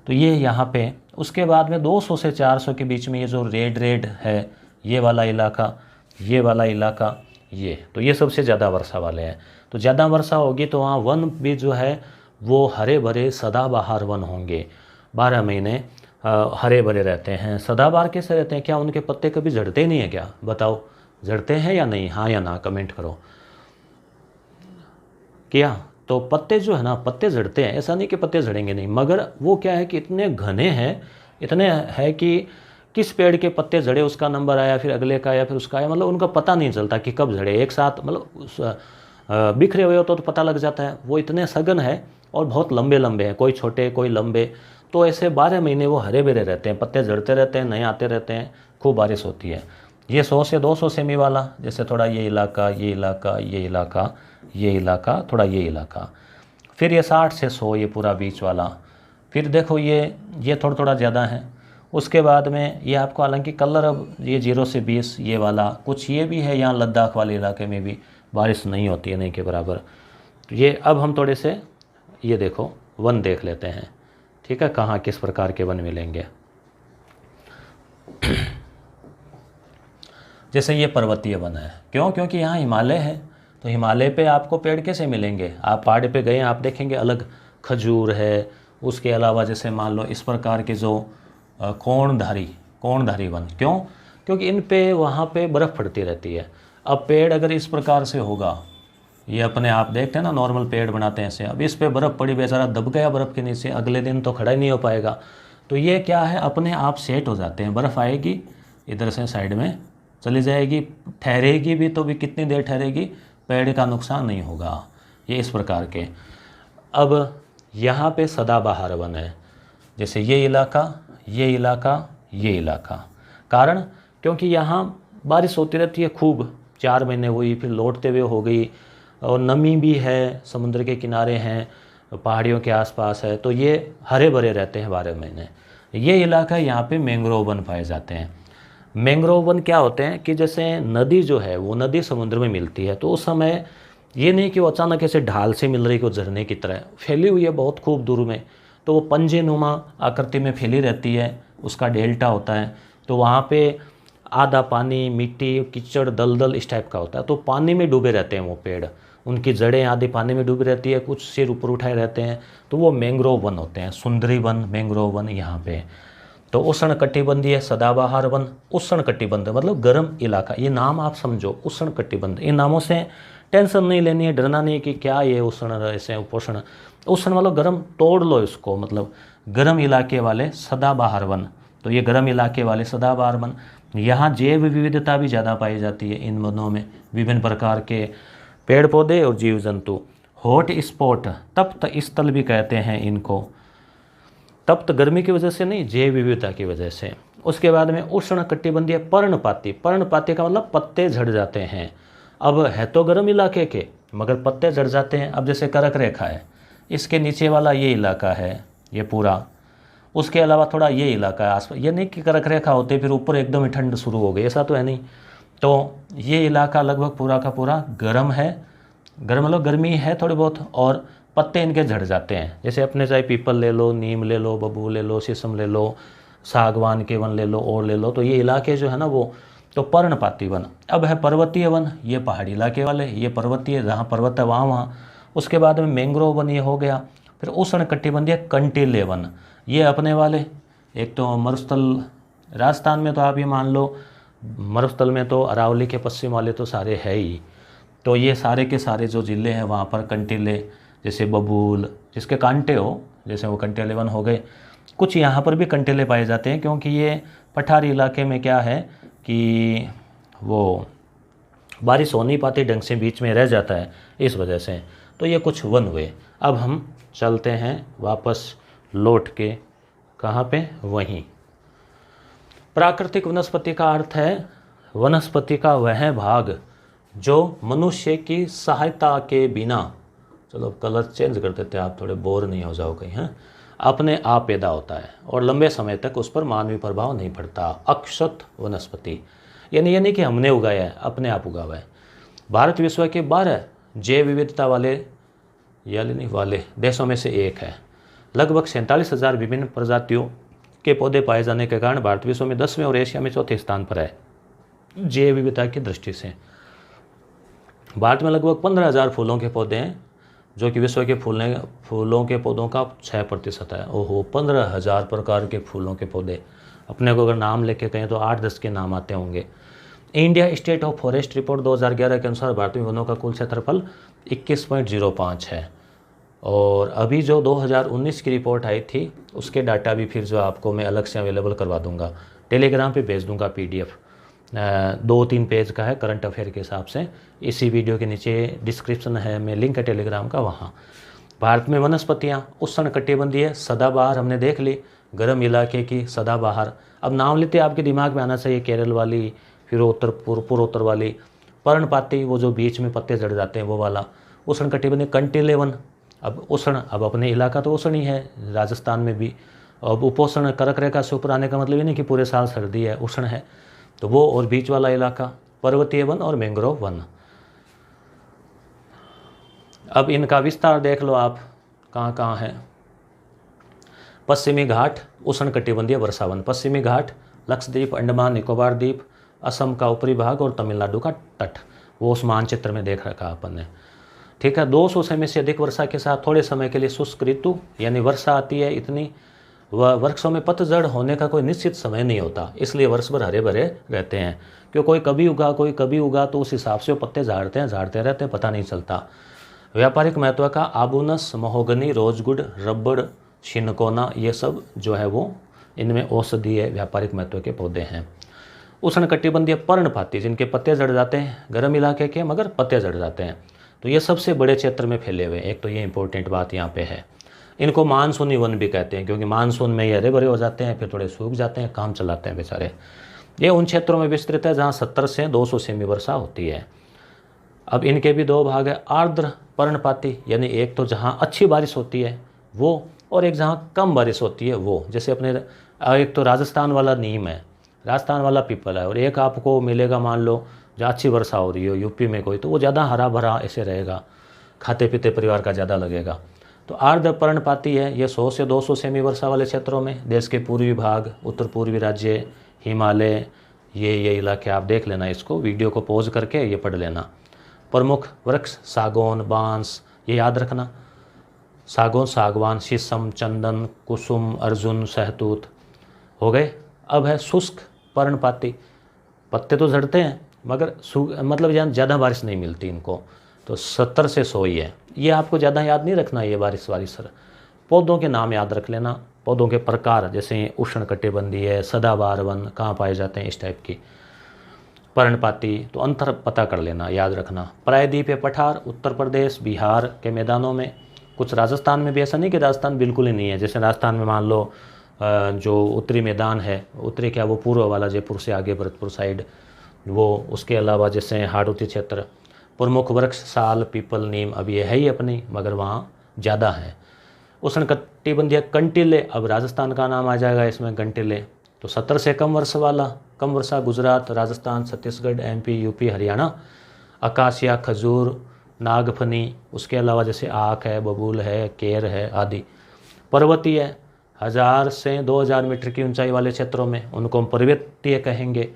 तो ये यहाँ पे। उसके बाद में 200 से 400 के बीच में ये जो रेड है, ये वाला इलाका, ये वाला इलाका, ये तो ये सबसे ज़्यादा वर्षा वाले हैं। तो ज़्यादा वर्षा होगी तो वहाँ वन भी जो है वो हरे भरे सदाबहार वन होंगे, 12 महीने हरे भरे रहते हैं। सदाबहार कैसे रहते हैं, क्या उनके पत्ते कभी झड़ते नहीं है क्या, बताओ झड़ते हैं या नहीं, हाँ या ना कमेंट करो। क्या तो पत्ते जो है ना, पत्ते झड़ते हैं, ऐसा नहीं कि पत्ते झड़ेंगे नहीं, मगर वो क्या है कि इतने घने हैं, इतने है कि किस पेड़ के पत्ते झड़े उसका नंबर आया, फिर अगले का आया, फिर उसका आया, मतलब उनका पता नहीं चलता कि कब झड़े एक साथ, मतलब बिखरे हुए हो तो पता लग जाता है। वो इतने सघन है और बहुत लंबे लंबे हैं, कोई छोटे कोई लंबे, तो ऐसे 12 महीने वो हरे भरे रहते हैं, पत्ते झड़ते रहते हैं, नए आते रहते हैं, खूब बारिश होती है। ये 100 से 200 सेमी वाला, जैसे थोड़ा ये इलाका, ये इलाका, ये इलाका, ये इलाका, थोड़ा ये इलाका, फिर ये 60 से 100 ये पूरा बीच वाला, फिर देखो ये थोड़ा थोड़ा ज़्यादा है। उसके बाद में ये आपको हालांकि कलर अब ये 0 से 20 ये वाला कुछ ये भी है, यहाँ लद्दाख वाले इलाके में भी बारिश नहीं होती है, नहीं के बराबर। तो ये अब हम थोड़े से ये देखो वन देख लेते हैं, ठीक है, कहाँ किस प्रकार के वन मिलेंगे। जैसे ये पर्वतीय वन है, क्यों? क्योंकि यहाँ हिमालय है, तो हिमालय पे आपको पेड़ कैसे मिलेंगे? आप पहाड़ पे गए आप देखेंगे अलग खजूर है, उसके अलावा जैसे मान लो इस प्रकार के जो कोणधारी वन, क्यों? क्योंकि इन पे वहाँ पे बर्फ़ पड़ती रहती है। अब पेड़ अगर इस प्रकार से होगा, ये अपने आप देखते हैं ना नॉर्मल पेड़ बनाते हैं ऐसे, अब इस पे बर्फ़ पड़ी, बेचारा दब गया बर्फ़ के नीचे, अगले दिन तो खड़ा ही नहीं हो पाएगा। तो ये क्या है, अपने आप सेट हो जाते हैं, बर्फ़ आएगी इधर से साइड में चली जाएगी, ठहरेगी भी तो भी कितनी देर ठहरेगी, पेड़ का नुकसान नहीं होगा, ये इस प्रकार के। अब यहाँ पे सदाबहार वन है, जैसे ये इलाका, ये इलाका, ये इलाका, कारण क्योंकि यहाँ बारिश होती रहती है खूब, 4 महीने हुई, फिर लौटते हुए हो गई, और नमी भी है, समुद्र के किनारे हैं, पहाड़ियों के आसपास है, तो ये हरे भरे रहते हैं 12 महीने। ये इलाका यहाँ पे मैंग्रोव वन पाए जाते हैं। मैंग्रोव वन क्या होते हैं कि जैसे नदी जो है वो नदी समुद्र में मिलती है, तो उस समय ये नहीं कि वो अचानक ऐसे ढाल से मिल रही को झरने की तरह फैली हुई है बहुत खूब दूर में, तो वो पंजे नुमा आकृति में फैली रहती है, उसका डेल्टा होता है, तो वहाँ पे आधा पानी, मिट्टी, कीचड़, दलदल इस टाइप का होता है, तो पानी में डूबे रहते हैं वो पेड़, उनकी जड़ें आधी पानी में डूबी रहती है, कुछ सिर ऊपर उठाए रहते हैं, तो वो मैंग्रोव वन होते हैं। सुंदरी वन, मैंग्रोव वन यहाँ पे। तो उष्ण कटिबंधीय सदाबहार वन, उष्ण कटिबंध मतलब गर्म इलाका, ये नाम आप समझो, उष्ण कटिबंध, इन नामों से टेंशन नहीं लेनी है, डरना नहीं है कि क्या ये उष्ण ऐसे उपोषण, उष्ण मतलब गर्म, तोड़ लो इसको, मतलब गर्म इलाके वाले सदाबहार वन। तो ये गर्म इलाके वाले सदाबहार वन, यहाँ जैव विविधता भी ज़्यादा पाई जाती है इन वनों में, विभिन्न प्रकार के पेड़ पौधे और जीव जंतु। हॉट स्पॉट, तप्त स्थल भी कहते हैं इनको, तप्त गर्मी की वजह से नहीं, जैव विविधता की वजह से। उसके बाद में उष्ण कटिबंधीय पर्णपाती, पर्णपाती का मतलब पत्ते झड़ जाते हैं। अब है तो गर्म इलाके के मगर पत्ते झड़ जाते हैं। अब जैसे कर्क रेखा है, इसके नीचे वाला ये इलाका है ये पूरा, उसके अलावा थोड़ा ये इलाका है आसपास, ये नहीं कि कर्क रेखा होते फिर ऊपर एकदम ही ठंड शुरू हो गई, ऐसा तो है नहीं। तो ये इलाका लगभग पूरा का पूरा गर्म है, गर्म मतलब गर्मी है थोड़ी बहुत, और पत्ते इनके झड़ जाते हैं। जैसे अपने चाहे पीपल ले लो, नीम ले लो, बबूल ले लो, शीशम ले लो, सागवान के वन ले लो और ले लो, तो ये इलाके जो है ना वो तो पर्णपाती वन। अब है पर्वतीय वन, ये पहाड़ी इलाके वाले, ये पर्वतीय, जहाँ पर्वत है वहाँ। उसके बाद में मैंग्रोव वन ये हो गया। फिर उष्ण कटिबंधीय कंटीले वन, ये अपने वाले, एक तो मरुस्थल, राजस्थान में तो आप ये मान लो मरुस्थल में तो अरावली के पश्चिम वाले तो सारे है ही, तो ये सारे के सारे जो ज़िले हैं वहाँ पर कंटीले, जैसे बबूल जिसके कांटे हो, जैसे वो कंटीले वन हो गए। कुछ यहाँ पर भी कंटीले पाए जाते हैं क्योंकि ये पठारी इलाके में क्या है कि वो बारिश हो नहीं पाती ढंग से, बीच में रह जाता है इस वजह से। तो ये कुछ वन हुए। अब हम चलते हैं वापस लौट के, कहाँ पे, वहीं। प्राकृतिक वनस्पति का अर्थ है वनस्पति का वह भाग जो मनुष्य की सहायता के बिना, चलो कलर चेंज कर देते हैं आप थोड़े बोर नहीं हो जाओ कहीं, हैं, अपने आप पैदा होता है और लंबे समय तक उस पर मानवीय प्रभाव नहीं पड़ता। अक्षत वनस्पति यानी ये नहीं कि हमने उगाया है, अपने आप उगा हुआ है। भारत विश्व के 12 जैव विविधता वाले यानी वाले देशों में से एक है। लगभग 47,000 विभिन्न प्रजातियों के पौधे पाए जाने के कारण भारत विश्व में 10वें और एशिया में चौथे स्थान पर है जैव विविधता की दृष्टि से। भारत में लगभग 15,000 फूलों के पौधे हैं जो कि विश्व के फूलों के पौधों का 6% है। ओहो, 15,000 प्रकार के फूलों के पौधे। अपने को अगर नाम लेके कहें तो 8-10 के नाम आते होंगे। India state of forest report 2011 के अनुसार भारत में वनों का कुल क्षेत्रफल 21.05 है। और अभी जो 2019 की रिपोर्ट आई थी उसके डाटा भी फिर जो आपको मैं अलग से अवेलेबल करवा दूंगा, टेलीग्राम पे भेज दूंगा PDF। 2-3 पेज का है करंट अफेयर के हिसाब से। इसी वीडियो के नीचे डिस्क्रिप्शन है, मैं लिंक है टेलीग्राम का, वहाँ। भारत में वनस्पतियाँ उष्णकटिबंधीय सदाबहार हमने देख ली, गर्म इलाके की सदाबहार। अब नाम लेते आपके दिमाग में आना चाहिए केरल वाली, फिर पूर्वोत्तर वाली। पर्णपाती, वो जो बीच में पत्ते झड़ जाते हैं वो वाला। उष्णकटिबंधीय कंटीले वन, अब उष्ण, अब अपने इलाका तो उष्ण ही है, राजस्थान में भी। अब उपोष्ण कर्क रेखा से ऊपर आने का मतलब ये नहीं कि पूरे साल सर्दी है, उष्ण है, तो वो और बीच वाला इलाका। पर्वतीय वन और मैंग्रोव वन। अब इनका विस्तार देख लो आप कहाँ कहाँ है। पश्चिमी घाट उष्णकटिबंधीय वर्षावन, पश्चिमी घाट लक्षद्वीप, अंडमान निकोबार द्वीप, असम का ऊपरी भाग और तमिलनाडु का तट, वो उस मानचित्र में देख रखा अपन ने। ठीक है। 200 सेमी से अधिक वर्षा के साथ थोड़े समय के लिए शुष्क ऋतु, यानी वर्षा आती है इतनी। वृक्षों में पतझड़ होने का कोई निश्चित समय नहीं होता, इसलिए वर्ष भर हरे भरे रहते हैं। क्यों, कोई कभी उगा कोई कभी उगा, तो उस हिसाब से वो पत्ते झाड़ते रहते हैं, पता नहीं चलता। व्यापारिक महत्व का आबूनस, महोगनी, रोजवुड, रबड़, शिनकोना, ये सब जो है वो इनमें औषधीय व्यापारिक महत्व के पौधे हैं। उष्णकटिबंधीय पर्णपाती, जिनके पत्ते झड़ जाते हैं, गर्म इलाके के मगर पत्ते झड़ जाते हैं, तो ये सबसे बड़े क्षेत्र में फैले हुए हैं। एक तो ये इंपॉर्टेंट बात यहाँ पे है। इनको मानसूनी वन भी कहते हैं, क्योंकि मानसून में ये हरे भरे हो जाते हैं, फिर थोड़े सूख जाते हैं, काम चलाते हैं बेचारे। ये उन क्षेत्रों में विस्तृत है जहाँ 70 से 200 सेमी वर्षा होती है। अब इनके भी 2 भाग है। आर्द्र पर्णपाती, यानी एक तो जहाँ अच्छी बारिश होती है वो, और एक जहाँ कम बारिश होती है वो। जैसे अपने एक तो राजस्थान वाला नीम है, राजस्थान वाला पीपल है, और एक आपको मिलेगा मान लो जहाँ अच्छी वर्षा हो रही हो यूपी में कोई, तो वो ज़्यादा हरा भरा ऐसे रहेगा, खाते पीते परिवार का ज़्यादा लगेगा। तो आर्द्र पर्णपाती है, ये 100 से 200 सेमी वर्षा वाले क्षेत्रों में, देश के पूर्वी भाग, उत्तर पूर्वी राज्य, हिमालय, ये इलाके आप देख लेना, इसको वीडियो को पॉज करके ये पढ़ लेना। प्रमुख वृक्ष सागौन, बांस, ये याद रखना, सागौन, सागवान, शीशम, चंदन, कुसुम, अर्जुन, सहतूत हो गए। अब है शुष्क पर्णपाती, पत्ते तो झड़ते हैं मगर मतलब यहाँ ज़्यादा बारिश नहीं मिलती इनको, तो 70 से 100 ही है। ये आपको ज़्यादा याद नहीं रखना, ये बारिश सर। पौधों के नाम याद रख लेना, पौधों के प्रकार, जैसे उष्णकटिबंधीय है, सदाबहार वन कहाँ पाए जाते हैं, इस टाइप की। पर्णपाती, तो अंतर पता कर लेना, याद रखना। प्रायद्वीपीय पठार, उत्तर प्रदेश, बिहार के मैदानों में, कुछ राजस्थान में भी, ऐसा नहीं कि राजस्थान बिल्कुल ही नहीं है। जैसे राजस्थान में मान लो जो उत्तरी मैदान है, उत्तरी क्या वो पूर्व वाला, जयपुर से आगे भरतपुर साइड, वो। उसके अलावा जैसे हाड़ौती क्षेत्र, प्रमुख वृक्ष साल, पीपल, नीम, अब ये है ही अपनी, मगर वहाँ ज़्यादा है। उष्णकटिबंधीय कंटीले, अब राजस्थान का नाम आ जाएगा इसमें, कंटीले, तो 70 से कम वर्षा वाला, कम वर्षा Gujarat, Rajasthan, Chhattisgarh, MP, UP, Haryana. Acacia, खजूर, नागफनी, उसके अलावा जैसे आक है, बबूल है, केर है आदि। पर्वतीय, 1000 से 2000 मीटर की ऊंचाई वाले क्षेत्रों में, उनको हम पर्वतीय कहेंगे।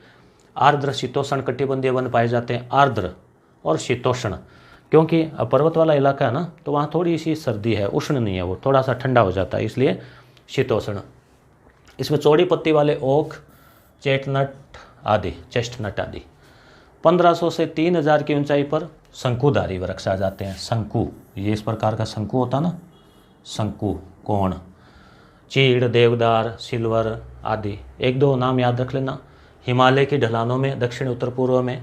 आर्द्र शीतोष्ण कटिबंधीय वन पाए जाते हैं, आर्द्र और शीतोष्ण, क्योंकि पर्वत वाला इलाका है ना, तो वहाँ थोड़ी सी सर्दी है, उष्ण नहीं है, वो थोड़ा सा ठंडा हो जाता है, इसलिए शीतोष्ण। इसमें चौड़ी पत्ती वाले ओक, चेस्टनट आदि। 1500 से 3000 की ऊंचाई पर शंकुधारी वृक्ष आ जाते हैं। शंकु, ये इस प्रकार का शंकु होता ना, शंकु कोण, चीड़, देवदार, सिल्वर आदि। 1-2 नाम याद रख लेना। हिमालय की ढलानों में, दक्षिण उत्तर पूर्व में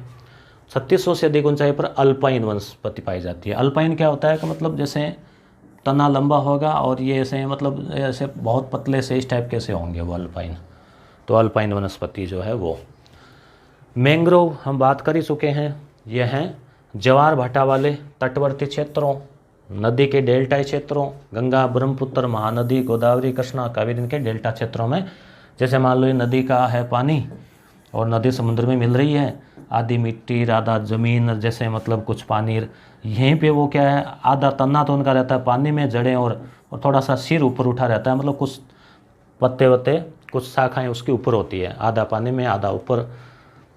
3600 से अधिक ऊंचाई पर अल्पाइन वनस्पति पाई जाती है। अल्पाइन क्या होता है कि मतलब जैसे तना लंबा होगा और ये ऐसे मतलब ऐसे बहुत पतले से इस टाइप के से होंगे वो अल्पाइन, तो अल्पाइन वनस्पति जो है वो। मैंग्रोव हम बात कर ही चुके हैं, ये हैं ज्वार भाटा वाले तटवर्ती क्षेत्रों, नदी के डेल्टाई क्षेत्रों, गंगा, ब्रह्मपुत्र, महानदी, गोदावरी, कृष्णा, कावेरी के डेल्टा क्षेत्रों में। जैसे मान लो ये नदी का है पानी और नदी समुद्र में मिल रही है, आधी मिट्टी आधा ज़मीन, जैसे मतलब कुछ पानी यहीं पे वो क्या है, आधा तना तो उनका रहता है पानी में, जड़ें और थोड़ा सा सिर ऊपर उठा रहता है, मतलब कुछ पत्ते वत्ते कुछ शाखाएं उसके ऊपर होती है, आधा पानी में आधा ऊपर,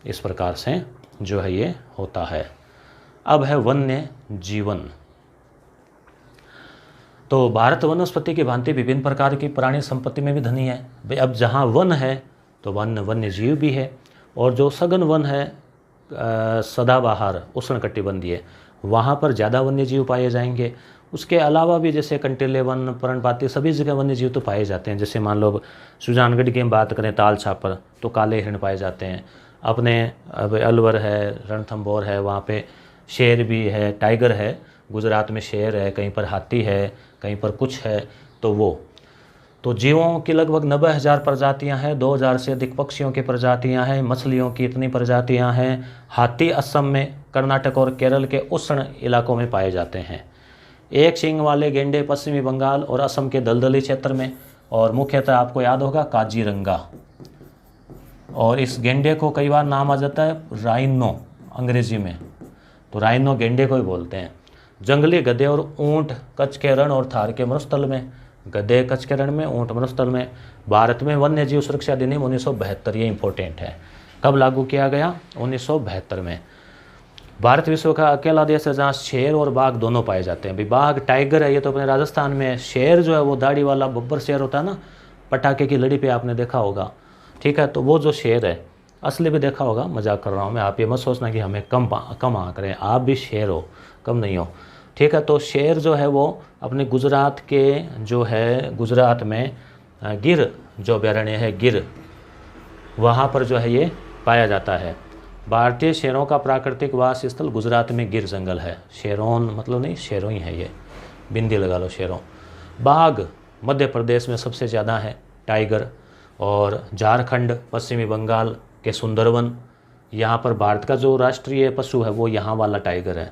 इस प्रकार से जो है ये होता है। अब है वन्य जीवन। तो भारत वनस्पति की भांति विभिन्न प्रकार की प्राणी संपत्ति में भी धनी है भाई। अब जहाँ वन है तो वन्य जीव भी है, और जो सघन वन है सदाबहार उष्णकटिबंधीय, वहाँ पर ज़्यादा वन्य जीव पाए जाएंगे। उसके अलावा भी जैसे कंटीले वन, पर्णपाती, सभी जगह वन्य जीव तो पाए जाते हैं। जैसे मान लो सुजानगढ़ की हम बात करें, ताल छापर, तो काले हिरण पाए जाते हैं। अपने अब अलवर है, रणथंभौर है, वहाँ पे शेर भी है, टाइगर है। गुजरात में शेर है, कहीं पर हाथी है, कहीं पर कुछ है। तो जीवों की लगभग 90,000 प्रजातियां हैं। 2,000 से अधिक पक्षियों की प्रजातियां हैं। मछलियों की इतनी प्रजातियां हैं। हाथी असम में, कर्नाटक और केरल के उष्ण इलाकों में पाए जाते हैं। एक सींग वाले गेंडे पश्चिमी बंगाल और असम के दलदली क्षेत्र में, और मुख्यतः आपको याद होगा काजीरंगा। और इस गेंडे को कई बार नाम आ जाता है राइनो अंग्रेजी में, तो राइनो गेंडे को ही बोलते हैं। जंगली गधे और ऊंट कच्छ के रण और थार के मरुस्थल में, गधे कच्छ के रण में, ऊंट मरुस्थल में। भारत में वन्य जीव सुरक्षा अधिनियम 1972, ये इंपॉर्टेंट है। कब लागू किया गया? 1972 में। भारत विश्व का अकेला देश है जहाँ शेर और बाघ दोनों पाए जाते हैं। अभी बाघ, टाइगर है, ये तो अपने राजस्थान में है। शेर जो है वो दाढ़ी वाला बब्बर शेर होता है ना, पटाखे की लड़ी पे आपने देखा होगा, ठीक है। तो वो जो शेर है, असली भी देखा होगा, मजाक कर रहा हूँ मैं, आप ये मत सोचना कि हमें कम आंक रहे हैं, आप भी शेर हो, कम नहीं हो, ठीक है। तो शेर जो है वो अपने गुजरात के जो है, गुजरात में गिर जो अभयारण्य है, गिर, वहाँ पर जो है ये पाया जाता है। भारतीय शेरों का प्राकृतिक वास स्थल गुजरात में गिर जंगल है। शेरों मतलब नहीं, शेरों ही है, ये बिंदी लगा लो, शेरों। बाघ मध्य प्रदेश में सबसे ज़्यादा है, टाइगर, और झारखंड, पश्चिमी बंगाल के सुंदरवन, यहाँ पर भारत का जो राष्ट्रीय पशु है वो यहाँ वाला टाइगर है।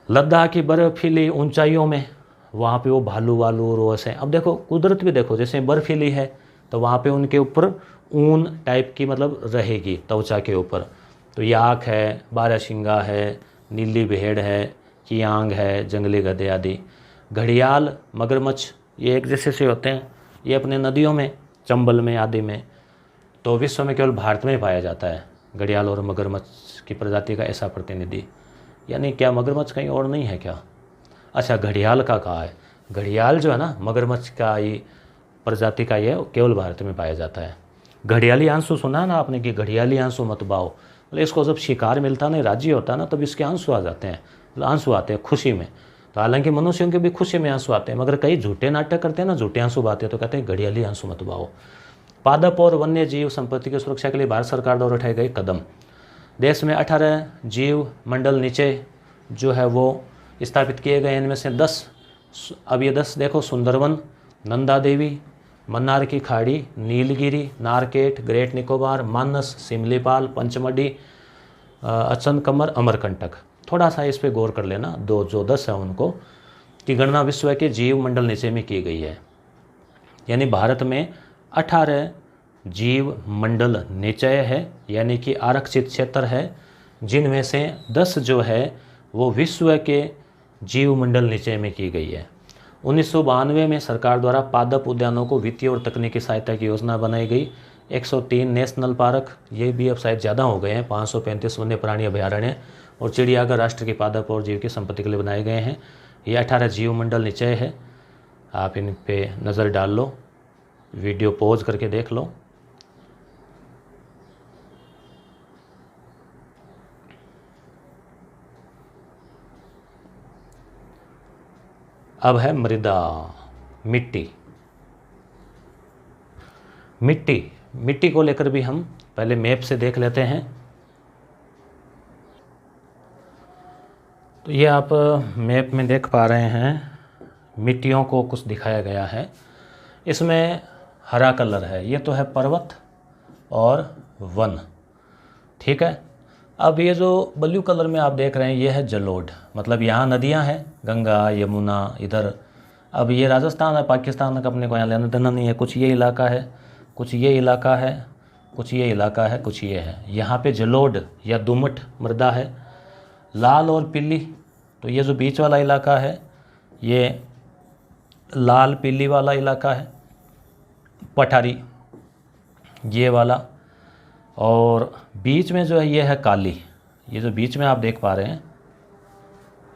लद्दाख की बर्फीली ऊंचाइयों में, वहाँ पे वो भालू वालू रोस हैं। अब देखो कुदरत भी देखो, जैसे बर्फीली है तो वहाँ पे उनके ऊपर ऊन टाइप की मतलब रहेगी त्वचा के ऊपर। तो याक है, बारहसिंगा है, नीली भेड़ है, कियांग है, जंगली गधे आदि। घड़ियाल, मगरमच्छ, ये एक जैसे से होते हैं, ये अपने नदियों में, चंबल में आदि में। तो विश्व में केवल भारत में पाया जाता है घड़ियाल और मगरमच्छ की प्रजाति का ऐसा प्रतिनिधि। यानी क्या मगरमच्छ कहीं और नहीं है क्या? अच्छा, घड़ियाल का कहा है। घड़ियाल जो है ना, मगरमच्छ का ये प्रजाति का, ये केवल भारत में पाया जाता है। घड़ियाली आंसू सुना है ना आपने, कि घड़ियाली आंसू मत बाओ, मतलब इसको जब शिकार मिलता ना, राज्य होता है ना, तब इसके आंसू आ जाते हैं, मतलब आंसू आते हैं खुशी में। तो हालांकि मनुष्यों के भी खुशी में आंसू आते हैं, मगर कई झूठे नाटक करते हैं ना, झूठे आंसू बहाते हैं, तो कहते हैं घड़ियाली आंसू मत बाओ। पादप और वन्य जीव संपत्ति की सुरक्षा के लिए भारत सरकार द्वारा उठाए गए कदम। देश में 18 जीव मंडल निचय जो है वो स्थापित किए गए। इनमें से 10, अब ये 10 देखो, सुंदरवन, नंदा देवी, मन्नार की खाड़ी, नीलगिरी, नारकेट, ग्रेट निकोबार, मानस, सिमलीपाल, पंचमढ़ी, अचनकमर, अमरकंटक। थोड़ा सा इस पे गौर कर लेना, जो 10 है उनको की गणना विश्व के जीव मंडल निचय में की गई है। यानी भारत में 18 जीव मंडल निचय है, यानी कि आरक्षित क्षेत्र है, जिनमें से 10 जो है वो विश्व के जीव मंडल निचय में की गई है। 1992 में सरकार द्वारा पादप उद्यानों को वित्तीय और तकनीकी सहायता की योजना बनाई गई। 103 नेशनल पार्क, ये भी अब शायद ज़्यादा हो गए हैं, 535 वन्य प्राणी अभयारण्य और चिड़ियाघर राष्ट्र की पादप और जीव की संपत्ति के लिए बनाए गए हैं। ये 18 जीव मंडल निचय है, आप इन पे नज़र डाल लो, वीडियो पॉज करके देख लो। अब है मृदा, मिट्टी। मिट्टी को लेकर भी हम पहले मैप से देख लेते हैं। तो ये आप मैप में देख पा रहे हैं, मिट्टियों को कुछ दिखाया गया है। इसमें हरा कलर है, ये तो है पर्वत और वन, ठीक है। अब ये जो ब्लू कलर में आप देख रहे हैं, ये है जलोढ़, मतलब यहाँ नदियाँ हैं, गंगा, यमुना इधर। अब ये राजस्थान है, पाकिस्तान का अपने को यहाँ लेना देना नहीं है। कुछ ये इलाका है, कुछ ये इलाका है, कुछ ये इलाका है, कुछ ये है। यहाँ पे जलोढ़ या दोमट मृदा है। लाल और पीली, तो ये जो बीच वाला इलाका है ये लाल पीली वाला इलाका है। पठारी ये वाला, और बीच में जो है ये है काली। ये जो बीच में आप देख पा रहे हैं,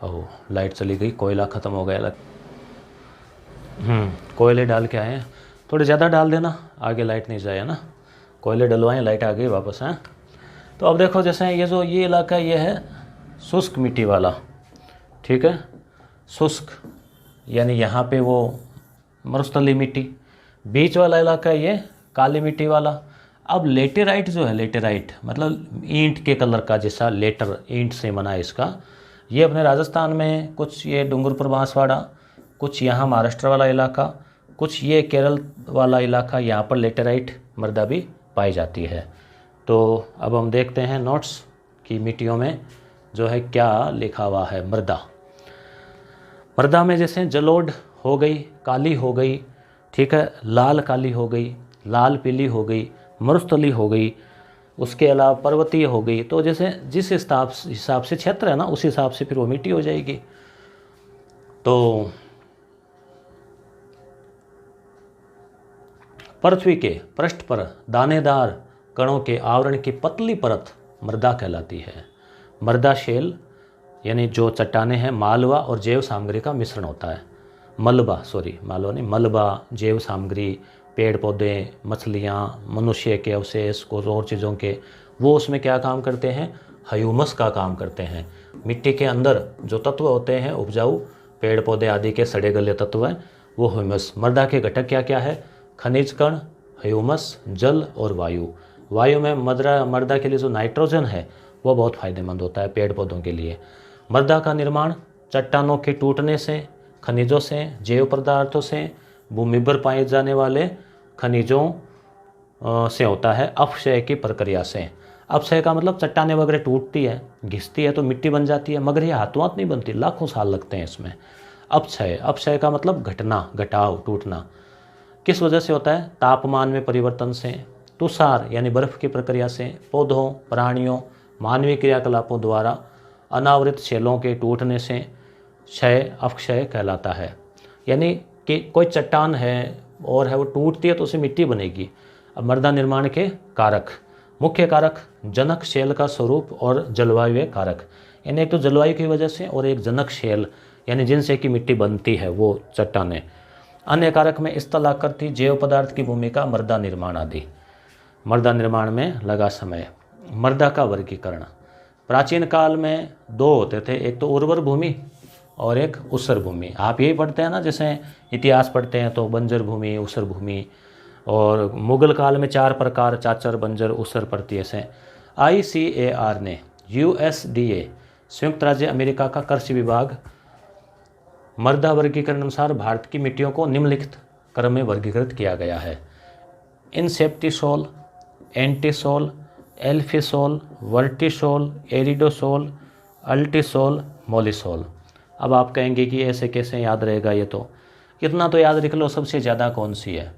ओह लाइट चली गई, कोयला ख़त्म हो गया। कोयले डाल के आए हैं, थोड़े ज़्यादा डाल देना, आगे लाइट नहीं जाए ना। कोयले डलवाएं, लाइट आ गई वापस हैं। तो अब देखो, जैसे ये जो ये इलाका ये है शुष्क मिट्टी वाला, ठीक है। शुष्क, यानी यहाँ पे वो मरुस्थलीय मिट्टी। बीच वाला इलाका ये काली मिट्टी वाला। अब लेटेराइट जो है, लेटेराइट मतलब ईंट के कलर का, जैसा लेटर ईंट से बना है इसका, ये अपने राजस्थान में, कुछ ये डूंगरपुर बांसवाड़ा, कुछ यहाँ महाराष्ट्र वाला इलाका, कुछ ये केरल वाला इलाका, यहाँ पर लेटेराइट मृदा भी पाई जाती है। तो अब हम देखते हैं नोट्स की मिट्टियों में जो है क्या लिखा हुआ है। मृदा में जैसे जलोढ़ हो गई, काली हो गई, ठीक है, लाल काली हो गई, लाल पीली हो गई, मरुस्थली हो गई, उसके अलावा पर्वतीय हो गई। तो जैसे जिस हिसाब से क्षेत्र है ना, उस हिसाब से फिर वो मिट्टी हो जाएगी। तो पृथ्वी के पृष्ठ पर दानेदार कणों के आवरण की पतली परत मृदा कहलाती है। मृदा शेल यानी जो चट्टानें हैं, मालवा और जैव सामग्री का मिश्रण होता है। मालवा नहीं, मलबा, जैव सामग्री, पेड़ पौधे, मछलियाँ, मनुष्य के अवशेष, कुछ और चीज़ों के, वो उसमें क्या काम करते हैं, ह्यूमस का काम करते हैं। मिट्टी के अंदर जो तत्व होते हैं उपजाऊ, पेड़ पौधे आदि के सड़े गले तत्व हैं, वो ह्यूमस। मृदा के घटक क्या क्या है, खनिज कण, ह्यूमस, जल और वायु। वायु में मृदा के लिए जो नाइट्रोजन है वो बहुत फायदेमंद होता है पेड़ पौधों के लिए। मृदा का निर्माण चट्टानों के टूटने से, खनिजों से, जैव पदार्थों से, भूमि पर पाए जाने वाले खनिजों से होता है, अपक्षय की प्रक्रिया से। अपक्षय का मतलब चट्टानें वगैरह टूटती है, घिसती है तो मिट्टी बन जाती है, मगर ये हाथों हाथ नहीं बनती, लाखों साल लगते हैं इसमें। अपक्षय का मतलब घटना, घटाव, टूटना। किस वजह से होता है, तापमान में परिवर्तन से, तुषार यानी बर्फ की प्रक्रिया से, पौधों, प्राणियों, मानवीय क्रियाकलापों द्वारा अनावृत शैलों के टूटने से क्षय अपक्षय कहलाता है। यानी कि कोई चट्टान है और है वो टूटती है तो उसे मिट्टी बनेगी। अब मृदा निर्माण के कारक, मुख्य कारक जनक शैल का स्वरूप और जलवायु कारक, यानी एक तो जलवायु की वजह से और एक जनक शैल यानी जिनसे कि मिट्टी बनती है वो चट्टानें। अन्य कारक में स्थलाकृति, जैव पदार्थ की भूमिका, मृदा निर्माण आदि। मृदा निर्माण में लगा समय। मृदा का वर्गीकरण प्राचीन काल में दो होते थे, एक तो उर्वर भूमि और एक ऊसर भूमि। आप यही पढ़ते हैं ना, जैसे इतिहास पढ़ते हैं तो बंजर भूमि, ऊसर भूमि। और मुगल काल में 4 प्रकार, चाचर, बंजर, ऊसर पड़ती है से। ICAR ने, USDA संयुक्त राज्य अमेरिका का कृषि विभाग, मृदा वर्गीकरण अनुसार भारत की मिट्टियों को निम्नलिखित क्रम में वर्गीकृत किया गया है। इनसेप्टिसोल, एंटीसोल, एल्फिसोल, वर्टिसोल, एरिडोसोल, अल्टीसोल, मोलिसोल। अब आप कहेंगे कि ऐसे कैसे याद रहेगा, ये तो इतना तो याद रख लो, सबसे ज़्यादा कौन सी है,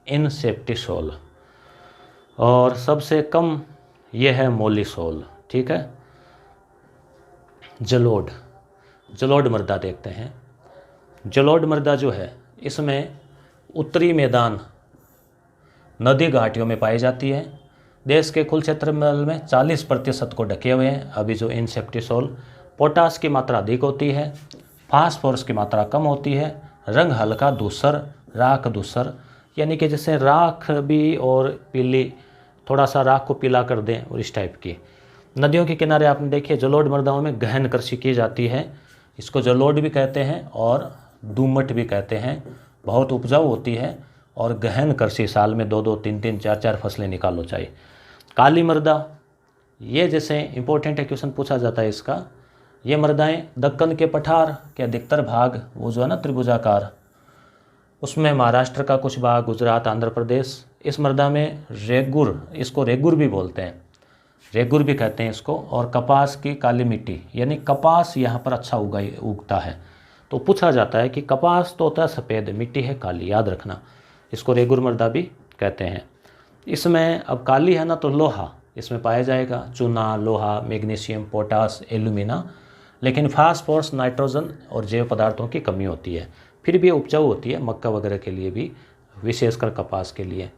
इनसेप्टिसोल, और सबसे कम ये है मोलिसोल, ठीक है। जलोढ़ मृदा देखते हैं। जलोढ़ मृदा जो है इसमें उत्तरी मैदान नदी घाटियों में पाई जाती है। देश के कुल क्षेत्रफल में 40% को ढके हुए हैं। अभी जो इनसेप्टिसोल, पोटास की मात्रा अधिक होती है, फास्फोरस की मात्रा कम होती है, रंग हल्का धूसर, राख धूसर, यानी कि जैसे राख भी और पीली, थोड़ा सा राख को पीला कर दें और इस टाइप की। नदियों के किनारे आपने देखिए जलोढ़ मृदाओं में गहन कृषि की जाती है। इसको जलोढ़ भी कहते हैं और दोमट भी कहते हैं। बहुत उपजाऊ होती है और गहन कृषि, साल में 2-2, 3-3, 4-4 फसलें निकालो चाहिए। काली मृदा, ये जैसे इंपॉर्टेंट है, क्वेश्चन पूछा जाता है इसका। ये मृदाएं दक्कन के पठार के अधिकतर भाग, वो जो है ना त्रिभुजाकार, उसमें महाराष्ट्र का कुछ भाग, गुजरात, आंध्र प्रदेश, इस मृदा में रेगुर, इसको रेगुर भी बोलते हैं, रेगुर भी कहते हैं इसको। और कपास की काली मिट्टी, यानी कपास यहाँ पर अच्छा उगता है। तो पूछा जाता है कि कपास तो होता है सफ़ेद, मिट्टी है काली, याद रखना, इसको रेगुर मृदा भी कहते हैं। इसमें अब काली है ना तो लोहा इसमें पाया जाएगा, चूना, लोहा, मैग्नीशियम, पोटास, एल्यूमिना, लेकिन फास्फोरस, नाइट्रोजन और जैव पदार्थों की कमी होती है। फिर भी उपजाऊ होती है मक्का वगैरह के लिए भी, विशेषकर कपास के लिए।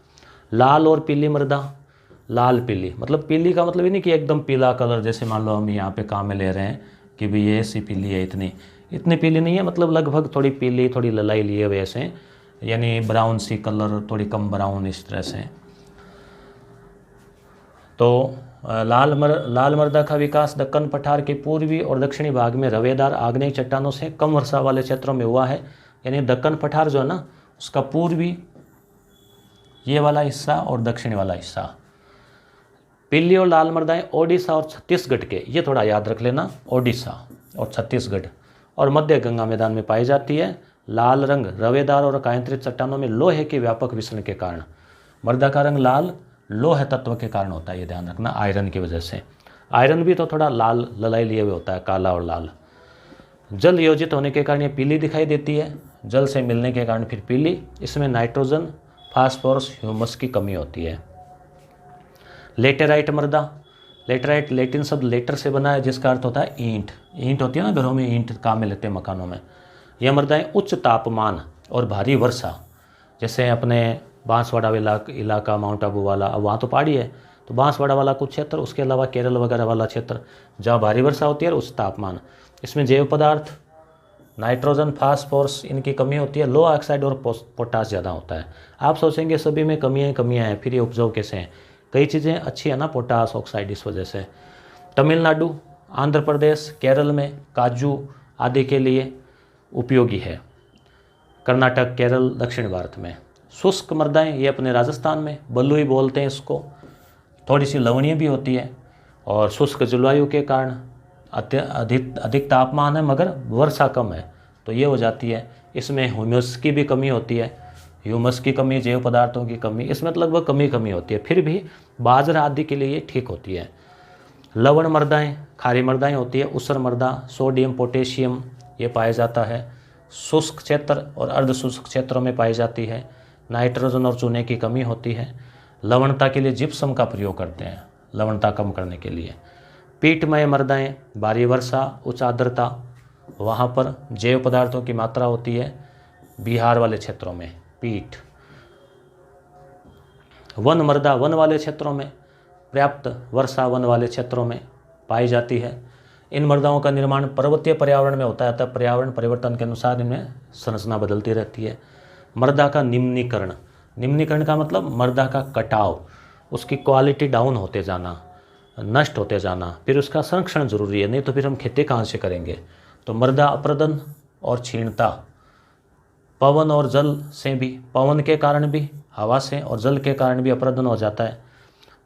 लाल और पीली मृदा, लाल पीली मतलब पीली का मतलब ये नहीं कि एकदम पीला कलर, जैसे मान लो हम यहाँ पे काम में ले रहे हैं कि भाई ये ऐसी पीली है, इतनी पीली नहीं है, मतलब लगभग थोड़ी पीली, थोड़ी ललाई लिए हुए ऐसे, यानी ब्राउन सी कलर, थोड़ी कम ब्राउन, इस तरह से। तो लाल मृदा का विकास दक्कन पठार के पूर्वी और दक्षिणी भाग में रवेदार आग्नेय चट्टानों से कम वर्षा वाले क्षेत्रों में हुआ है। यानी दक्कन पठार जो है ना, उसका पूर्वी ये वाला हिस्सा और दक्षिणी वाला हिस्सा। पीली और लाल मृदाएं ओडिशा और छत्तीसगढ़ के, ये थोड़ा याद रख लेना, ओडिशा और छत्तीसगढ़ और मध्य गंगा मैदान में पाई जाती है। लाल रंग रवेदार और कायांतरित चट्टानों में लोहे के व्यापक विसरण के कारण। मृदा का रंग लाल लोह तत्व के कारण होता है, ये ध्यान रखना, आयरन की वजह से। आयरन भी तो थोड़ा लाल ललाई लिए हुए होता है, काला और लाल। जल योजित होने के कारण ये पीली दिखाई देती है, जल से मिलने के कारण फिर पीली। इसमें नाइट्रोजन, फास्फोरस, ह्यूमस की कमी होती है। लेटेराइट मृदा, लेटेराइट लैटिन शब्द लेटर से बना है, जिसका अर्थ होता है ईंट। ईंट होती है ना, घरों में ईंट काम में लेते हैं, मकानों में। यह मृदाएं उच्च तापमान और भारी वर्षा, जैसे अपने बांसवाड़ा इलाका, माउंट आबू वाला, अब वहाँ तो पहाड़ी है, तो बांसवाड़ा वाला कुछ क्षेत्र, उसके अलावा केरल वगैरह वाला क्षेत्र जहाँ भारी वर्षा होती है और उच्च तापमान। इसमें जैव पदार्थ नाइट्रोजन, फास्फोरस, इनकी कमी होती है। लो ऑक्साइड और पोटास ज़्यादा होता है। आप सोचेंगे सभी में कमियाँ हैं, फिर ये उपजाऊ कैसे हैं? कई चीज़ें अच्छी है ना, पोटास, ऑक्साइड, इस वजह से। तमिलनाडु, आंध्र प्रदेश, केरल में काजू आदि के लिए उपयोगी है। कर्नाटक, केरल, दक्षिण भारत में। शुष्क मृदाएं, ये अपने राजस्थान में बलुई बोलते हैं इसको। थोड़ी सी लवणीय भी होती है और शुष्क जलवायु के कारण अधिक तापमान है मगर वर्षा कम है, तो ये हो जाती है। इसमें ह्यूमस की भी कमी होती है, ह्यूमस की कमी, जैव पदार्थों की कमी, इसमें तो लगभग कमी होती है। फिर भी बाजरा आदि के लिए ठीक होती है। लवण मृदाएं, खारी मृदाएं होती है। ऊसर मृदा, सोडियम, पोटेशियम, ये पाया जाता है। शुष्क क्षेत्र और अर्ध शुष्क क्षेत्रों में पाई जाती है। नाइट्रोजन और चूने की कमी होती है। लवणता के लिए जिप्सम का प्रयोग करते हैं, लवणता कम करने के लिए। पीठमय मृदाएं, भारी वर्षा, उच्च आर्द्रता, वहाँ पर जैव पदार्थों की मात्रा होती है। बिहार वाले क्षेत्रों में पीठ। वन मृदा, वन वाले क्षेत्रों में पर्याप्त वर्षा, वन वाले क्षेत्रों में पाई जाती है। इन मृदाओं का निर्माण पर्वतीय पर्यावरण में होता है, अतः पर्यावरण परिवर्तन के अनुसार इनमें संरचना बदलती रहती है। मृदा का निम्नीकरण, निम्नीकरण का मतलब मृदा का कटाव, उसकी क्वालिटी डाउन होते जाना, नष्ट होते जाना, फिर उसका संरक्षण जरूरी है, नहीं तो फिर हम खेती कहाँ से करेंगे। तो मृदा अप्रदन और क्षीणता, पवन और जल से भी, पवन के कारण भी, हवा से और जल के कारण भी अप्रदन हो जाता है।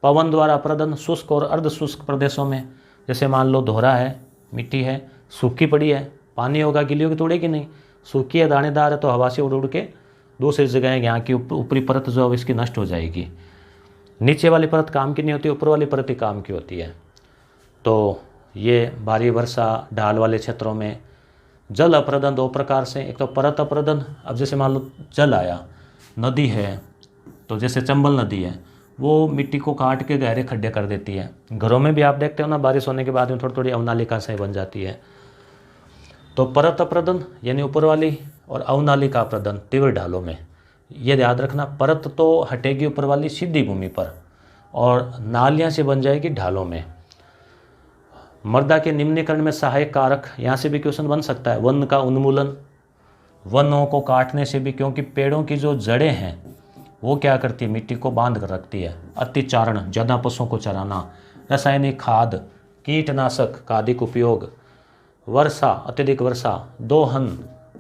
पवन द्वारा अप्रदन शुष्क और अर्ध शुष्क प्रदेशों में, जैसे मान लो दोहरा है, मिट्टी है, सूखी पड़ी है, पानी होगा, गिली होगी तो उड़ेगी नहीं। सूखी है, दानेदार है, तो हवा से उड़ उड़ के दूसरी जगह यहाँ की ऊपरी परत जो है इसकी नष्ट हो जाएगी। नीचे वाली परत काम की नहीं होती, ऊपर वाली परत ही काम की होती है। तो ये भारी वर्षा, ढाल वाले क्षेत्रों में। जल अप्रदन दो प्रकार से, एक तो परत अप्रदन। अब जैसे मान लो जल आया, नदी है, तो जैसे चंबल नदी है, वो मिट्टी को काट के गहरे खड्डे कर देती है। घरों में भी आप देखते हो ना, बारिश होने के बाद में थोड़ी थोड़ी अवनालिका से बन जाती है। तो परत अप्रदन यानी ऊपर वाली, और अवनालिका अप्रदन तीव्र ढालों में। ये याद रखना, परत तो हटेगी ऊपर वाली सीधी भूमि पर और नालियाँ से बन जाएगी ढालों में। मृदा के निम्नीकरण में सहायक कारक, यहाँ से भी क्वेश्चन बन सकता है। वन का उन्मूलन, वनों को काटने से भी, क्योंकि पेड़ों की जो जड़ें हैं वो क्या करती है, मिट्टी को बांध कर रखती है। अतिचारण, ज़्यादा पशुओं को चराना। रासायनिक खाद, कीटनाशक का अधिक उपयोग। वर्षा, अत्यधिक वर्षा। दोहन,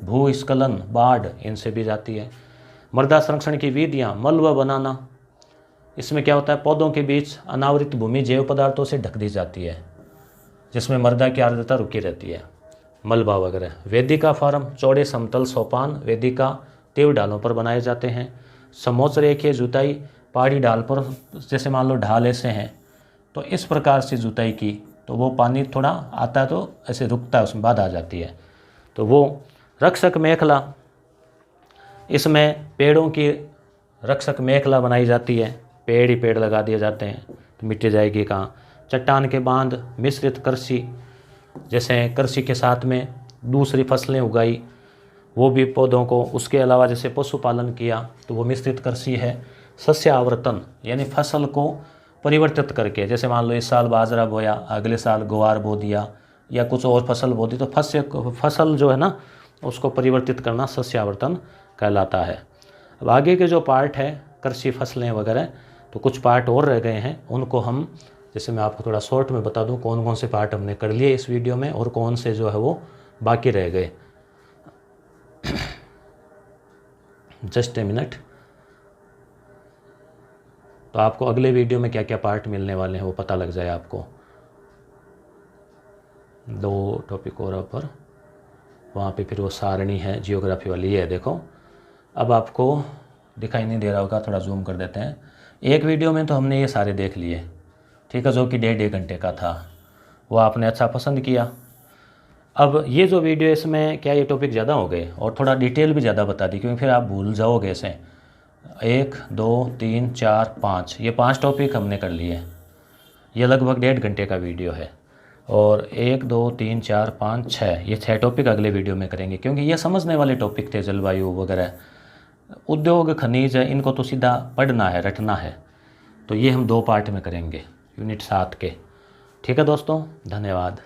भूस्खलन, बाढ़, इनसे भी जाती है। मृदा संरक्षण की विधियाँ, मलबा बनाना। इसमें क्या होता है, पौधों के बीच अनावृत भूमि जैव पदार्थों से ढक दी जाती है, जिसमें मृदा की आर्द्रता रुकी रहती है, मलबा वगैरह। वेदिका फार्म, चौड़े समतल सोपान वेदिका तीव्र ढालों पर बनाए जाते हैं। समोच्च रेखीय जुताई, पहाड़ी ढाल पर, जैसे मान लो ढाल ऐसे हैं तो इस प्रकार से जुताई की तो वो पानी थोड़ा आता है तो ऐसे रुकता है, उसमें बाधा आ जाती है। तो वो रक्षक मेखला, इसमें पेड़ों की रक्षक मेखला बनाई जाती है, पेड़ ही पेड़ लगा दिए जाते हैं तो मिट्टी जाएगी कहाँ। चट्टान के बांध, मिश्रित कृषि, जैसे कृषि के साथ में दूसरी फसलें उगाई, वो भी पौधों को, उसके अलावा जैसे पशुपालन किया तो वो मिश्रित कृषि है। सस्य आवर्तन यानी फसल को परिवर्तित करके, जैसे मान लो इस साल बाजरा बोया, अगले साल ग्वार बो दिया या कुछ और फसल बो दी, तो फसल जो है ना उसको परिवर्तित करना सस्य आवर्तन कहलाता है। अब आगे के जो पार्ट है कृषि फसलें वगैरह, तो कुछ पार्ट और रह गए हैं, उनको हम जैसे मैं आपको थोड़ा शॉर्ट में बता दूं कौन कौन से पार्ट हमने कर लिए इस वीडियो में और कौन से जो है वो बाकी रह गए। Just a minute. तो आपको अगले वीडियो में क्या क्या पार्ट मिलने वाले हैं वो पता लग जाए आपको। 2 टॉपिक और ऊपर वहाँ पे फिर वो सारणी है जियोग्राफी वाली, ये है देखो। अब आपको दिखाई नहीं दे रहा होगा, थोड़ा जूम कर देते हैं। एक वीडियो में तो हमने ये सारे देख लिए, ठीक है, जो कि 1.5 घंटे का था, वो आपने अच्छा पसंद किया। अब ये जो वीडियो इसमें क्या ये टॉपिक ज़्यादा हो गए और थोड़ा डिटेल भी ज़्यादा बता दी, क्योंकि फिर आप भूल जाओगे इसे। 1 2 3 4 5 ये 5 टॉपिक हमने कर लिए। ये लगभग 1.5 घंटे का वीडियो है। और 1 2 3 4 5 6 ये 6 टॉपिक अगले वीडियो में करेंगे, क्योंकि ये समझने वाले टॉपिक थे। जलवायु वगैरह, उद्योग, खनिज है, इनको तो सीधा पढ़ना है, रटना है। तो ये हम 2 पार्ट में करेंगे, यूनिट 7 के। ठीक है दोस्तों, धन्यवाद।